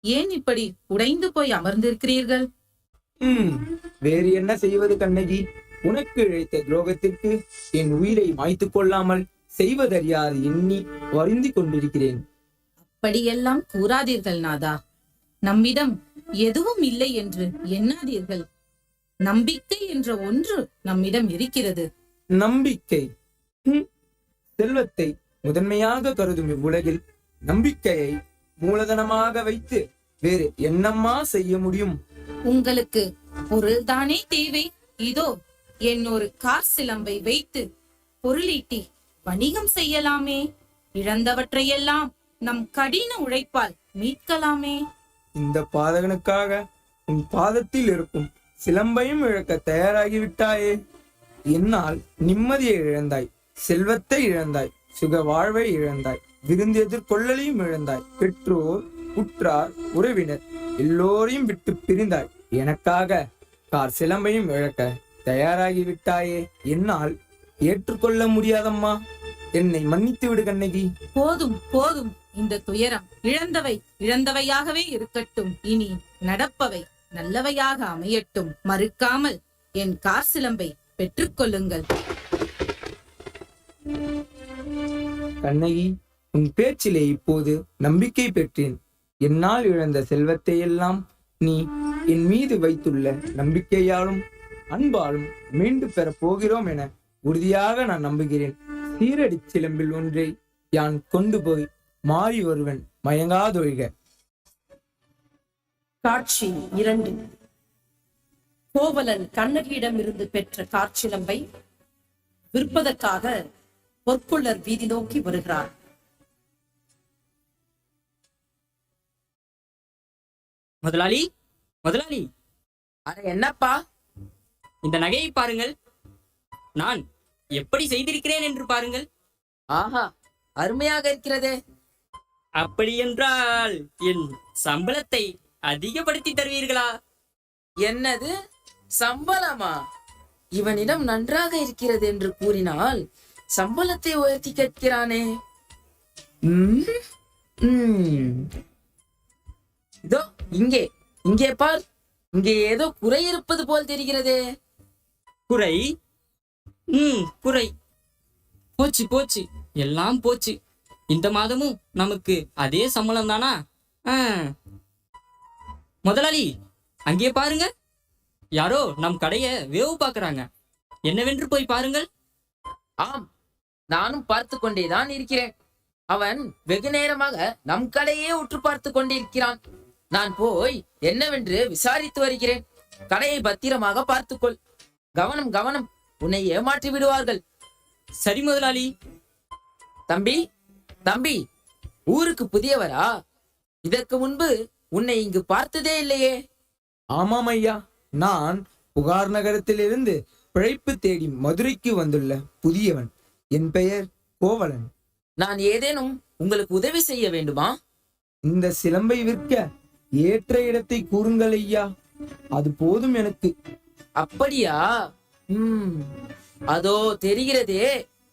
ஏன் இப்படி உடைந்து போய் அமர்ந்திருக்கிறீர்கள்? வேறு என்ன செய்வது கண்ணகி? உனக்கு இழைத்த துரோகத்திற்கு என் உயிரை மாய்த்து கொள்ளாமல் செய்வதறியாது எண்ணி வருந்தி கொண்டிருக்கிறேன். அப்படியெல்லாம் கூறாதீர்கள் நாதா. நம்மிடம் எதுவும் இல்லை என்று எண்ணாதீர்கள். நம்பிக்கை என்ற ஒன்று நம்மிடம் இருக்கிறது. நம்பிக்கை. செல்வத்தை முதன்மையாக கருதும் இவ்வுலகில் நம்பிக்கையை மூலதனமாக வைத்து வேறு என்னம்மா செய்ய முடியும்? உங்களுக்கு பொருள்தானே தேவை. இதோ என் ஒரு கார் சிலம்பை வைத்து பொருளீட்டி வணிகம் செய்யலாமே. இழந்தவற்றையெல்லாம் நம் கடின உழைப்பால் மீட்கலாமே. இந்த பாதகனுக்காக உன் பாதத்தில் இருக்கும் சிலம்பையும் இழக்க தயாராகிவிட்டாயே. என்னால் நிம்மதியை இழந்தாய், செல்வத்தை இழந்தாய், சுக வாழ்வை இழந்தாய், விருந்து எதிர்கொள்ளலையும் இழந்தாய், பெற்றோர், உற்றார், உறவினர் எல்லோரையும் விட்டு பிரிந்தாய். எனக்காக கார் சிலம்பையும் இழக்க தயாராகிவிட்டாயே. என்னால் ஏற்றுக்கொள்ள முடியாதம்மா. என்னை மன்னித்து விடு கண்ணகி. போதும் போதும், இந்த துயரம் இழந்தவை இழந்தவையாகவே இருக்கட்டும். இனி நடப்பவை நல்லவையாக அமையட்டும். மறுக்காமல் என் கார் சிலம்பை பெற்றுக்கொள்ளுங்கள். கண்ணகி, உன் பேச்சிலே இப்போது நம்பிக்கை பெற்றேன். என்னால் இழந்த செல்வத்தை எல்லாம் நீ என் மீது வைத்துள்ள நம்பிக்கையாலும் அன்பாலும் மீண்டு பெற போகிறோம் என உறுதியாக நான் நம்புகிறேன். சீரடி சிலம்பில் ஒன்றை யான் கொண்டு போய் மாறி ஒருவன் மயங்காதொழிக. காட்சி 2. கோவலன் கண்ணகியிடமிருந்து பெற்ற காற்சிலம்பை விற்பதற்காக பொற்கொள்ளர் வீதி நோக்கி வருகிறார். முதலாளி, முதலாளி, அட என்னப்பா, இந்த நகையை பாருங்கள். நான் எப்படி செய்திருக்கிறேன் என்று பாருங்கள். ஆஹா, அருமையாக இருக்கிறதே. அப்படி என்றால் என் சம்பளத்தை அதிகப்படுத்தி தருவீர்களா? என்னது சம்பளமா? இவனிடம் நன்றாக இருக்கிறது என்று கூறினால் சம்பளத்தை உயர்த்தி கேட்கிறானே. இதோ இங்கே இங்கே பார், இங்கே ஏதோ குறை இருப்பது போல் தெரிகிறதே. குறை? குறை போச்சு போச்சு, எல்லாம் போச்சு. இந்த மாதமும் நமக்கு அதே சம்பளம் தானா? முதலாளி, அங்கே பாருங்க, யாரோ நம் கடைய வேவு பார்க்கறாங்க. என்னவென்று போய் பாருங்கள். ஆம், நானும் பார்த்து கொண்டேதான் இருக்கிறேன். அவன் வெகு நேரமாக நம் கடையே உற்று பார்த்து கொண்டிருக்கிறான். நான் போய் என்னவென்று விசாரித்து வருகிறேன். கடையை பத்திரமாக பார்த்துக்கொள். கவனம் கவனம், உன்னை ஏமாற்றி விடுவார்கள். சரி முதலாளி. தம்பி தம்பி, ஊருக்கு புதியவரா? இதற்கு முன்பு உன்னை இங்கு பார்த்ததே இல்லையே. ஆமாம் ஐயா, நான் புகார் நகரத்திலிருந்து பிழைப்பு தேடி மதுரைக்கு வந்துள்ள புதியவன். என் பெயர் கோவலன். நான் ஏதேனும் உங்களுக்கு உதவி செய்ய வேண்டுமா? இந்த சிலம்பை விற்க ஏற்ற இடத்தை கூறுங்கள் ஐயா, அது போதும் எனக்கு. அப்படியா? அதோ தெரிகிறதே,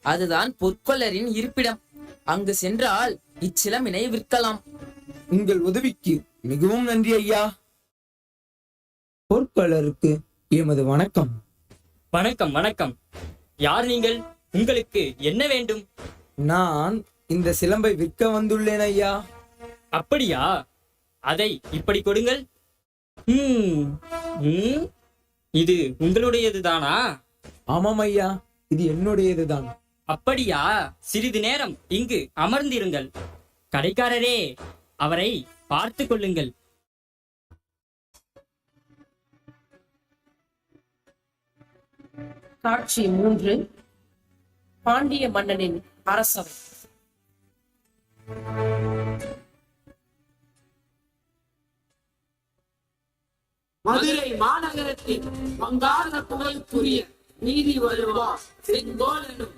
அதுதான் பொற்கொள்ளரின் இருப்பிடம். அங்கு சென்றால் இச்சிலம்பினை விற்கலாம். உங்கள் உதவிக்கு மிகவும் நன்றி ஐயா. பொற்கொள்ளருக்கு எமது வணக்கம். வணக்கம் வணக்கம். யார் நீங்கள்? உங்களுக்கு என்ன வேண்டும்? நான் இந்த சிலம்பை விற்க வந்துள்ளேன் ஐயா. அப்படியா? அதை இப்படி கொடுங்கள். இது உங்களுடையதுதானா? ஆமாம் ஐயா, இது என்னுடையதுதான். அப்படியா? சிறிது நேரம் இங்கு அமர்ந்திருங்கள். கடைக்காரரே, அவரை பார்த்து கொள்ளுங்கள். காட்சி 3. பாண்டிய மன்னனின் அரசவை. மதுரை மாநகரத்தின் வங்காள புகழுக்குரிய நீதி வருவா செங்கோலனும்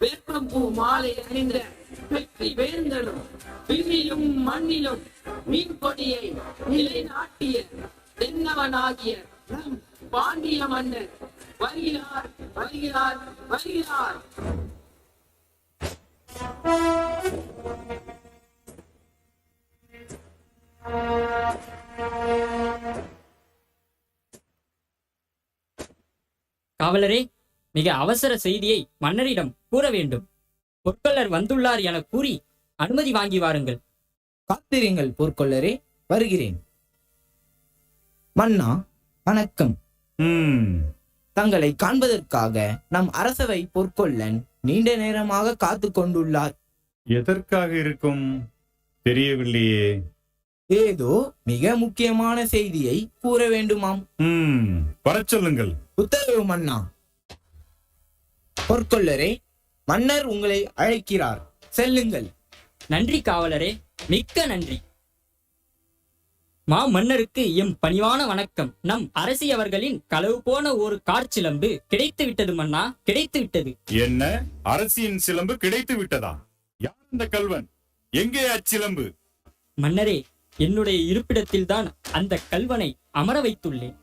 வேப்பம்பூ மாலை அணிந்த வெற்றி வேந்தனும் விண்ணிலும் மண்ணிலும் மீன் கொடியை நிலைநாட்டிய தென்னவனாகிய நம் பாண்டிய மன்னர் வருகிறார் வருகிறார் வருகிறார். காவலரே, மிக அவசர செய்தியை மன்னரிடம் கூற வேண்டும். பொற்கொள்ளர் வந்துள்ளார் என கூறி அனுமதி வாங்கி வாருங்கள். காத்திருங்கள் பொற்கொள்ளரே, வருகிறேன். மன்னா வணக்கம். தங்களை காண்பதற்காக நம் அரசவை பொற்கொள்ளன் நீண்ட நேரமாக காத்து கொண்டுள்ளார். எதற்காக இருக்கும் தெரியவில்லையே. ஏதோ மிக முக்கியமான செய்தியை கூற வேண்டுமாம். வரச் சொல்லுங்கள். உத்தரவு மன்னா. பொற்கொள்ளரே, மன்னர் உங்களை அழைக்கிறார், செல்லுங்கள். நன்றி காவலரே, மிக்க நன்றி. மன்னருக்கு எம் பணிவான வணக்கம். நம் அரசி அவர்களின் களவு போன ஒரு காற்சிலம்பு கிடைத்து விட்டது மன்னா, கிடைத்து விட்டது. என்ன, அரசியின் சிலம்பு கிடைத்து விட்டதா? யார் இந்த கல்வன்? எங்கே அச்சிலம்பு? மன்னரே, என்னுடைய இருப்பிடத்தில் தான் அந்த கல்வனை அமர வைத்துள்ளேன்.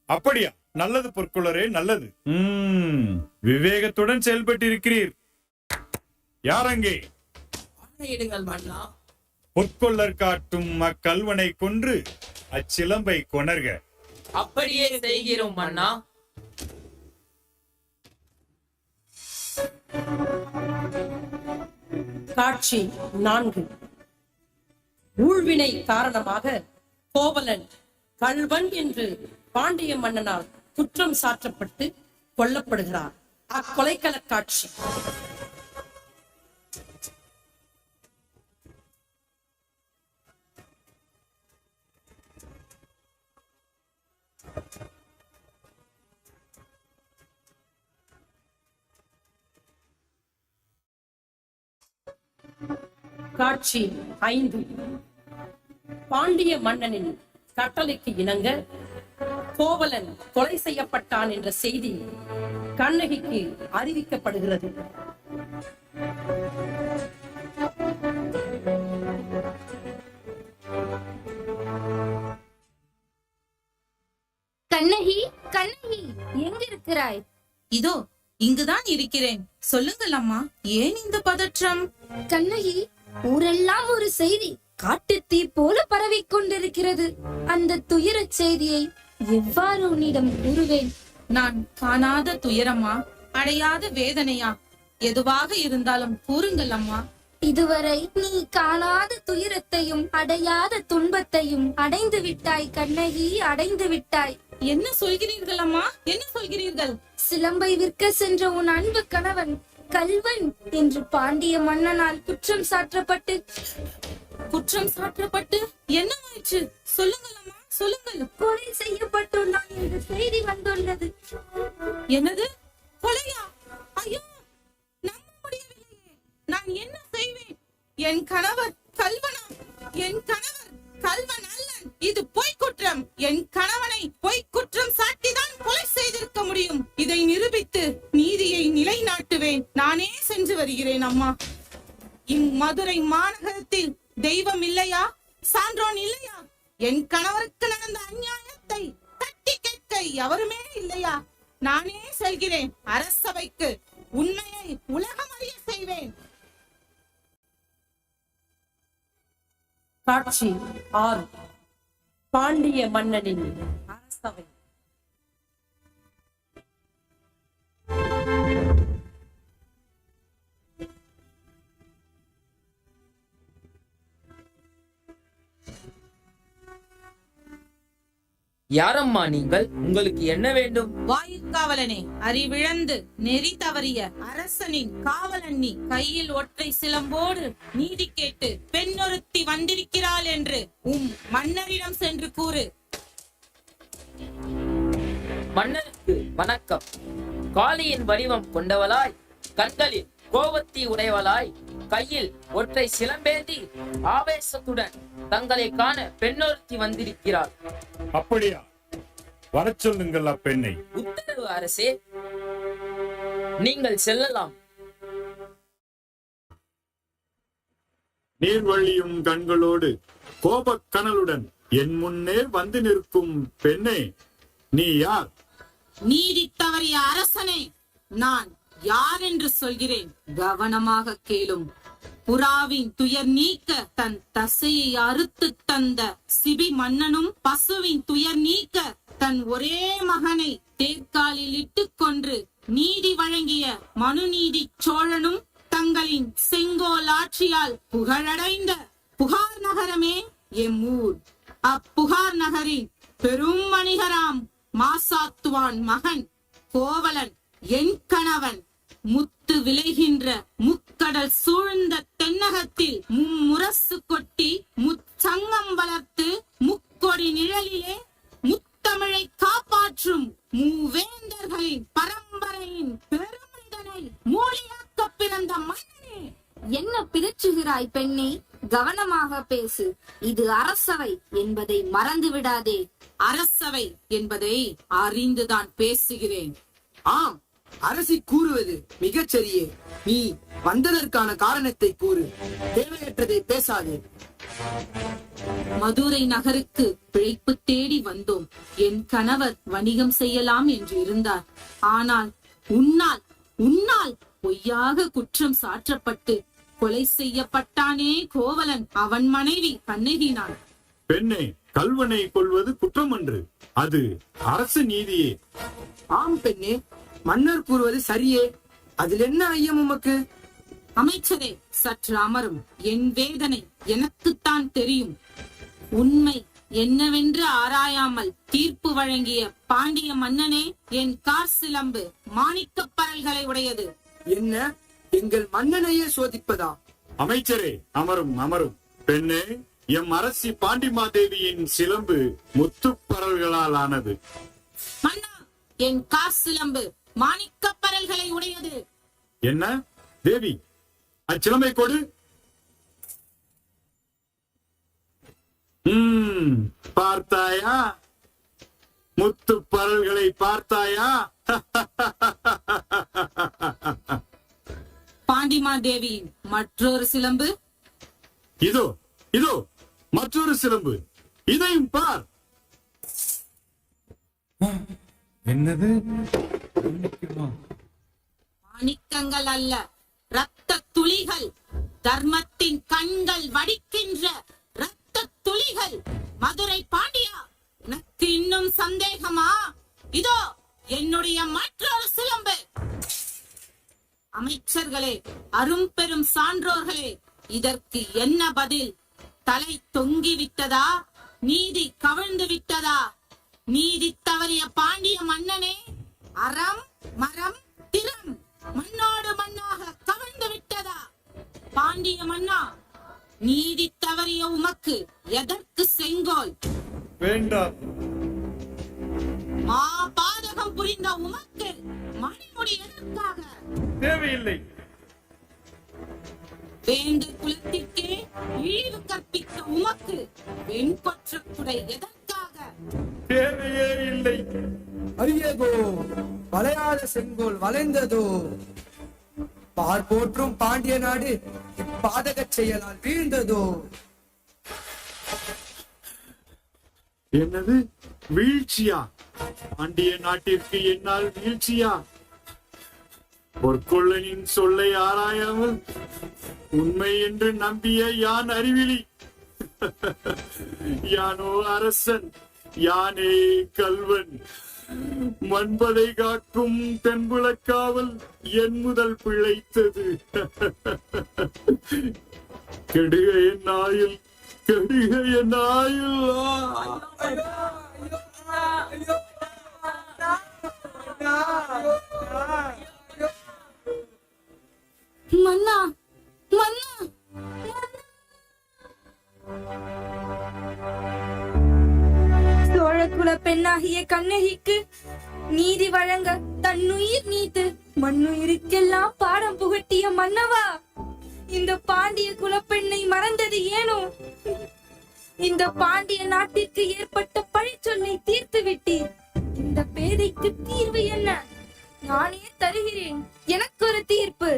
அப்படியா? நல்லது பொற்கொள்ளரே, நல்லது. விவேகத்துடன் செயல்பட்டிருக்கிறீர். யார் அங்கே? மன்னா. பொற்கொள்ளர் காட்டும் அக்கல்வனை கொன்று அச்சிலம்பை கொணர்க. அப்படியே செய்கிறோம் மன்னா. காட்சி 4. ஊழ்வினை காரணமாக கோவலன் கள்வன் என்று பாண்டிய மன்னனால் குற்றம் சாற்றப்பட்டு கொல்லப்படுகிறார். அக்கொலைக்கள காட்சி. காட்சி 5. பாண்டிய மன்னனின் கட்டளைக்கு இணங்க கோவலன் கொலை செய்யப்பட்டான் என்ற செய்தி கண்ணகிக்கு அறிவிக்கப்படுகிறது. கண்ணகி, கண்ணகி, எங்கிருக்கிறாய்? இதோ இங்குதான் இருக்கிறேன். சொல்லுங்கள் அம்மா, ஏன் இந்த பதற்றம்? கண்ணகி, ஊரெல்லாம் ஒரு செய்தி காட்டுத்தீ போல பரவிக் கொண்டிருக்கிறது. அந்த துயரச் செய்தியை எவ்வாறு உன்னிடம் கூறுவேன்? நான் காணாத துயரமா, அடையாத வேதனையா? எதுவாக இருந்தாலும் கூறுங்கள் அம்மா. இதுவரை நீ காணாத துயரத்தையும் அடையாத துன்பத்தையும் அடைந்து விட்டாய் கண்ணகி, அடைந்து விட்டாய். என்ன சொல்கிறீர்கள் அம்மா, என்ன சொல்கிறீர்கள்? சிலம்பை விற்க சென்ற உன் அன்பு கணவன் கள்வன் என்று பாண்டிய மன்னனால் குற்றம் சாற்றப்பட்டு என்னமாயிற்று? சொல்லுங்கள் அம்மா, சொல்லுங்கள். கொலை செய்யப்பட்டுள்ளான் என்ற செய்தி வந்துள்ளது. என்னது? கொலையா? ஐயோ, நம்ப முடியவில்லையே. நான் என்ன செய்வேன்? என் கணவர் கள்வனா? என் கணவர் கள்வன் அல்லன். இது பொய் குற்றம். என் கணவனை பொய் குற்றம் சாட்டிதான் கொலை செய்திருக்க முடியும். இதை நிரூபித்து நீதியை நிலைநாட்டுவேன். நானே சென்று வருகிறேன் அம்மா. இம்மதுரை மாநகரத்தில் தெய்வம் இல்லையா? சான்றோன் இல்லையா? என் கணவருக்கு நடந்த அநியாயத்தை தட்டி கேட்க எவருமே இல்லையா? நானே செல்கிறேன் அரசவைக்கு. உண்மையை உலகம் அறிய செய்வேன். காட்சி 6. பாண்டிய மன்னனின் அரசவை. யாரம்மா நீங்கள்? உங்களுக்கு என்ன வேண்டும்? வாயுக்காவலனே, அறிவிழந்து நெறி தவறிய அரசனின் காவலன் நீ. கையில் ஒற்றை சிலம்போடு நீதி கேட்டு பெண்ணொருத்தி வந்திருக்கிறாள் என்று மன்னரிடம் சென்று கூறு. மன்னருக்கு வணக்கம். காளியின் வடிவம் கொண்டவளாய், கண்களில் கோபத்தி உடையவளாய், கையில் ஒற்றை சிலம்பேந்தி ஆவேசத்துடன் தங்களை காண பெண்ணொருத்தி வந்திருக்கிறார். அப்படியா? வரச் சொல்லுங்கள் அப்பெண்ணை. உத்தரவு அரசே, நீங்கள் செல்லலாம். நீர்வழியும் கண்களோடு கோபக் கனலுடன் என் முன்னே வந்து நிற்கும் பெண்ணே, நீ யார்? நீதி தவறிய அரசனே, நான் யார் என்று சொல்கிறேன், கவனமாக கேளும். புறாவின் துயர் நீக்க தன் தசையை அறுத்து தந்த சிபி மன்னனும், பசுவின் துயர் நீக்க தன் ஒரே மகனை தேர்காலில் இட்டுக் கொன்று நீதி வழங்கிய மனுநீதி சோழனும், தங்களின் செங்கோல் ஆட்சியால் புகழடைந்த புகார் நகரமே எம் ஊர். அப்புகார் நகரின் பெரும் வணிகராம் மாசாத்துவான் மகன் கோவலன் என் கணவன் முத்து விளைகின்ற முக்கடல் சூழ்ந்த தென்னகத்தில் மும்முரசு கொட்டி முச்சங்கம் வளர்த்து முக்கொடி நிழலிலே முத்தமிழை காப்பாற்றும் மூவேந்தர்களின் பரம்பரையின் பெருமந்தனை மூலியாக்க பிறந்த மன்னனே. என்ன பிதற்றுகிறாய் பெண்ணே? கவனமாக பேசு. இது அரசவை என்பதை மறந்து விடாதே. அரசவை என்பதை அறிந்துதான் பேசுகிறேன். ஆம், அரசி கூறுவது மிகச் சரியே. நீ வந்ததற்கான காரணத்தை கூறு, தேவையற்றதை பேசாதே. மதுரை நகருக்கு பிழைப்பு தேடி வந்தோம். என் கணவர் வணிகம் செய்யலாம் என்று இருந்தார். ஆனால் உன்னால் பொய்யாக குற்றம் சாற்றப்பட்டு கொலை செய்யப்பட்டானே கோவலன். அவன் மனைவி கண்ணகினாள். பெண்ணே, கல்வனை கொல்வது குற்றம் அன்று, அது அரசு நீதியே. ஆம் பெண்ணே, மன்னர் கூறுவது சரியே. அதில் என்ன ஐயம் உமக்கு? அமைச்சரே, சற்று அமரும். என் வேதனை எனக்குத்தான் தெரியும். உண்மை என்னவென்று ஆராயாமல் தீர்ப்பு வழங்கிய பாண்டிய மன்னனே என் கார் சிலம்பு மாணிக்கப் பரல்களை உடையது. என்ன, எங்கள் மன்னனையே சோதிப்பதா? அமைச்சரே, அமரும் அமரும். பெண்ணே, எம் அரசி பாண்டிமாதேவியின் சிலம்பு முத்துப்பரல்களால் ஆனது. மன்னா, என் கார் சிலம்பு மாணிக்கப் பரல்களை உடையது. என்ன தேவி, அச்சிலம்பை கொடு. பார்த்தாயா? முத்து பரல்களை பார்த்தாயா? பாண்டிமாதேவியின் மற்றொரு சிலம்பு இதோ இதோ மற்றொரு சிலம்பு, இதையும் பார். என்னது? மாணிக்கங்கள் அல்ல, இரத்த துளிகள். தர்மத்தின் கண்கள் வடிக்கின்ற இரத்த துளிகள். மதுரை பாண்டியா, உனக்கு இன்னும் சந்தேகமா? இதோ என்னுடைய மற்றொரு சிலம்பு. அமைச்சர்களே, அரும்பெரும் சான்றோர்களே, இதற்கு என்ன பதில்? தலை தொங்கி விட்டதா? நீதி கவிழ்ந்து விட்டதா? நீதி தவறிய பாண்டிய மன்னனே, அறம் மரம் திறம் மண்ணோடு மண்ணாக கவிழ்ந்து விட்டதா? பாண்டிய மன்னா, நீதி தவறிய உமக்கு எதற்கு செங்கோல்? வேண்டாம். பாதகம் புரிந்த உமக்கு மணிமுடி எதற்காக? தேவையில்லை. வேந்தர் குலத்திற்கே இழிவு கற்பித்த உமக்கு வெண்கொற்ற குடை எதற்காக? தேவையே இல்லை. அரியதோ, வளையாத செங்கோல் வளைந்ததோ. பார் போற்றும் பாண்டிய நாடு இப்பாதகச் செயலால் வீழ்ந்ததோ. என்னது வீழ்ச்சியா? பாண்டிய நாட்டிற்கு என்னால் வீழ்ச்சியா? பொற்கொள்ளனின் சொல்லை ஆராயாமல் உண்மை என்று நம்பிய யான் அறிவிலி. யானோ அரசன், யானே கல்வன். மண்பதை காக்கும் தென்புலக்காவல் என் முதல் பிழைத்தது. கெடுக என் ஆயுள், கெடுக என் ஆயுள். மன்னா, மன்னா, சோழகுல பெண்ணாகிய கண்ணகிக்கு நீதி வழங்க தன்னுயிர் நீத்து மண்ணுயிருக்கெல்லாம் பாடம் புகட்டிய மன்னவா, இந்த பாண்டிய குலப்பெண்ணை மறந்தது ஏனோ? இந்த பாண்டிய நாட்டிற்கு ஏற்பட்ட பழிச்சொல்லை தீர்த்து விட்டீர். இந்த பேதைக்கு தீர்வு என்ன? நானே தருகிறேன் எனக்கு ஒரு தீர்ப்பு.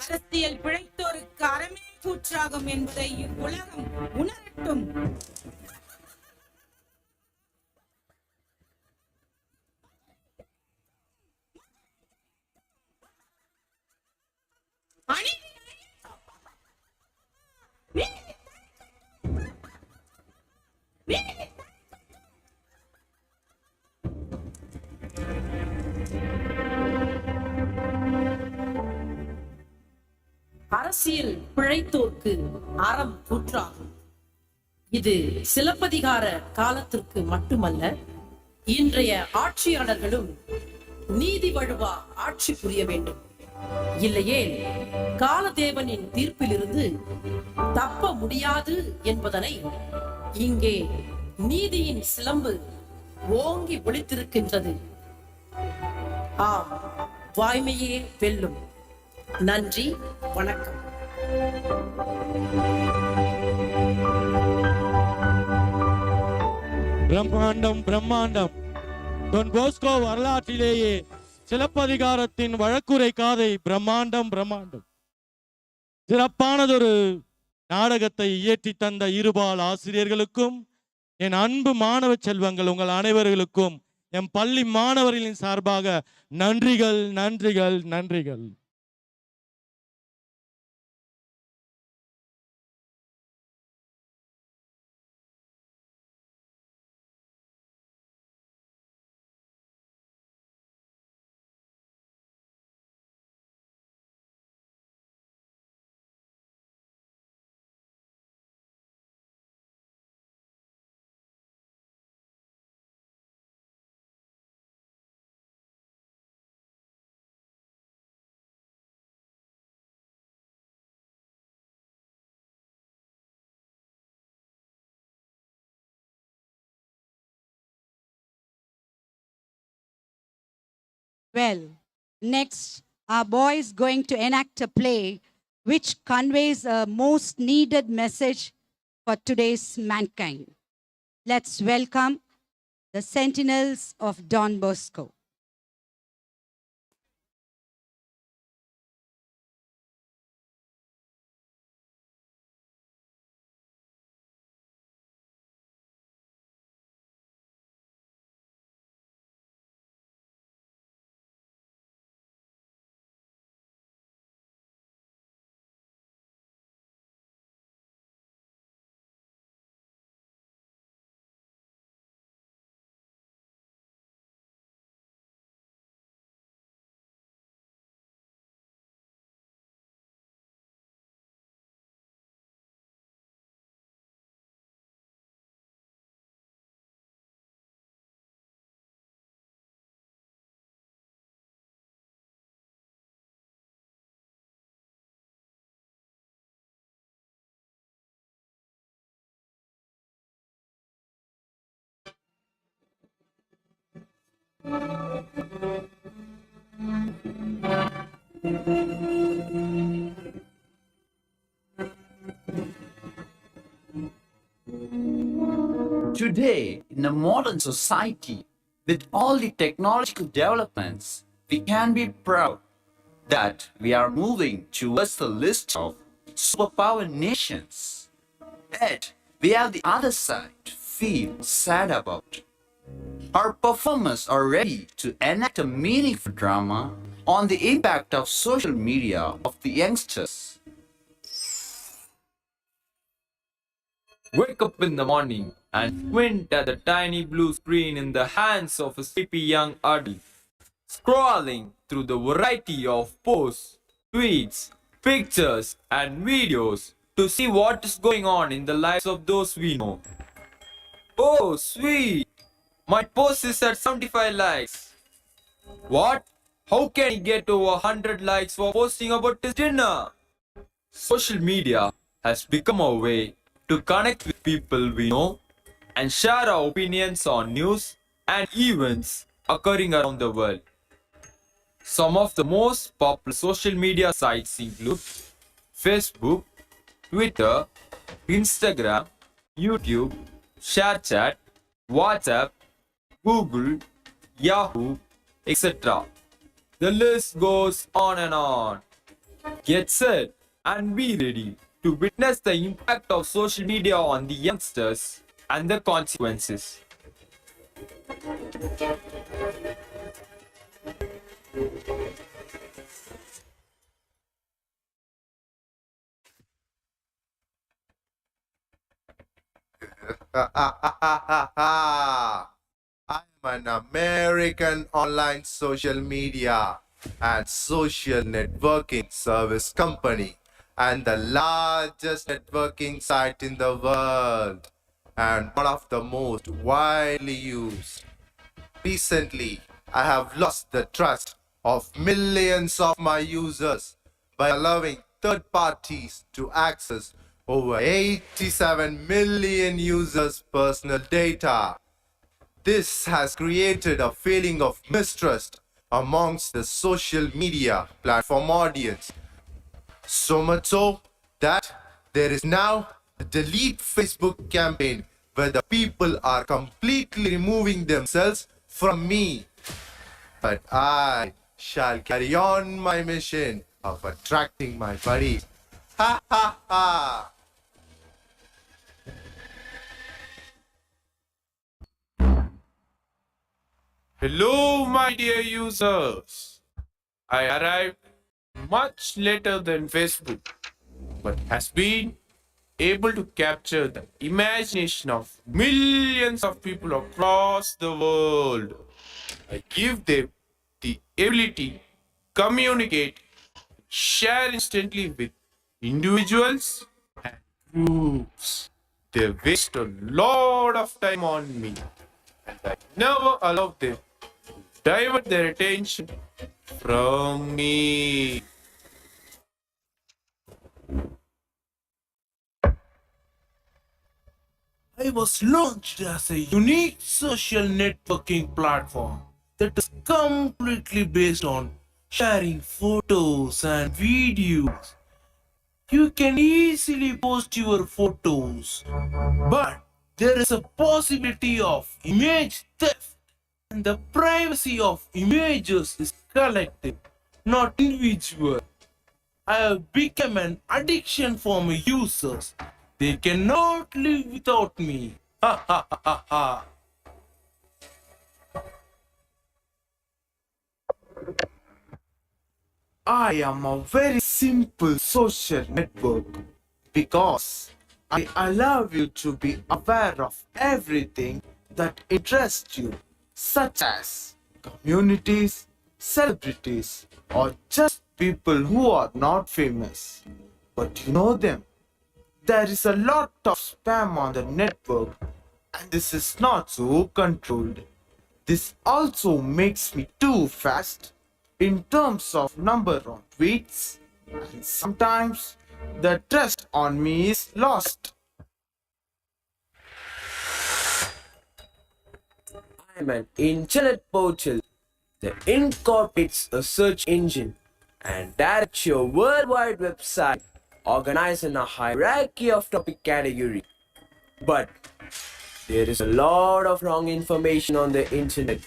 அரசியல் பிழைத்தோருக்கு அறமே கூற்றாகும் என்பதை இவ்வுலகம் உணரட்டும். அரசியல் பிழைத்தோர்க்கு அறம் கூற்றாகும். இது சிலப்பதிகார காலத்திற்கு மட்டுமல்ல, இன்றைய ஆட்சியாளர்களும் நீதி வழுவா ஆட்சி புரிய வேண்டும். இல்லையே காலதேவனின் தீர்ப்பிலிருந்து தப்ப முடியாது என்பதனை இங்கே நீதியின் சிலம்பு ஓங்கி ஒலித்திருக்கின்றது. ஆம், வாய்மையே வெல்லும். நன்றி, வணக்கம். பிரம்மாண்டம் பிரம்மாண்டம். டொன் போஸ்கோ வரலாற்றிலேயே சிலப்பதிகாரத்தின் வழக்குரை காதை பிரம்மாண்டம் பிரம்மாண்டம். சிறப்பானதொரு நாடகத்தை இயற்றி தந்த இருபால் ஆசிரியர்களுக்கும் என் அன்பு மாணவ செல்வங்கள் உங்கள் அனைவர்களுக்கும் என் பள்ளி மாணவர்களின் சார்பாக நன்றிகள் நன்றிகள் நன்றிகள். Well, next, our boy is going to enact a play which conveys a most needed message for today's mankind. Let's welcome the Sentinels of Don Bosco. Today, in a modern society, with all the technological developments, we can be proud that we are moving towards the list of superpower nations. Yet, we have the other side to feel sad about. Our performers are ready to enact a meaningful drama on the impact of social media of the youngsters. Wake up in the morning and squint at the tiny blue screen in the hands of a sleepy young adult, scrolling through the variety of posts, tweets, pictures, and videos to see what is going on in the lives of those we know. Oh, sweet! My post is at 75 likes. What? How can he get over 100 likes for posting about his dinner? Social media has become a way to connect with people we know and share our opinions on news and events occurring around the world. Some of the most popular social media sites include Facebook, Twitter, Instagram, YouTube, ShareChat, WhatsApp, Google, Yahoo, etc. The list goes on and on. Get set and be ready to witness the impact of social media on the youngsters and the consequences. I'm an American online social media and social networking service company and the largest networking site in the world, and one of the most widely used. Recently, I have lost the trust of millions of my users by allowing third parties to access over 87 million users' personal data. This has created a feeling of mistrust amongst the social media platform audience. So much so that there is now a delete Facebook campaign where the people are completely removing themselves from me. But I shall carry on my mission of attracting my buddies. Ha ha ha! Hello, my dear users. I arrived much later than Facebook, but has been able to capture the imagination of millions of people across the world. I give them the ability to communicate, share instantly with individuals and groups. They waste a lot of time on me, and I never allow them to divert their attention from me. I was launched as a unique social networking platform that is completely based on sharing photos and videos. You can easily post your photos, but there is a possibility of image theft, and the privacy of images is collective, not individual. I have become an addiction for my users. They cannot live without me. Ha ha ha ha ha. I am a very simple social network because I allow you to be aware of everything that interests you, such as communities, celebrities, or just people who are not famous, but you know them. There is a lot of spam on the network, and this is not so controlled. This also makes me too fast in terms of number of tweets, and sometimes the trust on me is lost. I am an internet portal that incorporates a search engine and directs your worldwide website organized in a hierarchy of topic category. But there is a lot of wrong information on the internet.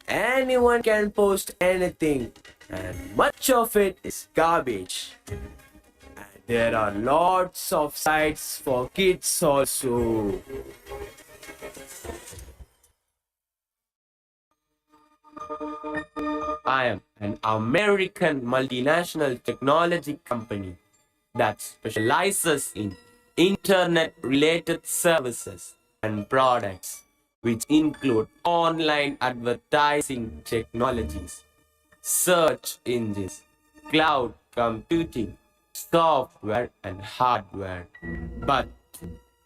Anyone can post anything, and much of it is garbage. And there are lots of sites for kids also. I am an American multinational technology company that specializes in internet-related services and products, which include online advertising technologies, search engines, cloud computing, software, and hardware. But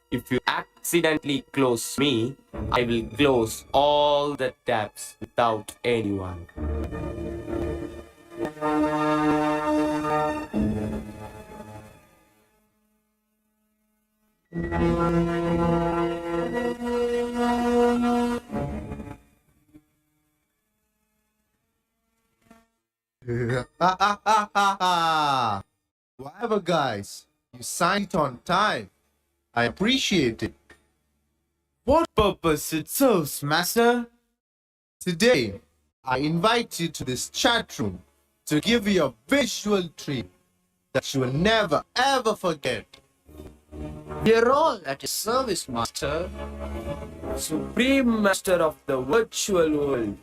if you accidentally close me, I will close all the tabs without anyone. Whatever, guys, you signed it on time. I appreciate it. What purpose it serves, Master? Today, I invite you to this chat room to give you a visual treat that you will never ever forget. We are all at your service, Master. Supreme Master of the virtual world.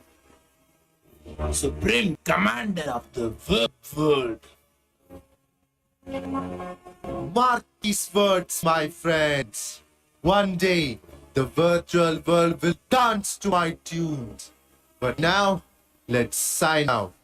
Supreme Commander of the web world. Mark these words, my friends. One day, the virtual world will dance to my tunes. But now, let's sign out.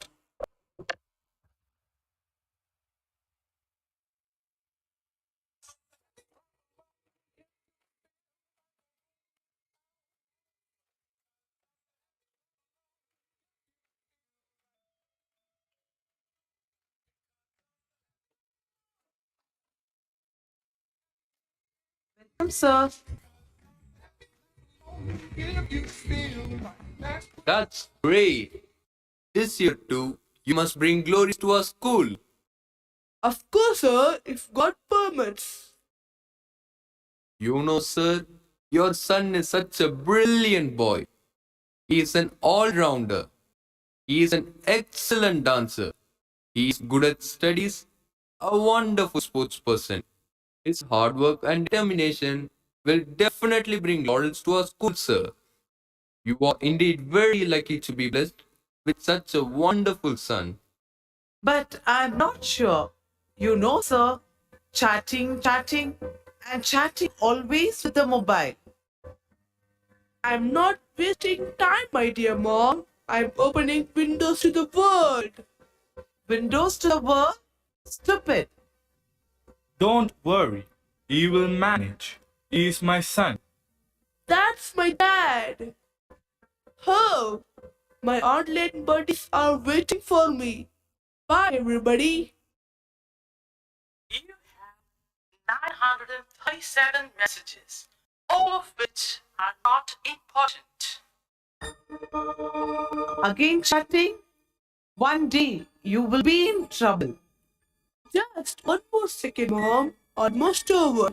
Sir. That's great. This year too, you must bring glories to our school. Of course, sir, if God permits. You know, sir, your son is such a brilliant boy. He is an all-rounder. He is an excellent dancer. He is good at studies, a wonderful sports person. His hard work and determination will definitely bring laurels to our school, sir. You are indeed very lucky to be blessed with such a wonderful son. But I'm not sure. You know, sir, chatting, and chatting always with the mobile. I'm not wasting time, my dear mom. I'm opening windows to the world. Windows to the world? Stupid. Don't worry, he will manage. He is my son. That's my dad. Oh, my online buddies are waiting for me. Bye, everybody. You have 937 messages, all of which are not important. Again chatting? One day you will be in trouble. Just one more second, Mom. Almost over.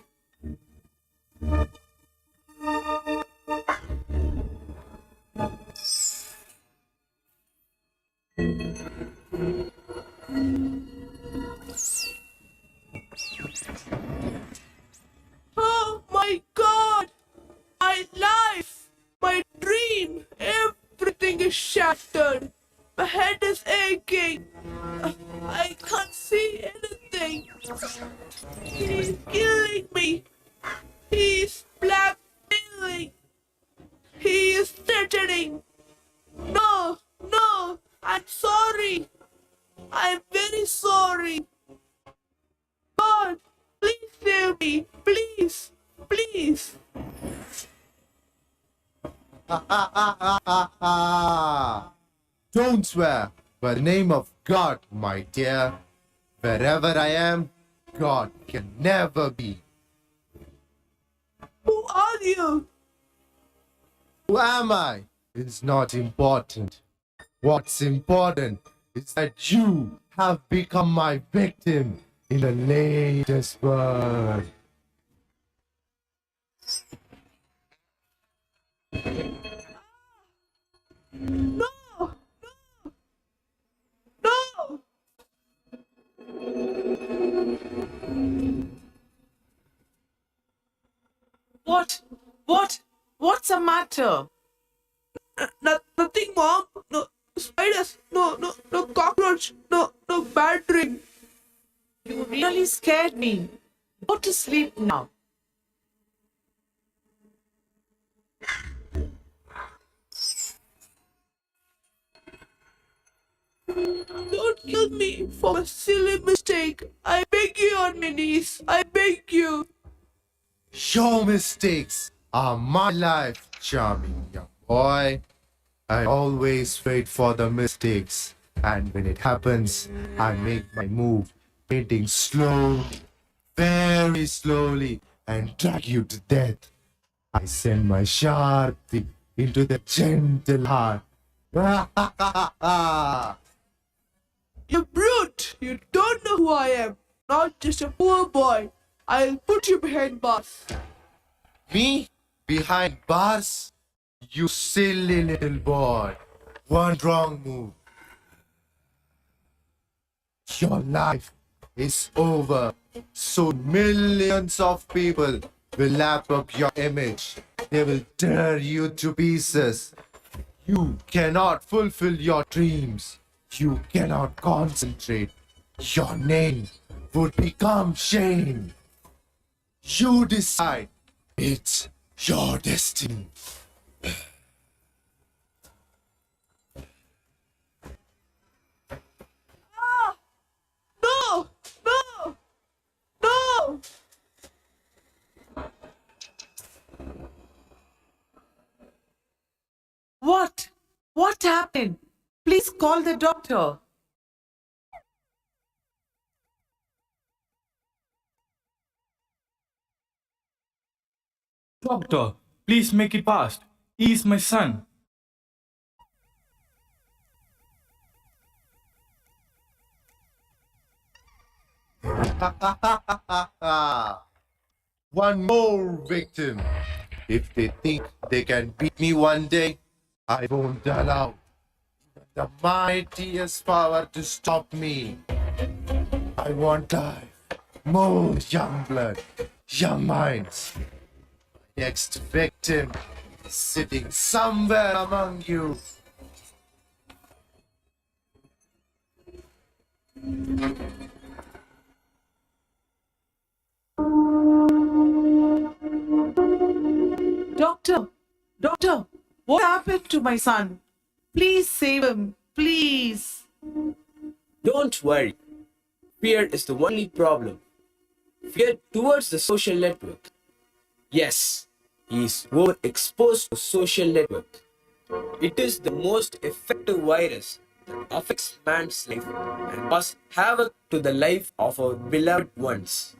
Oh my God! My life! My dream! Everything is shattered! My head is aching! I can't see anything! He's killing me! He's blackmailing! He is threatening! No! No! I'm sorry! I'm very sorry! God! Please save me! Please! Please! Don't swear by the name of God, my dear. Wherever I am, God can never be. Who are you? Who am I? It's not important. What's important is that you have become my victim in the latest word. No! No! What's the matter? Nothing, Mom. No spiders. No cockroach. No bad dream. You really scared me. Go to sleep now. Don't kill me for a silly mistake. I beg you on my knees. I beg you. Your mistakes are my life, charming young boy. I always wait for the mistakes, and when it happens, I make my move, painting slow, very slowly, and drag you to death. I send my sharp teeth into the gentle heart. You brute! You don't know who I am. Not just a poor boy. I'll put you behind bars. Me? Behind bars? You silly little boy. One wrong move. Your life is over. Soon millions of people will lap up your image. They will tear you to pieces. You cannot fulfill your dreams. You cannot concentrate. Your name would become shame. You decide. It's your destiny. No! No! No! What? What happened? Please call the doctor. Doctor, please make it fast. He is my son. One more victim. If they think they can beat me one day, I won't allow the mightiest power to stop me. I want life, more young blood, young minds. Next victim is sitting somewhere among you. Doctor, what happened to my son? Please save him, please. Don't worry. Fear is the only problem. Fear towards the social network. Yes, he is overexposed to social network. It is the most effective virus that affects man's life and causes havoc to the life of our beloved ones.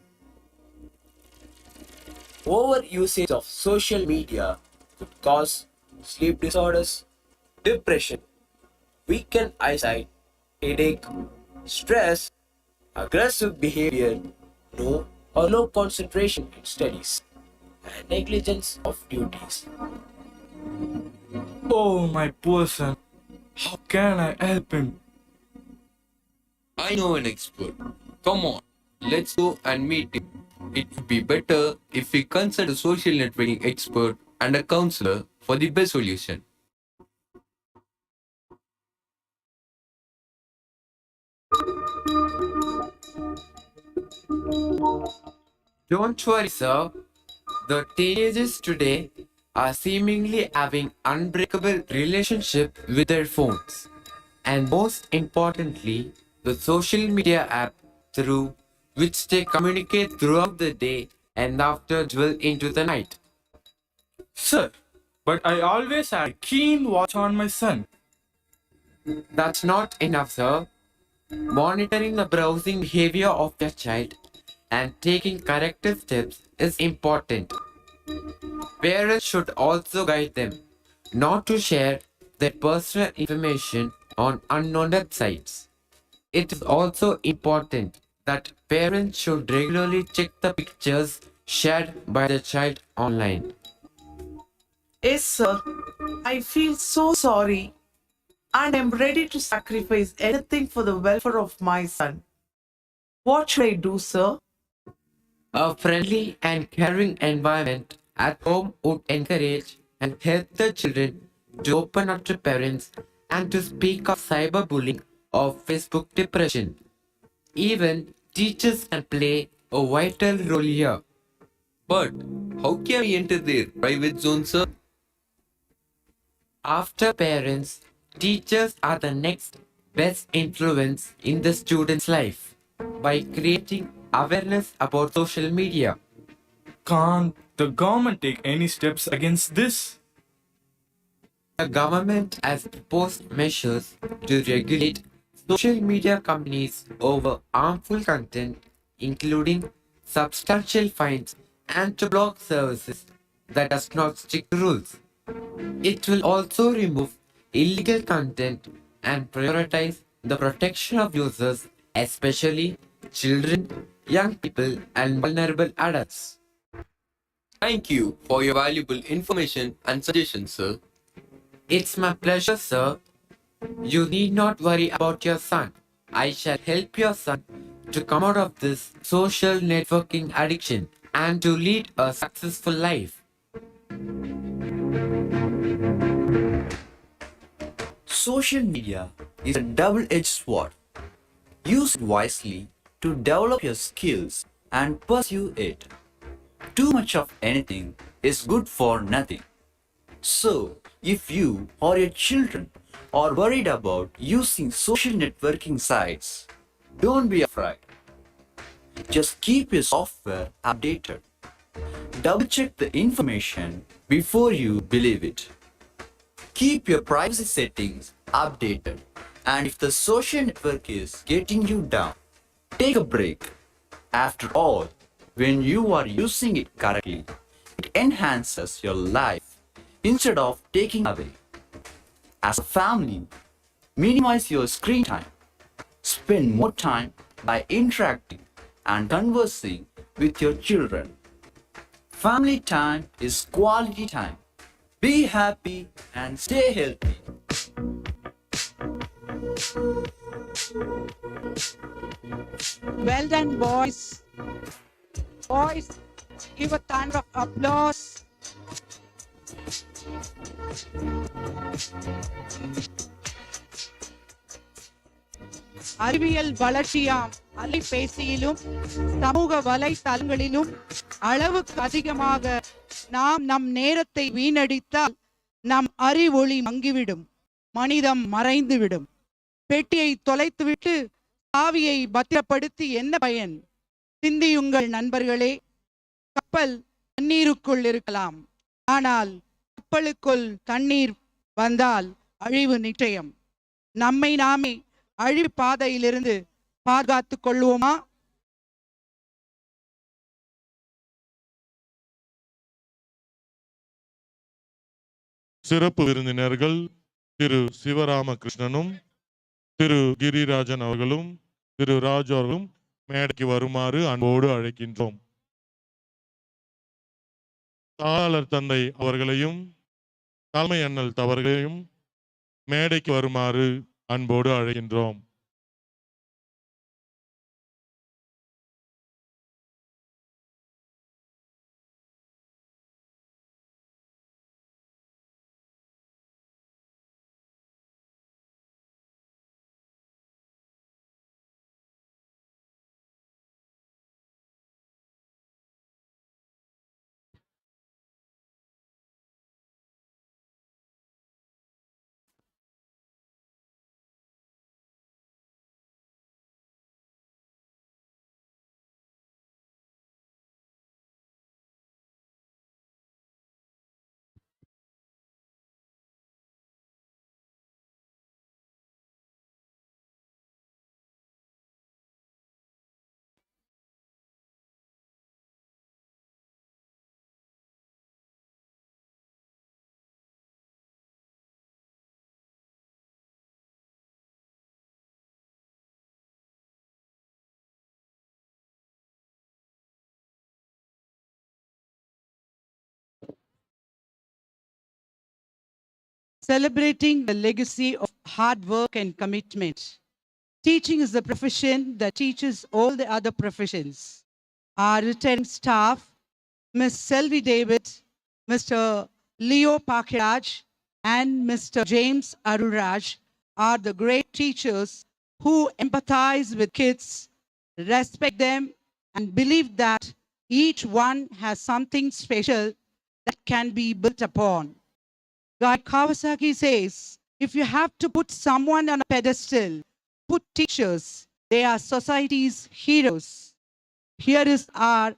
Overusage of social media could cause sleep disorders, depression, weakened eyesight, headache, stress, aggressive behavior, no or low concentration in studies, and negligence of duties. Oh, my poor son. How can I help him? I know an expert. Come on, let's go and meet him. It would be better if we consult a social networking expert and a counselor for the best solution. Don't worry, sir. The teenagers today are seemingly having unbreakable relationship with their phones. And most importantly, the social media app through which they communicate throughout the day and after dwell into the night. Sir, but I always had a keen watch on my son. That's not enough, sir. Monitoring the browsing behavior of your child and taking corrective steps is important. Parents should also guide them not to share their personal information on unknown websites. It is also important that parents should regularly check the pictures shared by the child online. Yes, sir. I feel so sorry. And I'm ready to sacrifice anything for the welfare of my son. What should I do, sir? A friendly and caring environment at home would encourage and help the children to open up to parents and to speak of cyberbullying or Facebook depression. Even teachers can play a vital role here. But how can we enter their private zone, sir? After parents, teachers are the next best influence in the student's life by creating awareness about social media. Can't the government take any steps against this? The government has proposed measures to regulate social media companies over harmful content, including substantial fines and to block services that does not stick to rules. It will also remove illegal content and prioritize the protection of users, especially children, young people, and vulnerable adults. Thank you for your valuable information and suggestions, sir. It's my pleasure, sir. You need not worry about your son. I shall help your son to come out of this social networking addiction and to lead a successful life. Social media is a double-edged sword. Use it wisely to develop your skills and pursue it. Too much of anything is good for nothing. So, if you or your children are worried about using social networking sites, don't be afraid. Just keep your software updated. Double check the information before you believe it. Keep your privacy settings updated. And if the social network is getting you down, take a break. After all, when you are using it correctly, it enhances your life instead of taking away. As a family, minimize your screen time. Spend more time by interacting and conversing with your children. Family time is quality time. Be happy and stay healthy. Well done, boys. Boys, give a thunder of applause. அறிவியல் வளர்ச்சியாம் அலைபேசியிலும் சமூக வலைத்தளங்களிலும் அளவுக்கு அதிகமாக நாம் நம் நேரத்தை வீணடித்தால் நம் அறிவொளி மங்கிவிடும், மனிதம் மறைந்துவிடும். பெட்டியை தொலைத்துவிட்டு சாவியை பத்திரப்படுத்தி என்ன பயன்? சிந்தியுங்கள் நண்பர்களே. கப்பல் தண்ணீருக்குள் இருக்கலாம், ஆனால் கப்பலுக்குள் தண்ணீர் வந்தால் அழிவு நிச்சயம். நம்மை நாமே அழிவு பாதையிலிருந்து பாதுகாத்துக் கொள்வோமா? சிறப்பு விருந்தினர்கள் திரு சிவராமகிருஷ்ணனும் திரு கிரிராஜன் அவர்களும் திரு ராஜ் அவர்களும் மேடைக்கு வருமாறு அன்போடு அழைக்கின்றோம். தாளர் தந்தை அவர்களையும் தலைமை அண்ணல் அவர்களையும் மேடைக்கு வருமாறு அன்போடு அழைக்கின்றோம். Celebrating the legacy of hard work and commitment. Teaching is the profession that teaches all the other professions. Our returning staff, Ms. Selvi David, Mr. Leo Pakiraj, and Mr. James Aruraj are the great teachers who empathize with kids, respect them, and believe that each one has something special that can be built upon. Guy Kawasaki says, if you have to put someone on a pedestal, put teachers. They are society's heroes. Here is our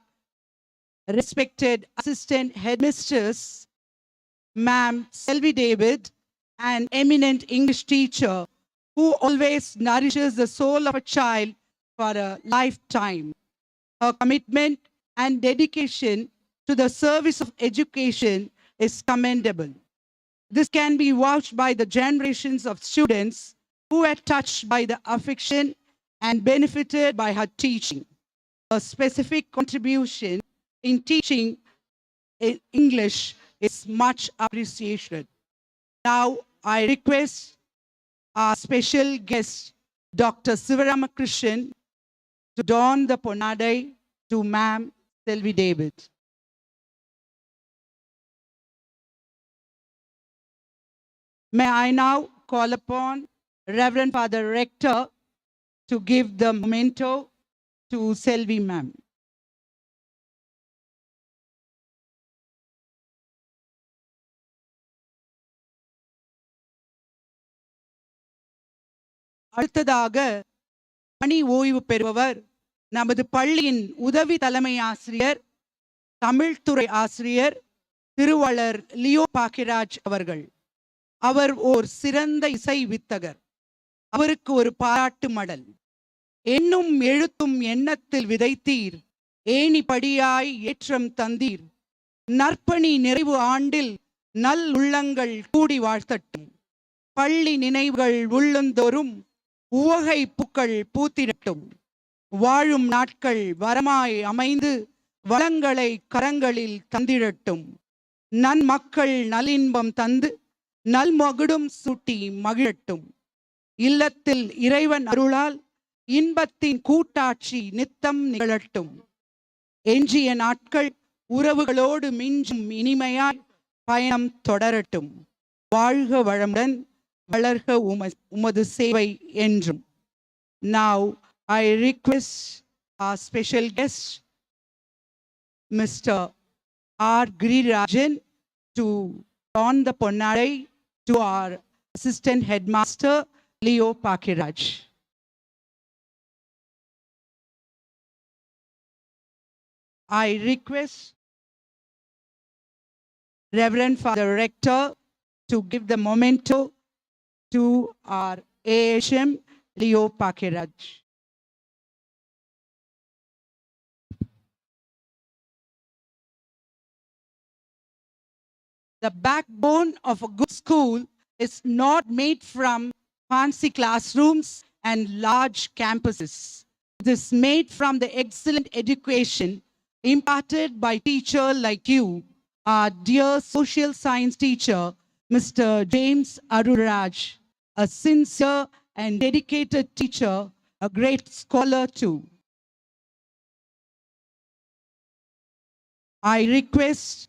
respected assistant headmistress, Ma'am Selvi David, an eminent English teacher who always nourishes the soul of a child for a lifetime. Her commitment and dedication to the service of education is commendable. This can be vouched by the generations of students who were touched by the affection and benefited by her teaching. Her specific contribution in teaching English is much appreciated. Now, I request our special guest, Dr. Sivaramakrishnan, to don the ponadai to Ma'am Selvi David. May I now call upon Reverend Father Rector to give the memento to Selvi Ma'am. அடுத்ததாக பணி ஓய்வு பெறுபவர் நமது பள்ளியின் உதவி தலைமை ஆசிரியர், தமிழ்துறை ஆசிரியர் திருவளர் லியோ பாக்கிராஜ் அவர்கள். அவர் ஓர் சிறந்த இசை வித்தகர். அவருக்கு ஒரு பாராட்டு மடல். எண்ணும் எழுத்தும் எண்ணத்தில் விதைத்தீர், ஏணிப்படியாய் ஏற்றம் தந்தீர், நற்பணி நிறைவு ஆண்டில் நல் உள்ளங்கள் கூடி வாழ்த்தட்டும். பள்ளி நினைவுகள் உள்ளந்தோறும் உவகை பூக்கள் பூத்திடட்டும். வாழும் நாட்கள் வரமாய் அமைந்து வளங்களை கரங்களில் தந்திடட்டும். நன்மக்கள் நலின்பம் தந்து நல்மகுடும் சூட்டி மகிழட்டும். இல்லத்தில் இறைவன் அருளால் இன்பத்தின் கூட்டாட்சி நித்தம் நிகழட்டும். எஞ்சிய நாட்கள் உறவுகளோடு மிஞ்சும் இனிமையாய் பயணம் தொடரட்டும். வாழ்க வளமுடன், வளர்க உமது சேவை என்றும். Now I request our special guest, Mr. R. Girirajan, to don the ponnadai to our assistant headmaster, Leo Pakiraj. I request Reverend Father Rector to give the memento to our AHM, Leo Pakiraj. The backbone of a good school is not made from fancy classrooms and large campuses. It is made from the excellent education imparted by teachers like you, our dear social science teacher, Mr. James Aruraj, a sincere and dedicated teacher, a great scholar too. I request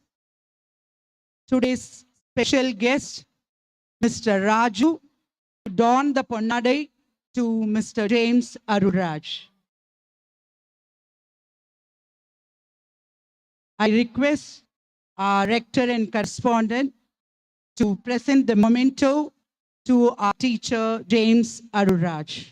today's special guest, Mr. Raju, to don the ponnadai to Mr. James Aruraj. I request our rector and correspondent to present the memento to our teacher, James Aruraj.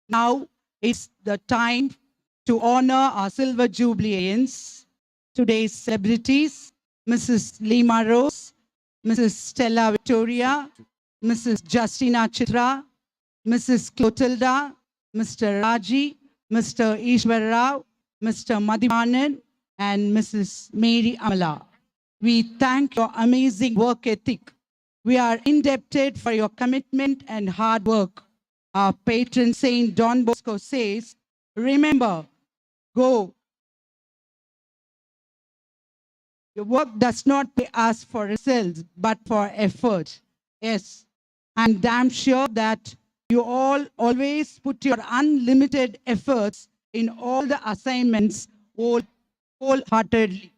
Now is the time to honor our silver jubilees, today's celebrities, Mrs. Lima Rose, Mrs. Stella Victoria, Mrs. Justina Chitra, Mrs. Clotilda, Mr. Raji, Mr. Ishwar Rao, Mr. Madhivanan, and Mrs. Mary Amala. We thank your amazing work ethic. We are indebted for your commitment and hard work. Our patron saint Don Bosco says, remember, go. Your work does not pay us for results, but for effort. Yes, I'm damn sure that you all always put your unlimited efforts in all the assignments wholeheartedly.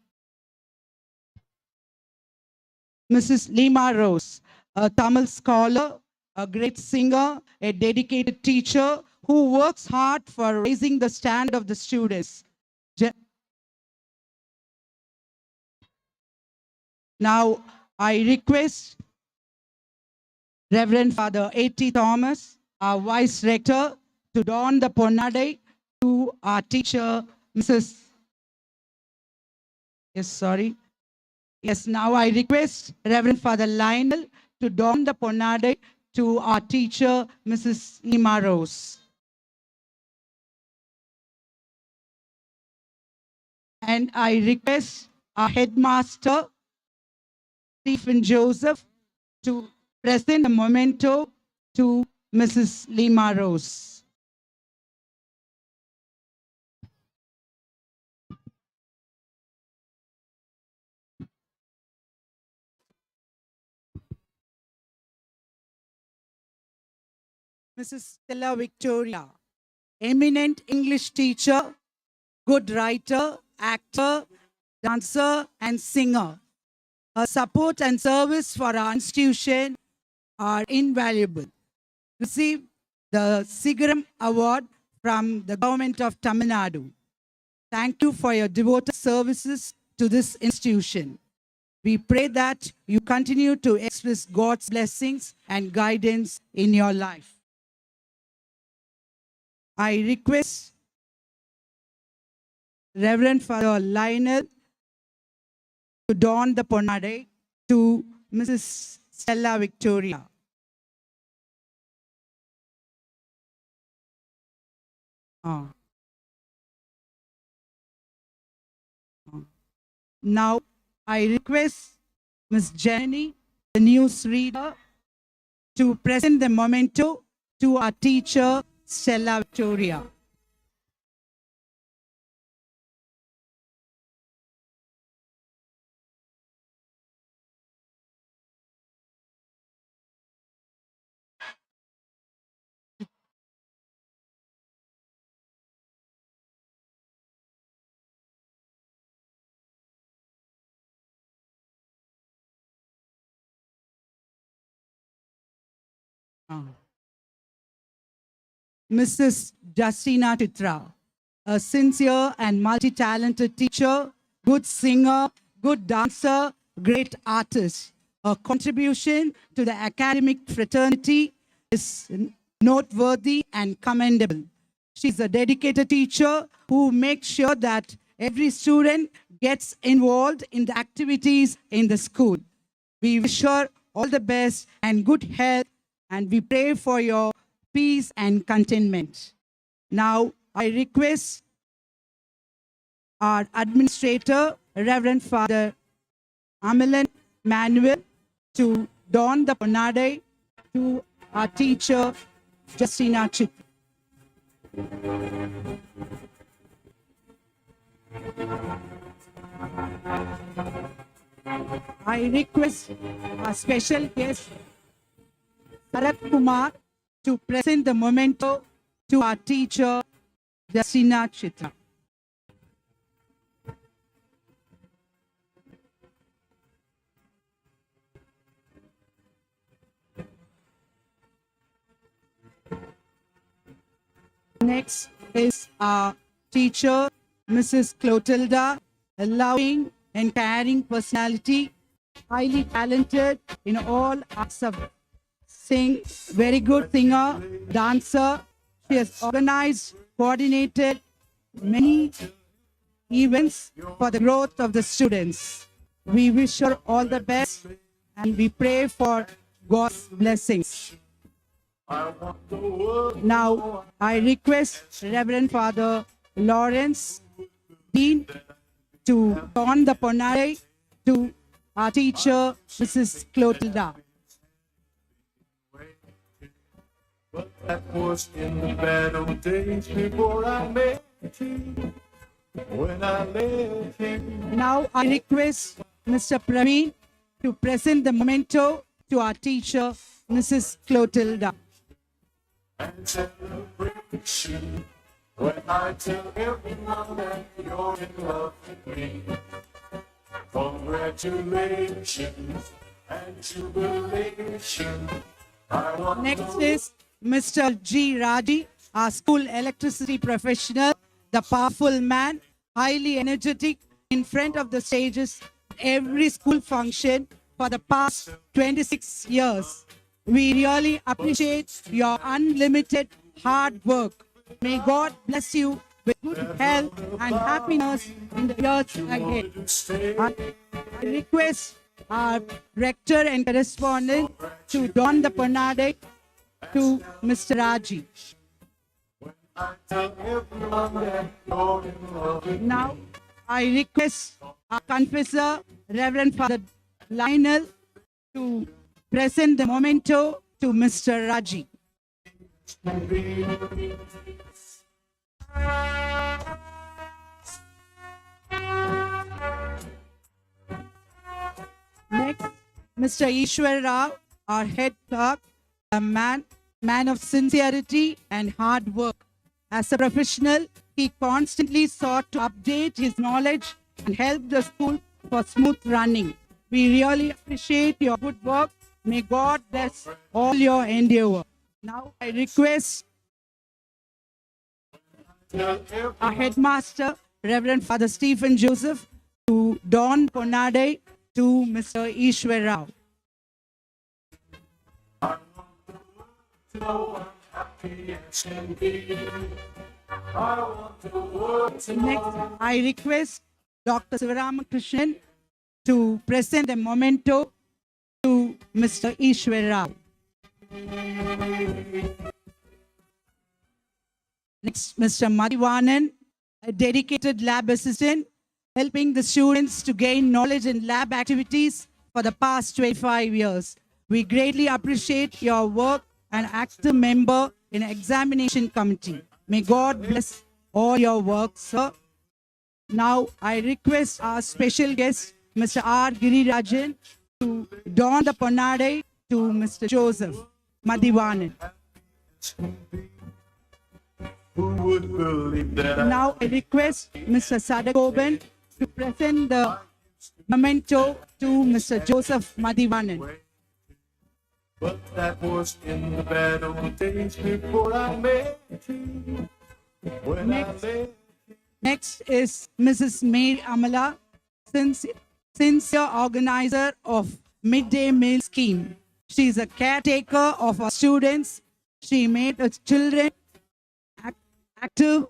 Mrs. Lima Rose, a Tamil scholar, a great singer, a dedicated teacher who works hard for raising the standard of the students. Now, I request Reverend Father A.T. Thomas, our Vice Rector, to don the ponnadai to our teacher, Mrs. Now I request Reverend Father Lionel to don the ponnadai to our teacher, Mrs. Lima Rose. And I request our headmaster, Stephen Joseph, to present a memento to Mrs. Lima Rose. Mrs. Stella Victoria, eminent English teacher, good writer, actor, dancer, and singer. Her support and service for our institution are invaluable. Received the Sigaram Award from the Government of Tamil Nadu. Thank you for your devoted services to this institution. We pray that you continue to express God's blessings and guidance in your life. I request Reverend Father Lionel to don the ponade to Mrs. Stella Victoria. Now, I request Ms. Jenny, the news reader, to present the memento to our teacher, Stella Victoria. Mrs. Justina Chitra, a sincere and multi-talented teacher, good singer, good dancer, great artist. Her contribution to the academic fraternity is noteworthy and commendable. She's a dedicated teacher who makes sure that every student gets involved in the activities in the school. We wish her all the best and good health, and we pray for your peace and contentment. Now, I request our administrator, Reverend Father Amalan Manuel, to don the ponade to our teacher, Justina Chit. I request our special guest, Sarat Kumar, to present the memento to our teacher, Justina Chitra. Next is our teacher, Mrs. Clotilda, a loving and caring personality, highly talented in all arts of sing, very good singer, dancer. She has organized, coordinated many events for the growth of the students. We wish her all the best and we pray for God's blessings. Now, I request Reverend Father Lawrence, Dean, to don the ponade to our teacher, Mrs. Clotilda. That was in the bad old days before I met you. When I left him. Now I request Mr. Praveen to present the memento to our teacher, Mrs. Clotilda. And celebration when I tell everyone that you're in love with me. Congratulations and jubilation. Next is Mr. G. Raji, our school electricity professional, the powerful man, highly energetic in front of the stages, every school function for the past 26 years. We really appreciate your unlimited hard work. May God bless you with good health and happiness in the years ahead. I request our rector and correspondent to don the ponade to Mr. Raji. Now, I request our confessor, Reverend Father Lionel, to present the memento to Mr. Raji. Next, Mr. Ishwar Rao, our head clerk, a man of sincerity and hard work. As a professional, he constantly sought to update his knowledge and help the school for smooth running. We really appreciate your good work. May God bless all your endeavor. Now I request our headmaster, Reverend Father Stephen Joseph, to don ponade to Mr. Ishwar Rao. Next, I request Dr. Sivaramakrishnan to present the memento to Mr. Ishwar Rao. Next, Mr. Madhivanan, a dedicated lab assistant, helping the students to gain knowledge in lab activities for the past 25 years. We greatly appreciate your work and active member in examination committee. May God bless all your work, sir. Now, I request our special guest, Mr. R. Girirajan, to don the Ponnadai to Mr. Joseph Madhivanan. Now, I request Mr. Sadagoban to present the memento to Mr. Joseph Madhivanan. But that was in the bad old days before I met you. When Next is Mrs. Mary Amala, sincere organizer of midday meal scheme. She is a caretaker of our students. She made her children active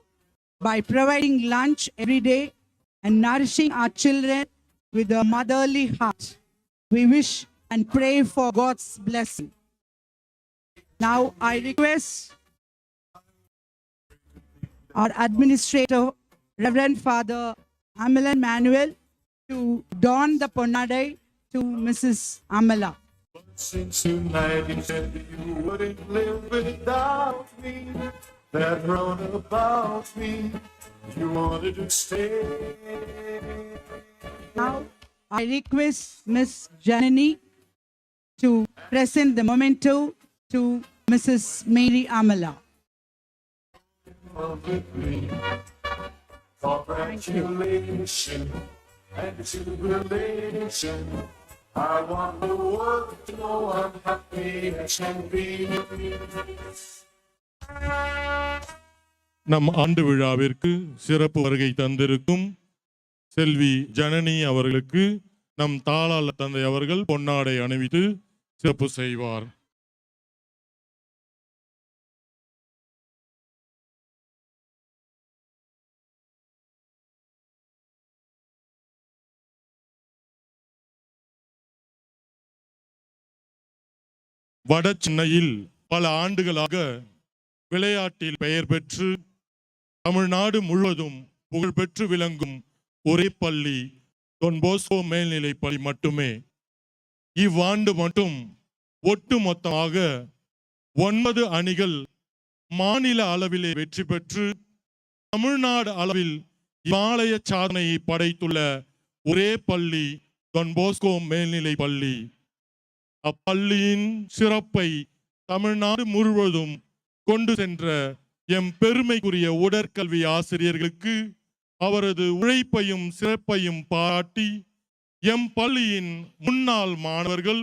by providing lunch every day and nourishing our children with a motherly heart. We wish and pray for God's blessing. Now I request our administrator, Reverend Father Amalan Manuel, to don the Ponnadai to Mrs. Amala. since tonight you said you wouldn't live without me, that round about me, you wanted to stay. Now I request Miss Janani to present the memento to Mrs. Mary Amala. With me, congratulations and jubilation. I want the world to know I'm happy as can be. நம் ஆண்டு விழாவிற்கு சிறப்பு வருகை தந்திருக்கும் செல்வி ஜனனி அவர்களுக்கு நம் தாளாளர் தந்தை அவர்கள் பொன்னாடை அணிவித்து சிறப்பு செய்வார். வட சென்னையில் பல ஆண்டுகளாக விளையாட்டில் பெயர் பெற்று தமிழ்நாடு முழுவதும் புகழ்பெற்று விளங்கும் ஒரே பள்ளி டொன் போஸ்கோ மேல்நிலை பள்ளி மட்டுமே. இவ்வாண்டு மட்டும் ஒட்டுமொத்தமாக 9 அணிகள் மாநில அளவிலே வெற்றி பெற்று தமிழ்நாடு அளவில் இமாலய சாதனையை படைத்துள்ள ஒரே பள்ளி டொன் போஸ்கோ மேல்நிலை பள்ளி. அப்பள்ளியின் சிறப்பை தமிழ்நாடு முழுவதும் கொண்டு சென்ற எம் பெருமைக்குரிய உடற்கல்வி ஆசிரியர்களுக்கு அவரது உழைப்பையும் சிறப்பையும் பாராட்டி எம் பள்ளியின் முன்னாள் மாணவர்கள்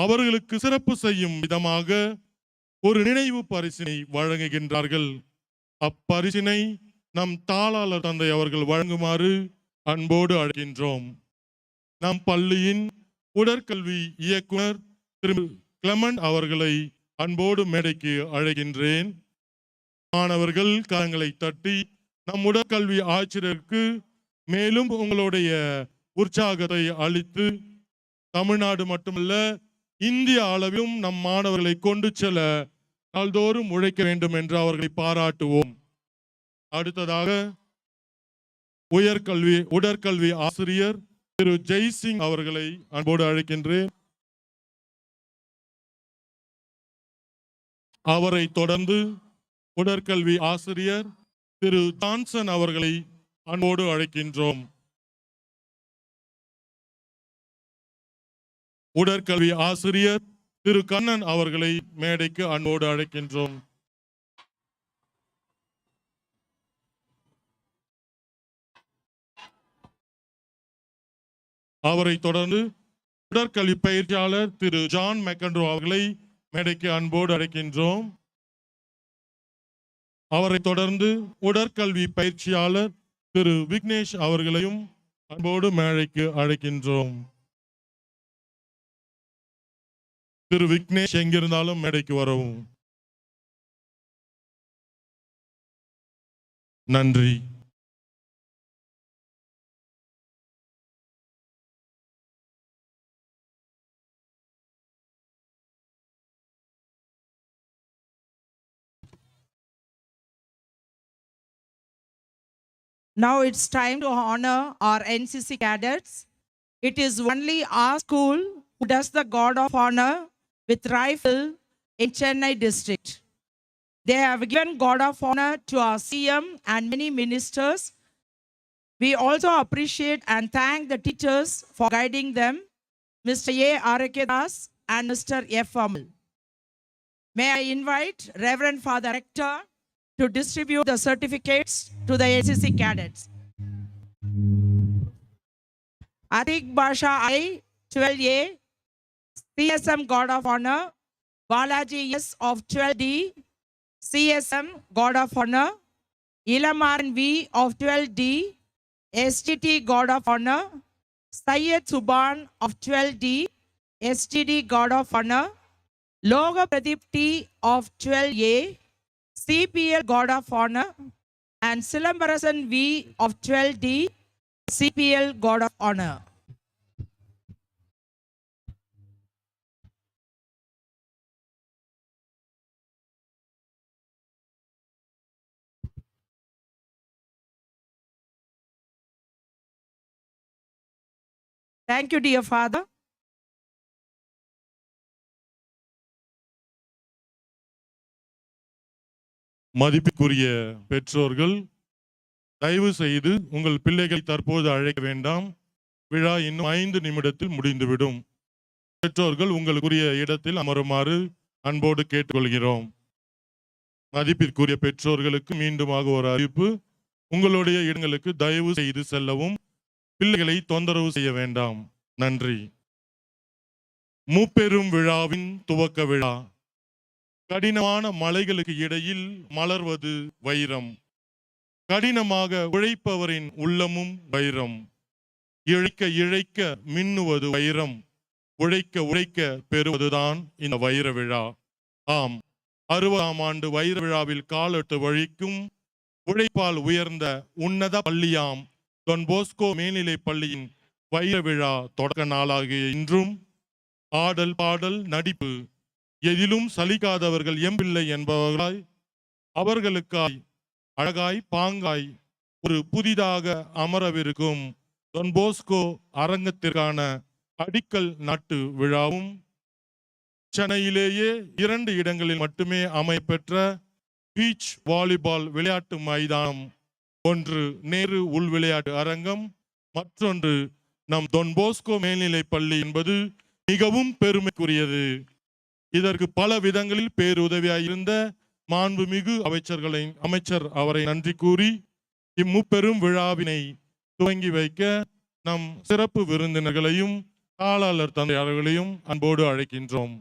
அவர்களுக்கு சிறப்பு செய்யும் விதமாக ஒரு நினைவு பரிசினை வழங்குகின்றார்கள். அப்பரிசினை நம் தாளாளர் தந்தை அவர்கள் வழங்குமாறு அன்போடு அழைக்கின்றோம். நம் பள்ளியின் உடற்கல்வி இயக்குனர் திரு கிளமண்ட் அவர்களை அன்போடு மேடைக்கு அழைக்கின்றேன். மாணவர்கள் கரங்களை தட்டி நம் உடற்கல்வி ஆசிரியருக்கு மேலும் உங்களுடைய உற்சாகத்தை அளித்து தமிழ்நாடு மட்டுமல்ல இந்திய அளவிலும் நம் மாணவர்களை கொண்டு செல்ல நாள்தோறும் உழைக்க வேண்டும் என்று அவர்களை பாராட்டுவோம். அடுத்ததாக உடற்கல்வி ஆசிரியர் திரு ஜெய்சிங் அவர்களை அன்போடு அழைக்கின்றேன். அவரை தொடர்ந்து உடற்கல்வி ஆசிரியர் திரு ஜான்சன் அவர்களை அன்போடு அழைக்கின்றோம். உடற்கல்வி ஆசிரியர் திரு கண்ணன் அவர்களை மேடைக்கு அன்போடு அழைக்கின்றோம். அவரை தொடர்ந்து உடற்கல்வி பயிற்சியாளர் திரு ஜான் மெக்கன்ட்ரோ அவர்களை மேடைக்கு அன்போடு அழைக்கின்றோம். அவரை தொடர்ந்து உடற்கல்வி பயிற்சியாளர் திரு விக்னேஷ் அவர்களையும் அன்போடு மேடைக்கு அழைக்கின்றோம். திரு விக்னேஷ் எங்கிருந்தாலும் மேடைக்கு வரவும். நன்றி. Now it's time to honor our NCC cadets. It is only our school who does the guard of honor with rifle in Chennai district. They have given guard of honor to our CM and many ministers. We also appreciate and thank the teachers for guiding them, Mr. A. Arakedas and Mr. F. Amal. May I invite Reverend Father Rector to distribute the certificates to the NCC cadets. Atik Basha I, 12A, CSM God of Honor, Balaji S of 12D, CSM God of Honor, Ilamaran V of 12D, STT God of Honor, Syed Suban of 12D, STD God of Honor, Loga Pradeep T of 12A, CPL God of Honor, and Silambarasan V of 12D, CPL God of Honor. Thank you, dear Father. மதிப்புக்குரிய பெற்றோர்கள், தயவு செய்து உங்கள் பிள்ளைகளை தற்போது அழைக்க வேண்டாம். விழா இன்னும் 5 நிமிடத்தில் முடிந்துவிடும். பெற்றோர்கள் உங்களுக்குரிய இடத்தில் அமருமாறு அன்போடு கேட்டுக்கொள்கிறோம். மதிப்பிற்குரிய பெற்றோர்களுக்கு மீண்டுமாக ஒரு அறிவிப்பு. உங்களுடைய இடங்களுக்கு தயவு செய்து செல்லவும். பிள்ளைகளை தொந்தரவு செய்ய வேண்டாம். நன்றி. முப்பெரும் விழாவின் துவக்க விழா. கடினமான மலைகளுக்கு இடையில் மலர்வது வைரம். கடினமாக உழைப்பவரின் உள்ளமும் வைரம். இழைக்க இழைக்க மின்னுவது வைரம். உழைக்க உழைக்க பெறுவதுதான் இந்த வைர விழா. ஆம், 60ஆம் ஆண்டு வைர விழாவில் காலெட்டு வழிக்கும் உழைப்பால் உயர்ந்த உன்னத பள்ளியாம் தொன் போஸ்கோ மேல்நிலை பள்ளியின் வைர விழா தொடக்க நாளாகிய இன்றும் ஆடல் பாடல் நடிப்பு எதிலும் சலிக்காதவர்கள் எம்பிள்ளை என்பவர்களாய் அவர்களுக்காய் அழகாய் பாங்காய் ஒரு புதிதாக அமரவிருக்கும் தொன் போஸ்கோ அரங்கத்திற்கான அடிக்கல் நாட்டு விழாவும் சென்னையிலேயே 2 இடங்களில் மட்டுமே அமையப்பெற்ற பீச் வாலிபால் விளையாட்டு மைதானம், ஒன்று நேரு உள் விளையாட்டு அரங்கம், மற்றொன்று நம் தொன் போஸ்கோ மேல்நிலை பள்ளி என்பது மிகவும் பெருமைக்குரியது. இதற்கு பல விதங்களில் பேருதவியாயிருந்த மாண்புமிகு அமைச்சர் அவரை நன்றி கூறி இம்முப்பெரும் விழாவினை துவங்கி வைக்க நம் சிறப்பு விருந்தினர்களையும் தாளாளர் தந்தையாளர்களையும் அன்போடு அழைக்கின்றோம்.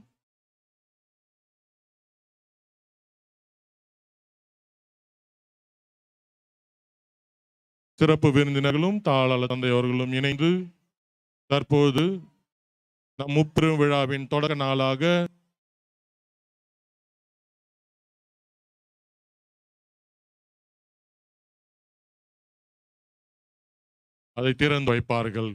சிறப்பு விருந்தினர்களும் தாளாளர் தந்தையவர்களும் இணைந்து தற்போது நம் முப்பெரும் விழாவின் தொடக்க நாளாக அதை திறந்து வைப்பார்கள்.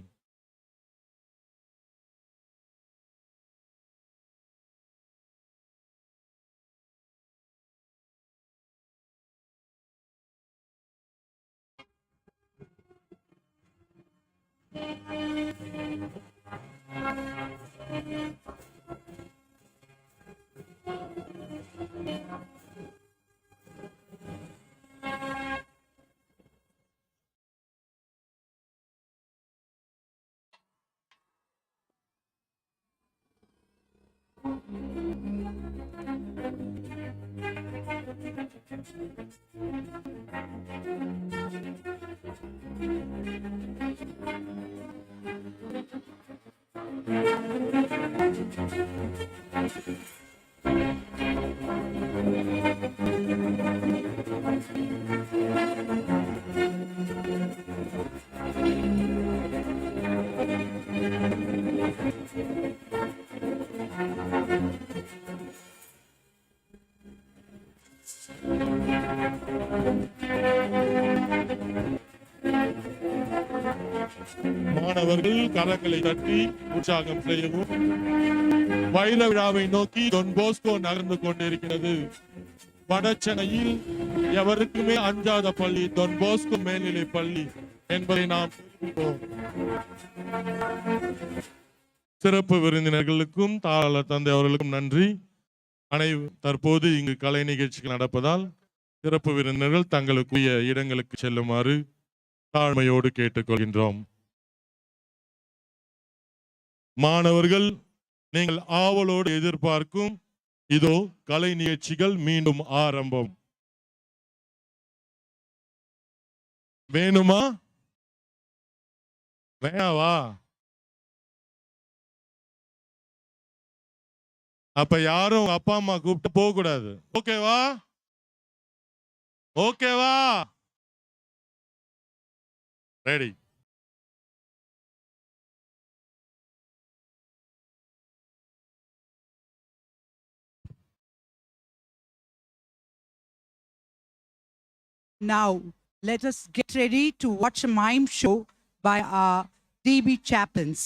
மாணவர்கள் கரங்களை தட்டி உற்சாகம் செய்யவும். வைர விழாவை நோக்கி டொன் போஸ்கோ நகர்ந்து கொண்டிருக்கிறது. வடசென்னையில் எவருக்குமே அஞ்சாத பள்ளி டொன் போஸ்கோ மேல்நிலை பள்ளி என்பதை நாம் தெரிவிப்போம். சிறப்பு விருந்தினர்களுக்கும் தாளர் தந்தை அவர்களுக்கும் நன்றி. தற்போது இங்கு கலை நிகழ்ச்சிகள் நடப்பதால் சிறப்பு விருந்தினர்கள் தங்களுக்குரிய இடங்களுக்கு செல்லுமாறு தாழ்மையோடு கேட்டுக்கொள்கின்றோம். மாணவர்கள், நீங்கள் ஆவலோடு எதிர்பார்க்கும் இதோ கலை நிகழ்ச்சிகள் மீண்டும் ஆரம்பம். வேணுமா வேணாவா? அப்ப யாரும் அப்பா அம்மா கூப்பிட்டு போக கூடாது. ஓகேவா? ஓகேவா? Ready. Now, let us get ready to watch a mime show by our DB chaplains.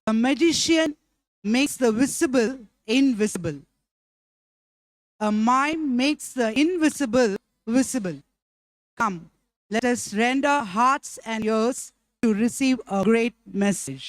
A magician makes the visible invisible. A mime makes the invisible visible. Come, let us render hearts and ears to receive a great message.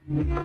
இன்று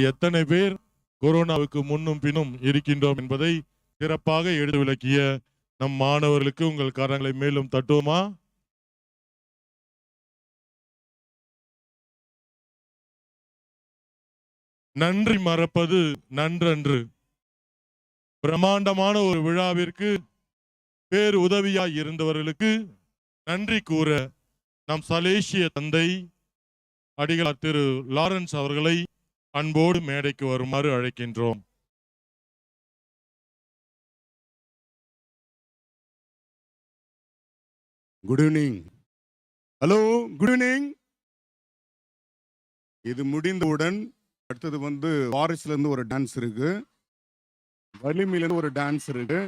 எத்தனை பேர் கொரோனாவுக்கு முன்னும் பின்னும் இருக்கின்றோம் என்பதை சிறப்பாக எடுத்து விளக்கிய நம் மாணவர்களுக்கு உங்கள் கரங்களை மேலும் தட்டுவோமா? நன்றி மறப்பது நன்றன்று. பிரம்மாண்டமான ஒரு விழாவிற்கு பேர் உதவியாய் இருந்தவர்களுக்கு நன்றி கூற நம் சலேசிய தந்தை அடிகளார் திரு லாரன்ஸ் அவர்களை அன்போடு மேடைக்கு வருமாறு அழைக்கின்றோம். Good evening. Hello, good evening. இது முடிந்தவுடன் அடுத்தது வாரிசுல இருந்து ஒரு டான்ஸ் இருக்கு, வலிமையில இருந்து ஒரு டான்ஸ் இருக்கு.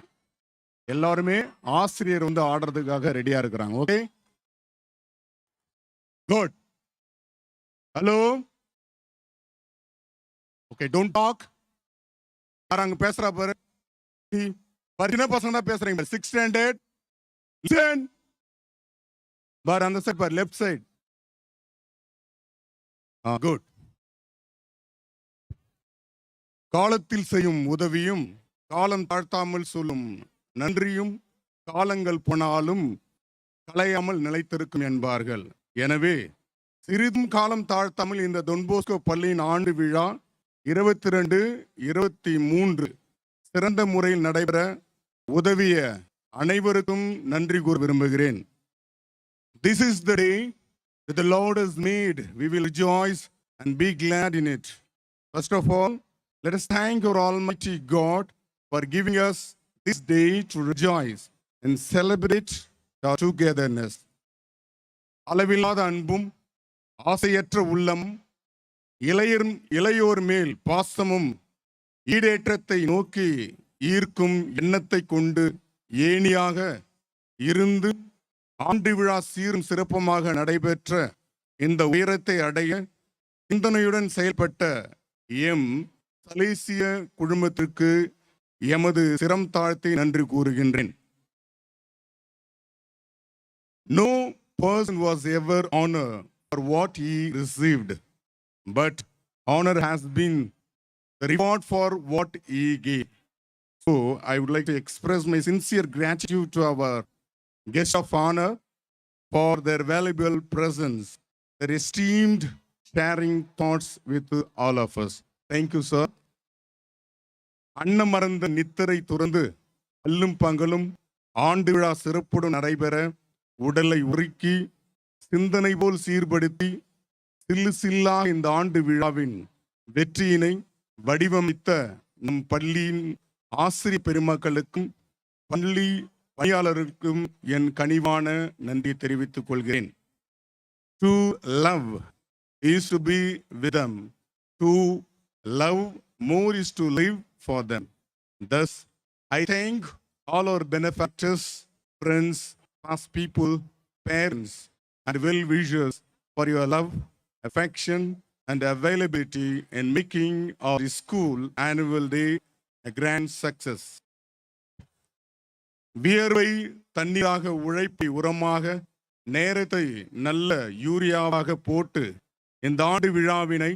எல்லாருமே ஆசிரியர் ஆடுறதுக்காக ரெடியா இருக்கிறாங்க. Okay, good. Hello, okay, don't talk. அங்க பேசுறா பாரு, சின்ன பசங்க தான் பேசுறீங்க. 6th standard listen பார், அந்த சைடு பார், லெஃப்ட் சைடு. குட். காலத்தில் செய்யும் உதவியும் காலம் தாழ்த்தாமல் சொல்லும் நன்றியும் காலங்கள் போனாலும் கலையாமல் நிலைத்திருக்கும் என்பார்கள். எனவே சிறிதும் காலம் தாழ்த்தாமல் இந்த தொன்போஸ்கோ பள்ளியின் ஆண்டு விழா 22, 23 சிறந்த முறையில் நடைபெற உதவிய அனைவருக்கும் நன்றி கூற விரும்புகிறேன். This is the day that the Lord has made. We will rejoice and be glad in it. First of all, let us thank our Almighty God for giving us this day to rejoice and celebrate our togetherness. அளவில்லாத அன்பும் ஆசையற்ற உள்ளம் இளையோர் மேல் பாசமும் ஈடேற்றத்தை நோக்கி ஈர்க்கும் எண்ணத்தை கொண்டு ஏணியாக இருந்து ஆண்டு விழா சீரும் சிறப்புமாக நடைபெற்ற இந்த உயரத்தை அடைய சிந்தனையுடன் செயல்பட்ட எம் சலேசிய குழுமத்திற்கு எமது சிரம் தாழ்த்தி நன்றி கூறுகின்றேன். No person was ever honored for what he received, but honor has been the reward for what he gave. So I would like to express my sincere gratitude to our guests of honor for their valuable presence, their esteemed sharing thoughts with all of us. Thank you, sir. அன்னமறந்த நித்தரை துறந்து அல்லும் பகலும் ஆண்டு விழா சிறப்புடன் நடைபெற உடலை உருக்கி சிந்தனை போல் சீர்படுத்தி சில்லு சில்லா இந்த ஆண்டு விழாவின் வெற்றியினை வடிவமைத்த நம் பள்ளியின் ஆசிரியர் பெருமக்களுக்கும் பள்ளி பணியாளருக்கும் என் கனிவான நன்றி தெரிவித்துக் கொள்கிறேன். To love is to be with them. To love more is to live for them. Thus, I thank all our benefactors, friends, past people, parents, and well-wishers for your love, affection, and availability in making our school annual day a grand success. வியர்வை தண்ணீராக, உழைப்பை உரமாக, நேரத்தை நல்ல யூரியாவாக போட்டு இந்த ஆண்டு விழாவினை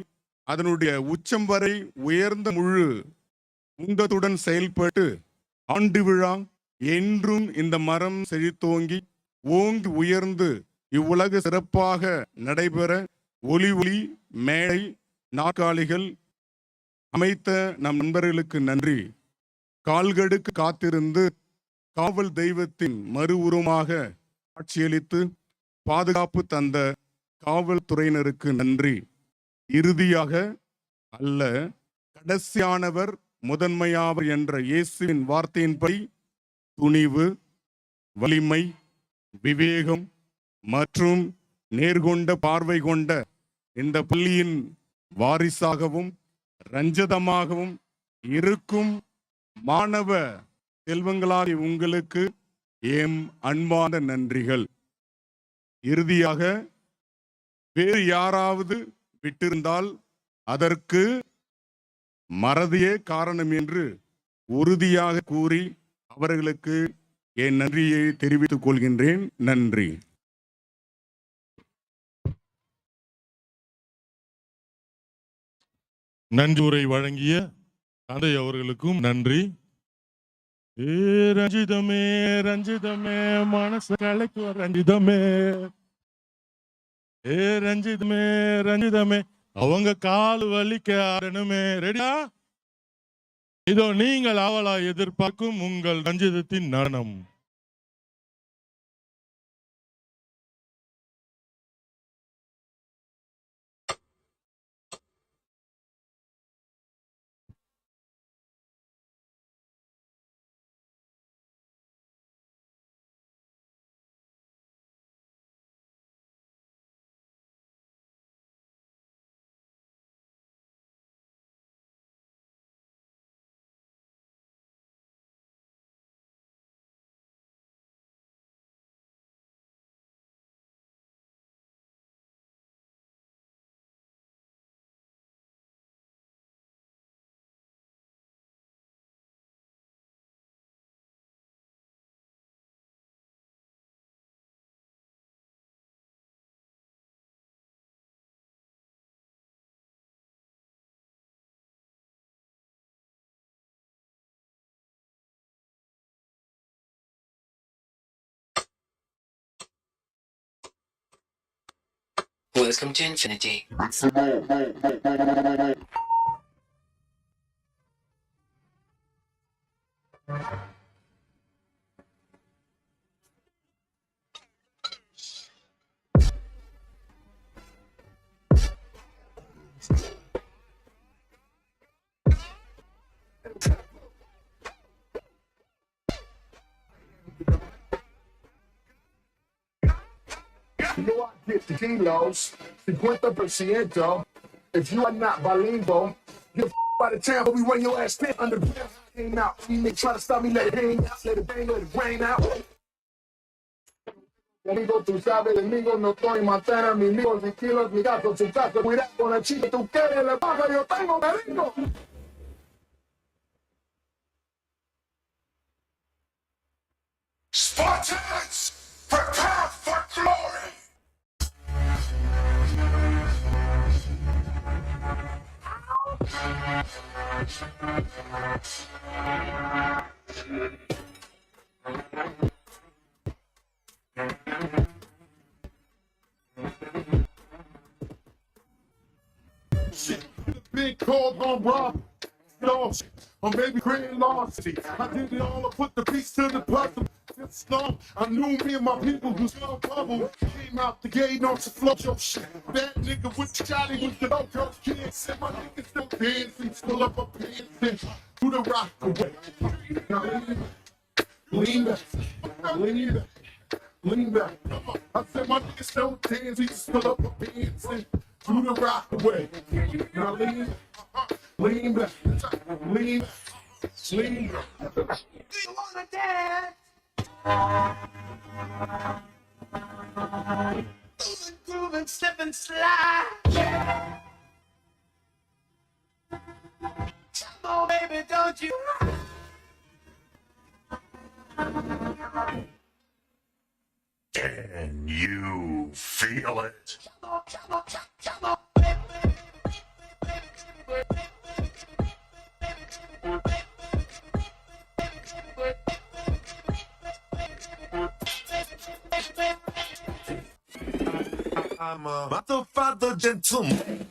அதனுடைய உச்சம் வரை உயர்ந்த முழு உந்தத்துடன் செயல்பட்டு ஆண்டு விழா என்றும் இந்த மரம் செழித்தோங்கி ஓங்கி உயர்ந்து இவ்வுலக சிறப்பாக நடைபெற ஒளி மேடை நாற்காலிகள் அமைத்த நம் நண்பர்களுக்கு நன்றி. கால்கடுக்கு காத்திருந்து காவல் தெய்வத்தின் மறு உருவமாக காட்சியளித்து பாதுகாப்பு தந்த காவல்துறையினருக்கு நன்றி. இறுதியாக அல்ல கடைசியானவர் முதன்மையாவர் என்ற இயேசுவின் வார்த்தையின்படி துணிவு, வலிமை, விவேகம் மற்றும் நேர்கொண்ட பார்வை கொண்ட இந்த பள்ளியின் வாரிசாகவும் ரஞ்சதமாகவும் இருக்கும் மாணவ செல்வங்களாகிய உங்களுக்கு எம் அன்பான நன்றிகள். இறுதியாக வேறு யாராவது விட்டிருந்தால் அதற்கு மறதியே காரணம் என்று உறுதியாக கூறி அவர்களுக்கு என் நன்றியை தெரிவித்துக் கொள்கின்றேன். நன்றி. நன்றி உரை வழங்கிய தந்தை அவர்களுக்கும் நன்றி. ரஞ்சிதமே ரஞ்சிதமே மனசு கலைக்கு ரஞ்சிதமே, ரஞ்சிதமே ரஞ்சிதமே அவங்க கால் வலிக்க ஆரணுமே. ரெடியா? இதோ நீங்கள் அவளா எதிர்பார்க்கும் உங்கள் ரஞ்சிதத்தின் நடனம். Welcome to infinity. You know I get the kilos, 50%. If you are not bilingual, get the out of town, but we run your ass thin underground. Came out, you may try to stop me, let it hang out, let it bang, let it rain out. Amigo, tú sabes, enemigo, no estoy matando a mis amigos, mis kilos, mi gato, su casa, cuidado con la chica, tú quieres la baja, yo tengo cariño. Spartans, prepare for glory. Big cold on Rob. No, or maybe creating loyalty. I did it all, I put the piece to the puzzle. I knew me and my people was gonna bubble. Came out the gate on some flow your shit. That nigga with the Johnny with the loco kids. Said my niggas still dancing, still up a pants and do the rock away. Now lean back, lean back, lean back. I said my niggas still dancing, still up a pants and do the rock away. Now lean back, lean back, lean back. Do you wanna dance? Groove and slip and slide. Come on, baby, don't you? Can you feel it? Come on, come on, come on, I'm a motherfucker gentleman.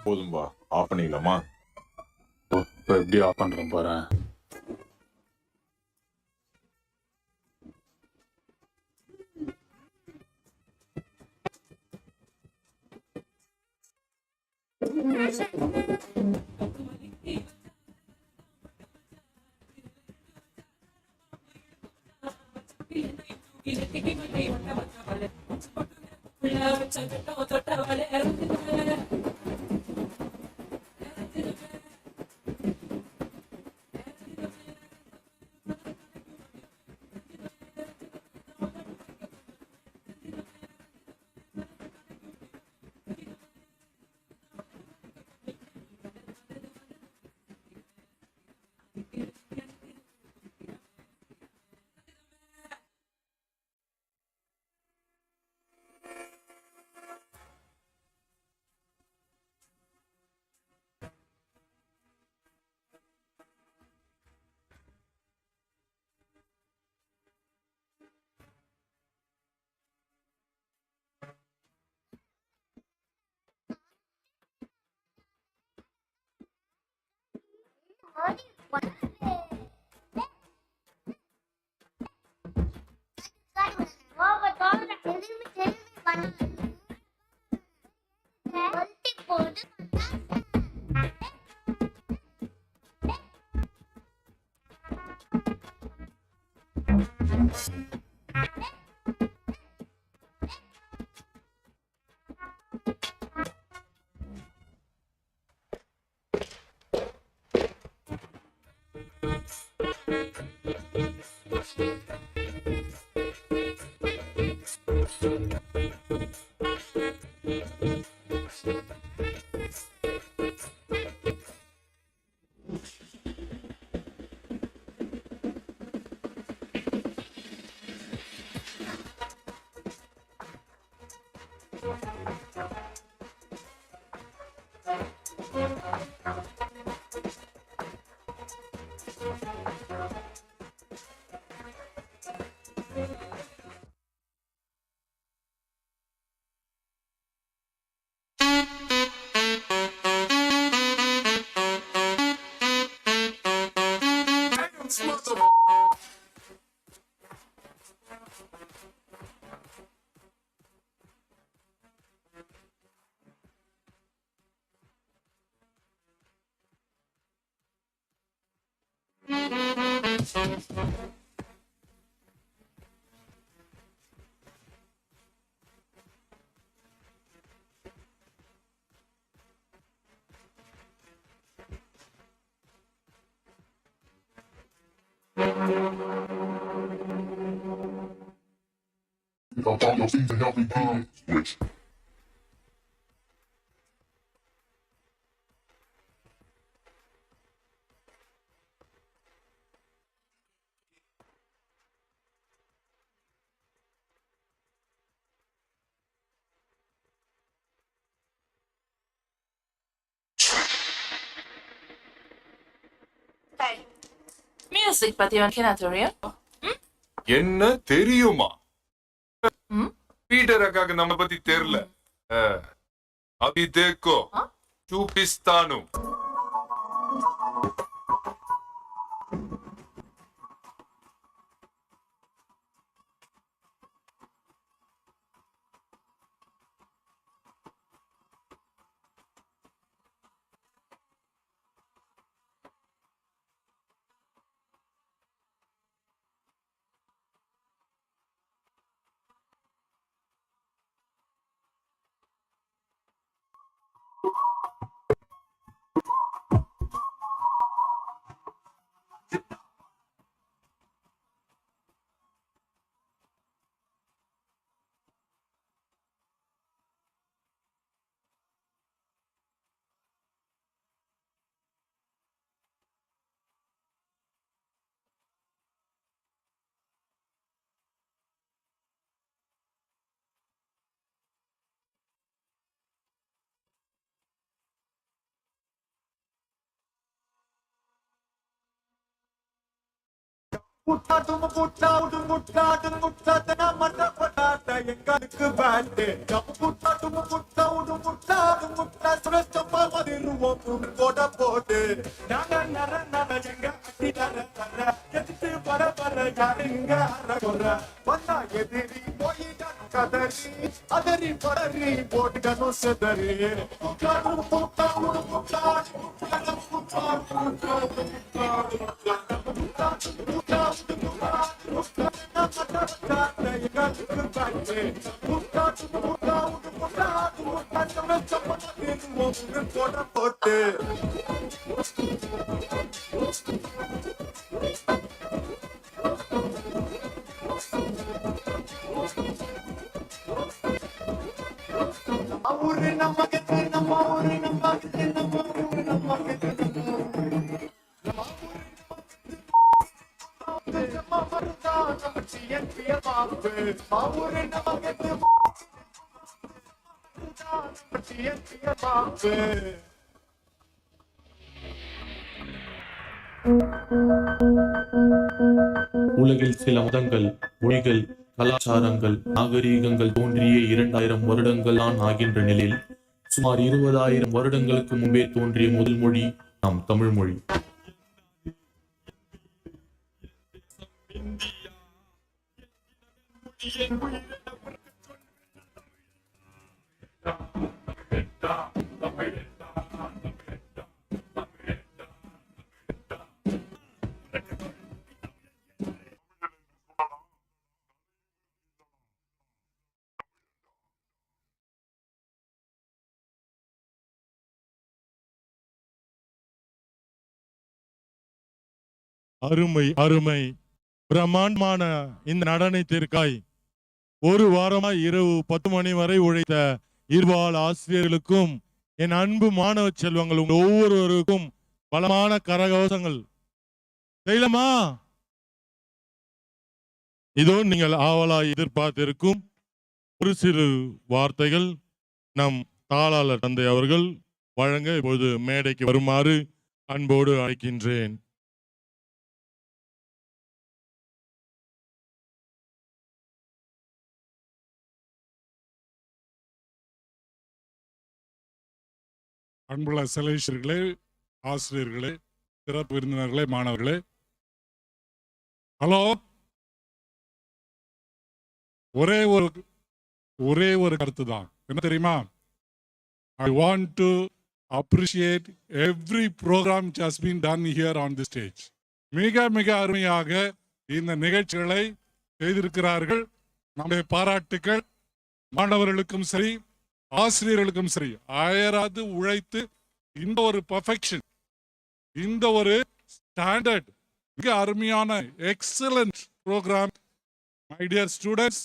போதும்பா of பண்ணிக்கலாமா? இப்போ எப்படி of பண்ணுறேன் பாரு. Music பத்தி உனக்கு என்ன தெரியும்? என்ன தெரியுமா? பீட்டர் அக்காக்கு நம்ம பத்தி தெரியல. அபி தேக்கோ చూపిస్తాను. எங்களுக்கு பேட்டு போட போட்டு நாங்க நர நர எங்க அடி நர நர எதிர்த்து வர வர யாருங்க அறகுற வந்தா எதிரி போயிட்டா கதறி அதறி படறி போட்டுக்கணும் செதறி போட போட்டு ஊரு நம்ம கெத்து நம்ம ஊரு நம்ம கெத்து நம்ம ஊரு நம்ம கெத்து உலகில் சில மதங்கள், மொழிகள், கலாச்சாரங்கள், நாகரீகங்கள் தோன்றிய 2000 வருடங்கள் தான் ஆகின்ற நிலையில் சுமார் 20,000 வருடங்களுக்கு முன்பே தோன்றிய முதல் மொழி நம் தமிழ் மொழி. அருமை அருமை பிரம்மாண்டமான இந்த நடனத்திற்காய் ஒரு வாரமாய் இரவு 10 மணி வரை உழைத்த இருபால் ஆசிரியர்களுக்கும் என் அன்பு மாணவ செல்வங்கள் உங்கள் ஒவ்வொருவருக்கும் பலமான கரகோஷங்கள் செய்யலாமா? இதோ நீங்கள் ஆவலாய் எதிர்பார்த்திருக்கும் ஒரு சிறு வார்த்தைகள் நம் தாளாளர் தந்தை அவர்கள் வழங்க இப்போது மேடைக்கு வருமாறு அன்போடு அழைக்கின்றேன். அன்புள்ள செலவிஷர்களே, ஆசிரியர்களே, சிறப்பு விருந்தினர்களே, மாணவர்களே, ஹலோ. ஒரே ஒரு கருத்து தான். என்ன தெரியுமா? I want to appreciate every program which has been done here on the stage. மிக மிக அருமையாக இந்த நிகழ்ச்சிகளை செய்திருக்கிறார்கள். நம்முடைய பாராட்டுக்கள் மாணவர்களுக்கும் சரி ஆசிரியர்களுக்கும் சரி. அயராது உழைத்து இந்த ஒரு பர்ஃபெக்ஷன், இந்த ஒரு ஸ்டாண்டர்ட், மிக அருமையான excellent program. My dear students,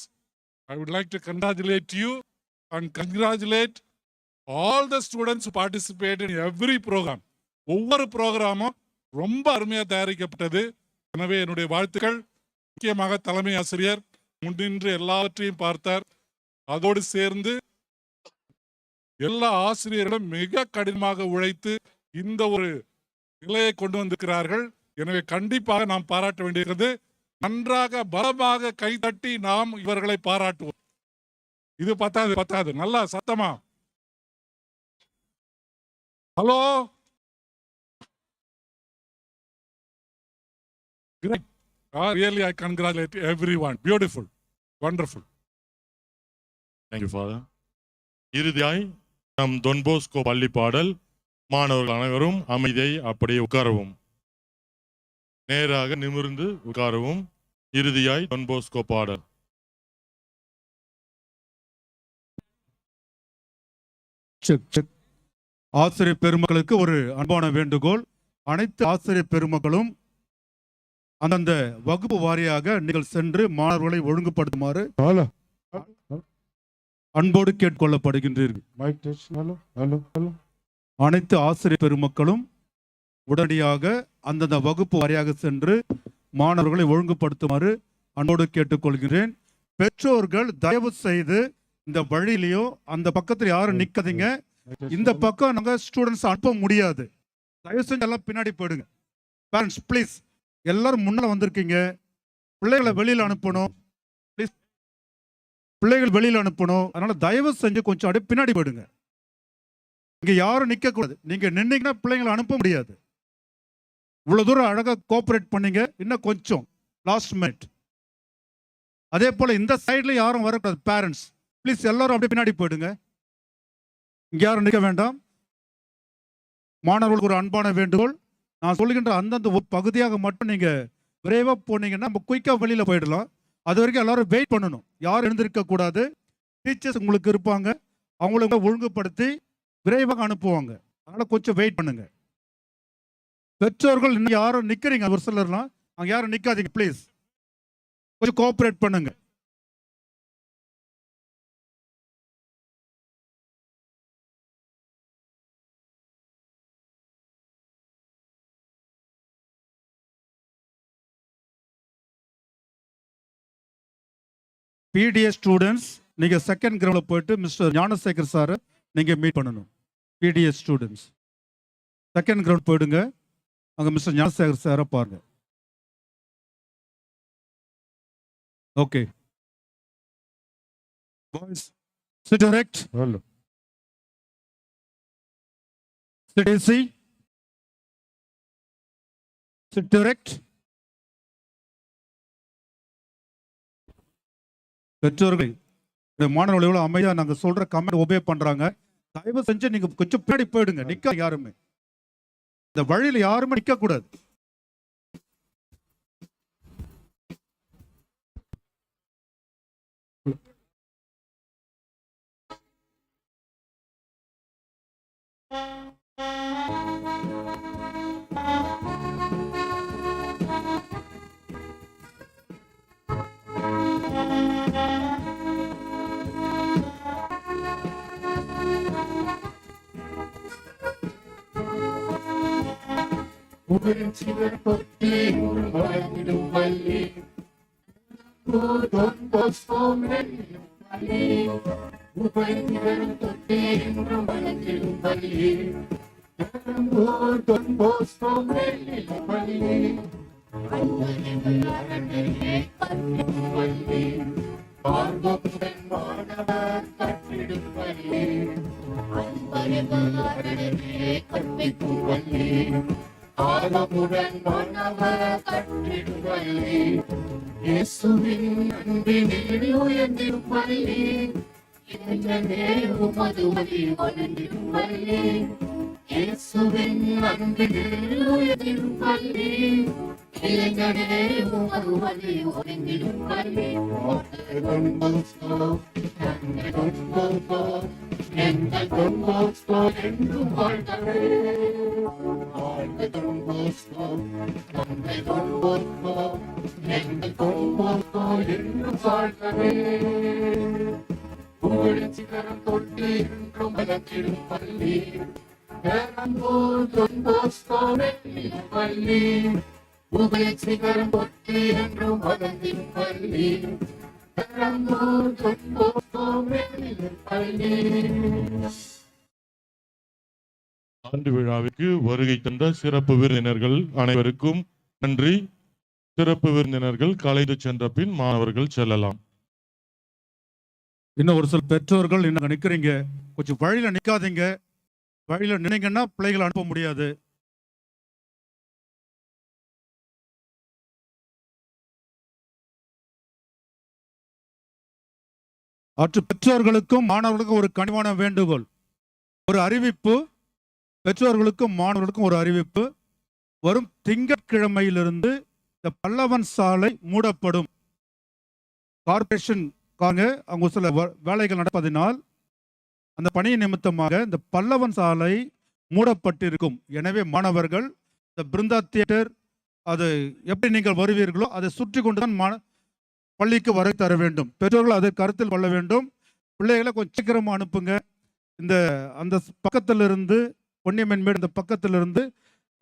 I would like to congratulate you and congratulate all the students who participate in every program. ஒவ்வொரு ப்ரோக்ராமும் ரொம்ப அருமையாக தயாரிக்கப்பட்டது. எனவே என்னுடைய வாழ்த்துக்கள். முக்கியமாக தலைமை ஆசிரியர் முன்னின்று எல்லாவற்றையும் பார்த்தார். அதோடு சேர்ந்து எல்லா ஆசிரியர்களும் மிக கடினமாக உழைத்து இந்த ஒரு நிலையை கொண்டு வந்திருக்கிறார்கள். எனவே கண்டிப்பாக நாம் பாராட்ட வேண்டியிருக்கிறது. நன்றாக பலமாக கைதட்டி நாம் இவர்களை பாராட்டுவோம். இது பத்தாது. நல்லா சத்தமா hello. Great. Really, I congratulate everyone. Beautiful. Wonderful. Thank you, Father. இறுதியாய் நம் Don Bosco பள்ளி பாடல். மாணவர்கள் அனைவரும் அமைதியை அப்படியே உட்காரவும், நேராக நிமிர்ந்து உட்காரவும். இறுதியாய் Don Bosco பாடல். ஆசிரியர் பெருமக்களுக்கு ஒரு அன்பான வேண்டுகோள். அனைத்து ஆசிரியர் பெருமக்களும் அந்தந்த வகுப்பு வாரியாக நீங்கள் சென்று மாணவர்களை ஒழுங்குபடுத்துமாறு அன்போடு கேட்டுக்கொள்ளப்படுகின்றீர்கள். அனைத்து ஆசிரியர் பெருமக்களும் உடனடியாக அந்தந்த வகுப்பு வாரியாக சென்று மாணவர்களை ஒழுங்குபடுத்துமாறு அன்போடு கேட்டுக்கொள்கிறேன். பெற்றோர்கள் தயவு செய்து இந்த வழியிலையோ அந்த பக்கத்தில் யாரும் நிக்காதீங்க. இந்த பக்கம் நாங்க ஸ்டூடெண்ட்ஸ் அனுப்ப முடியாது. தயவு செஞ்சு எல்லாம் பின்னாடி போயிடுங்க. பேரண்ட்ஸ் ப்ளீஸ், எல்லாரும் முன்னால வந்திருக்கீங்க. பிள்ளைகளை வெளியில் அனுப்பணும். ப்ளீஸ், பிள்ளைகள் வெளியில் அனுப்பணும். அதனால தயவு செஞ்சு கொஞ்சம் அப்படியே பின்னாடி போயிடுங்க. இங்க யாரும் நிக்க கூடாது. நீங்க நின்னீங்கன்னா பிள்ளைங்களை அனுப்ப முடியாது. இவ்வளவு தூரம் அழகா கோஆபரேட் பண்ணீங்க. இன்னும் கொஞ்சம் லாஸ்ட் மினிட். அதே போல இந்த சைட்ல யாரும் வரக்கூடாது. பேரண்ட்ஸ் ப்ளீஸ் எல்லாரும் அப்படியே பின்னாடி போயிடுங்க. இங்க யாரும் நிற்க வேண்டாம். மாணவர்களுக்கு ஒரு அன்பான வேண்டுகோள். நான் சொல்லுகின்ற அந்தந்த ஒரு பகுதியாக மட்டும் நீங்க விரைவாக போனீங்கன்னா நம்ம குயிக்கா வெளியில போயிடலாம். அது வரைக்கும் எல்லாரும் வெயிட் பண்ணணும். யாரும் எழுந்திருக்க கூடாது. டீச்சர்ஸ் உங்களுக்கு இருப்பாங்க, அவங்களுக்கு ஒழுங்குபடுத்தி விரைவாக அனுப்புவாங்க. அதனால கொஞ்சம் வெயிட் பண்ணுங்க. பெற்றோர்கள் இன்னும் யாரும் நிக்கிறீங்க, ஒரு சிலர்லாம் அங்க யாரும் நிக்காதீங்க. ப்ளீஸ் கொஞ்சம் கோஆபரேட் பண்ணுங்க. பிடிஎஸ் ஸ்டூடெண்ட்ஸ் நீங்க செகண்ட் கிரவுண்ட்ல போயிட்டு மிஸ்டர் ஞானசேகர் சாரை நீங்க மீட் பண்ணணும். பிடிஎஸ் ஸ்டூடெண்ட்ஸ் செகண்ட் கிரவுண்ட் போயிடுங்க. அங்க மிஸ்டர் ஞானசேகர் சாரை பாருங்க. Okay boys, sit erect. Hello. Sit easy. Sit erect. பெற்றோர்கள் மாணவர்கள் எவ்வளவு அமைதியா நாங்க சொல்ற கமெண்ட் ஒபே பண்றாங்க. தயவு செஞ்சு நீங்க கொஞ்சம் பின்னாடி போயிடுங்க. நிக்க யாருமே இந்த வழியில யாருமே நிக்க கூடாது. ஆண்டு விழாவிற்கு வருகை தந்த சிறப்பு விருந்தினர்கள் அனைவருக்கும் நன்றி. சிறப்பு விருந்தினர்கள் கலைந்து சென்ற பின் மாணவர்கள் செல்லலாம். இன்னும் ஒரு சில பெற்றோர்கள் இன்னும் நிற்கிறீங்க, கொஞ்சம் வழியில நிற்காதீங்க. வழியில நினைங்கன்னா பிள்ளைகளை அனுப்ப முடியாது. மற்ற பெற்றோர்களுக்கும் மாணவர்களுக்கும் ஒரு கனிவான வேண்டுகோள், ஒரு அறிவிப்பு. பெற்றோர்களுக்கும் மாணவர்களுக்கும் ஒரு அறிவிப்பு. வரும் திங்கட்கிழமையிலிருந்து இந்த பல்லவன் சாலை மூடப்படும். கார்பரேஷன் அவங்க சில வேலைகள் நடப்பதினால் அந்த பணி நிமித்தமாக இந்த பல்லவன் சாலை மூடப்பட்டிருக்கும். எனவே மாணவர்கள் இந்த பிருந்தா தியேட்டர் அது எப்படி நீங்கள் வருவீர்களோ அதை சுற்றி கொண்டுதான் பள்ளிக்கு வரை தர வேண்டும். பெற்றோர்கள் அதை கருத்தில் கொள்ள வேண்டும். பிள்ளைகளை கொஞ்சம் சீக்கிரமா அனுப்புங்க. இந்த அந்த பக்கத்திலிருந்து பொன்னியம்மன்மேடு இந்த பக்கத்திலிருந்து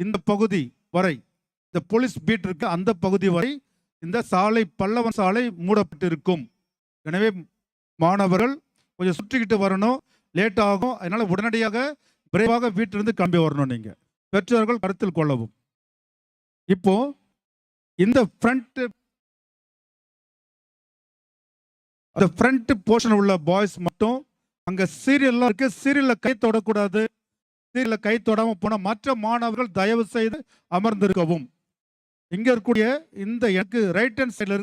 இந்த பகுதி வரை, இந்த போலீஸ் பீட் இருக்கு அந்த பகுதி வரை இந்த சாலை பல்லவன் சாலை மூடப்பட்டிருக்கும். எனவே மாணவர்கள் கொஞ்சம் சுற்றிக்கிட்டு வரணும், லேட் ஆகும். அதனால உடனடியாக விரைவாக வீட்டிலிருந்து கிளம்பி வரணும். நீங்க பெற்றோர்கள் கருத்தில் கொள்ளவும். இப்போ இந்த ஃப்ரண்ட் போர்ஷன் உள்ள பாய்ஸ் மட்டும் அங்க சீரியல்லாம் இருக்கு, சீரியல்ல கை தொடக்கூடாது. சீரியல்ல கை தொடாம போன மற்ற மாணவர்கள் தயவு செய்து அமர்ந்திருக்கவும். இங்க இருக்கக்கூடிய இந்த எனக்கு ரைட் ஹேண்ட் சைடுல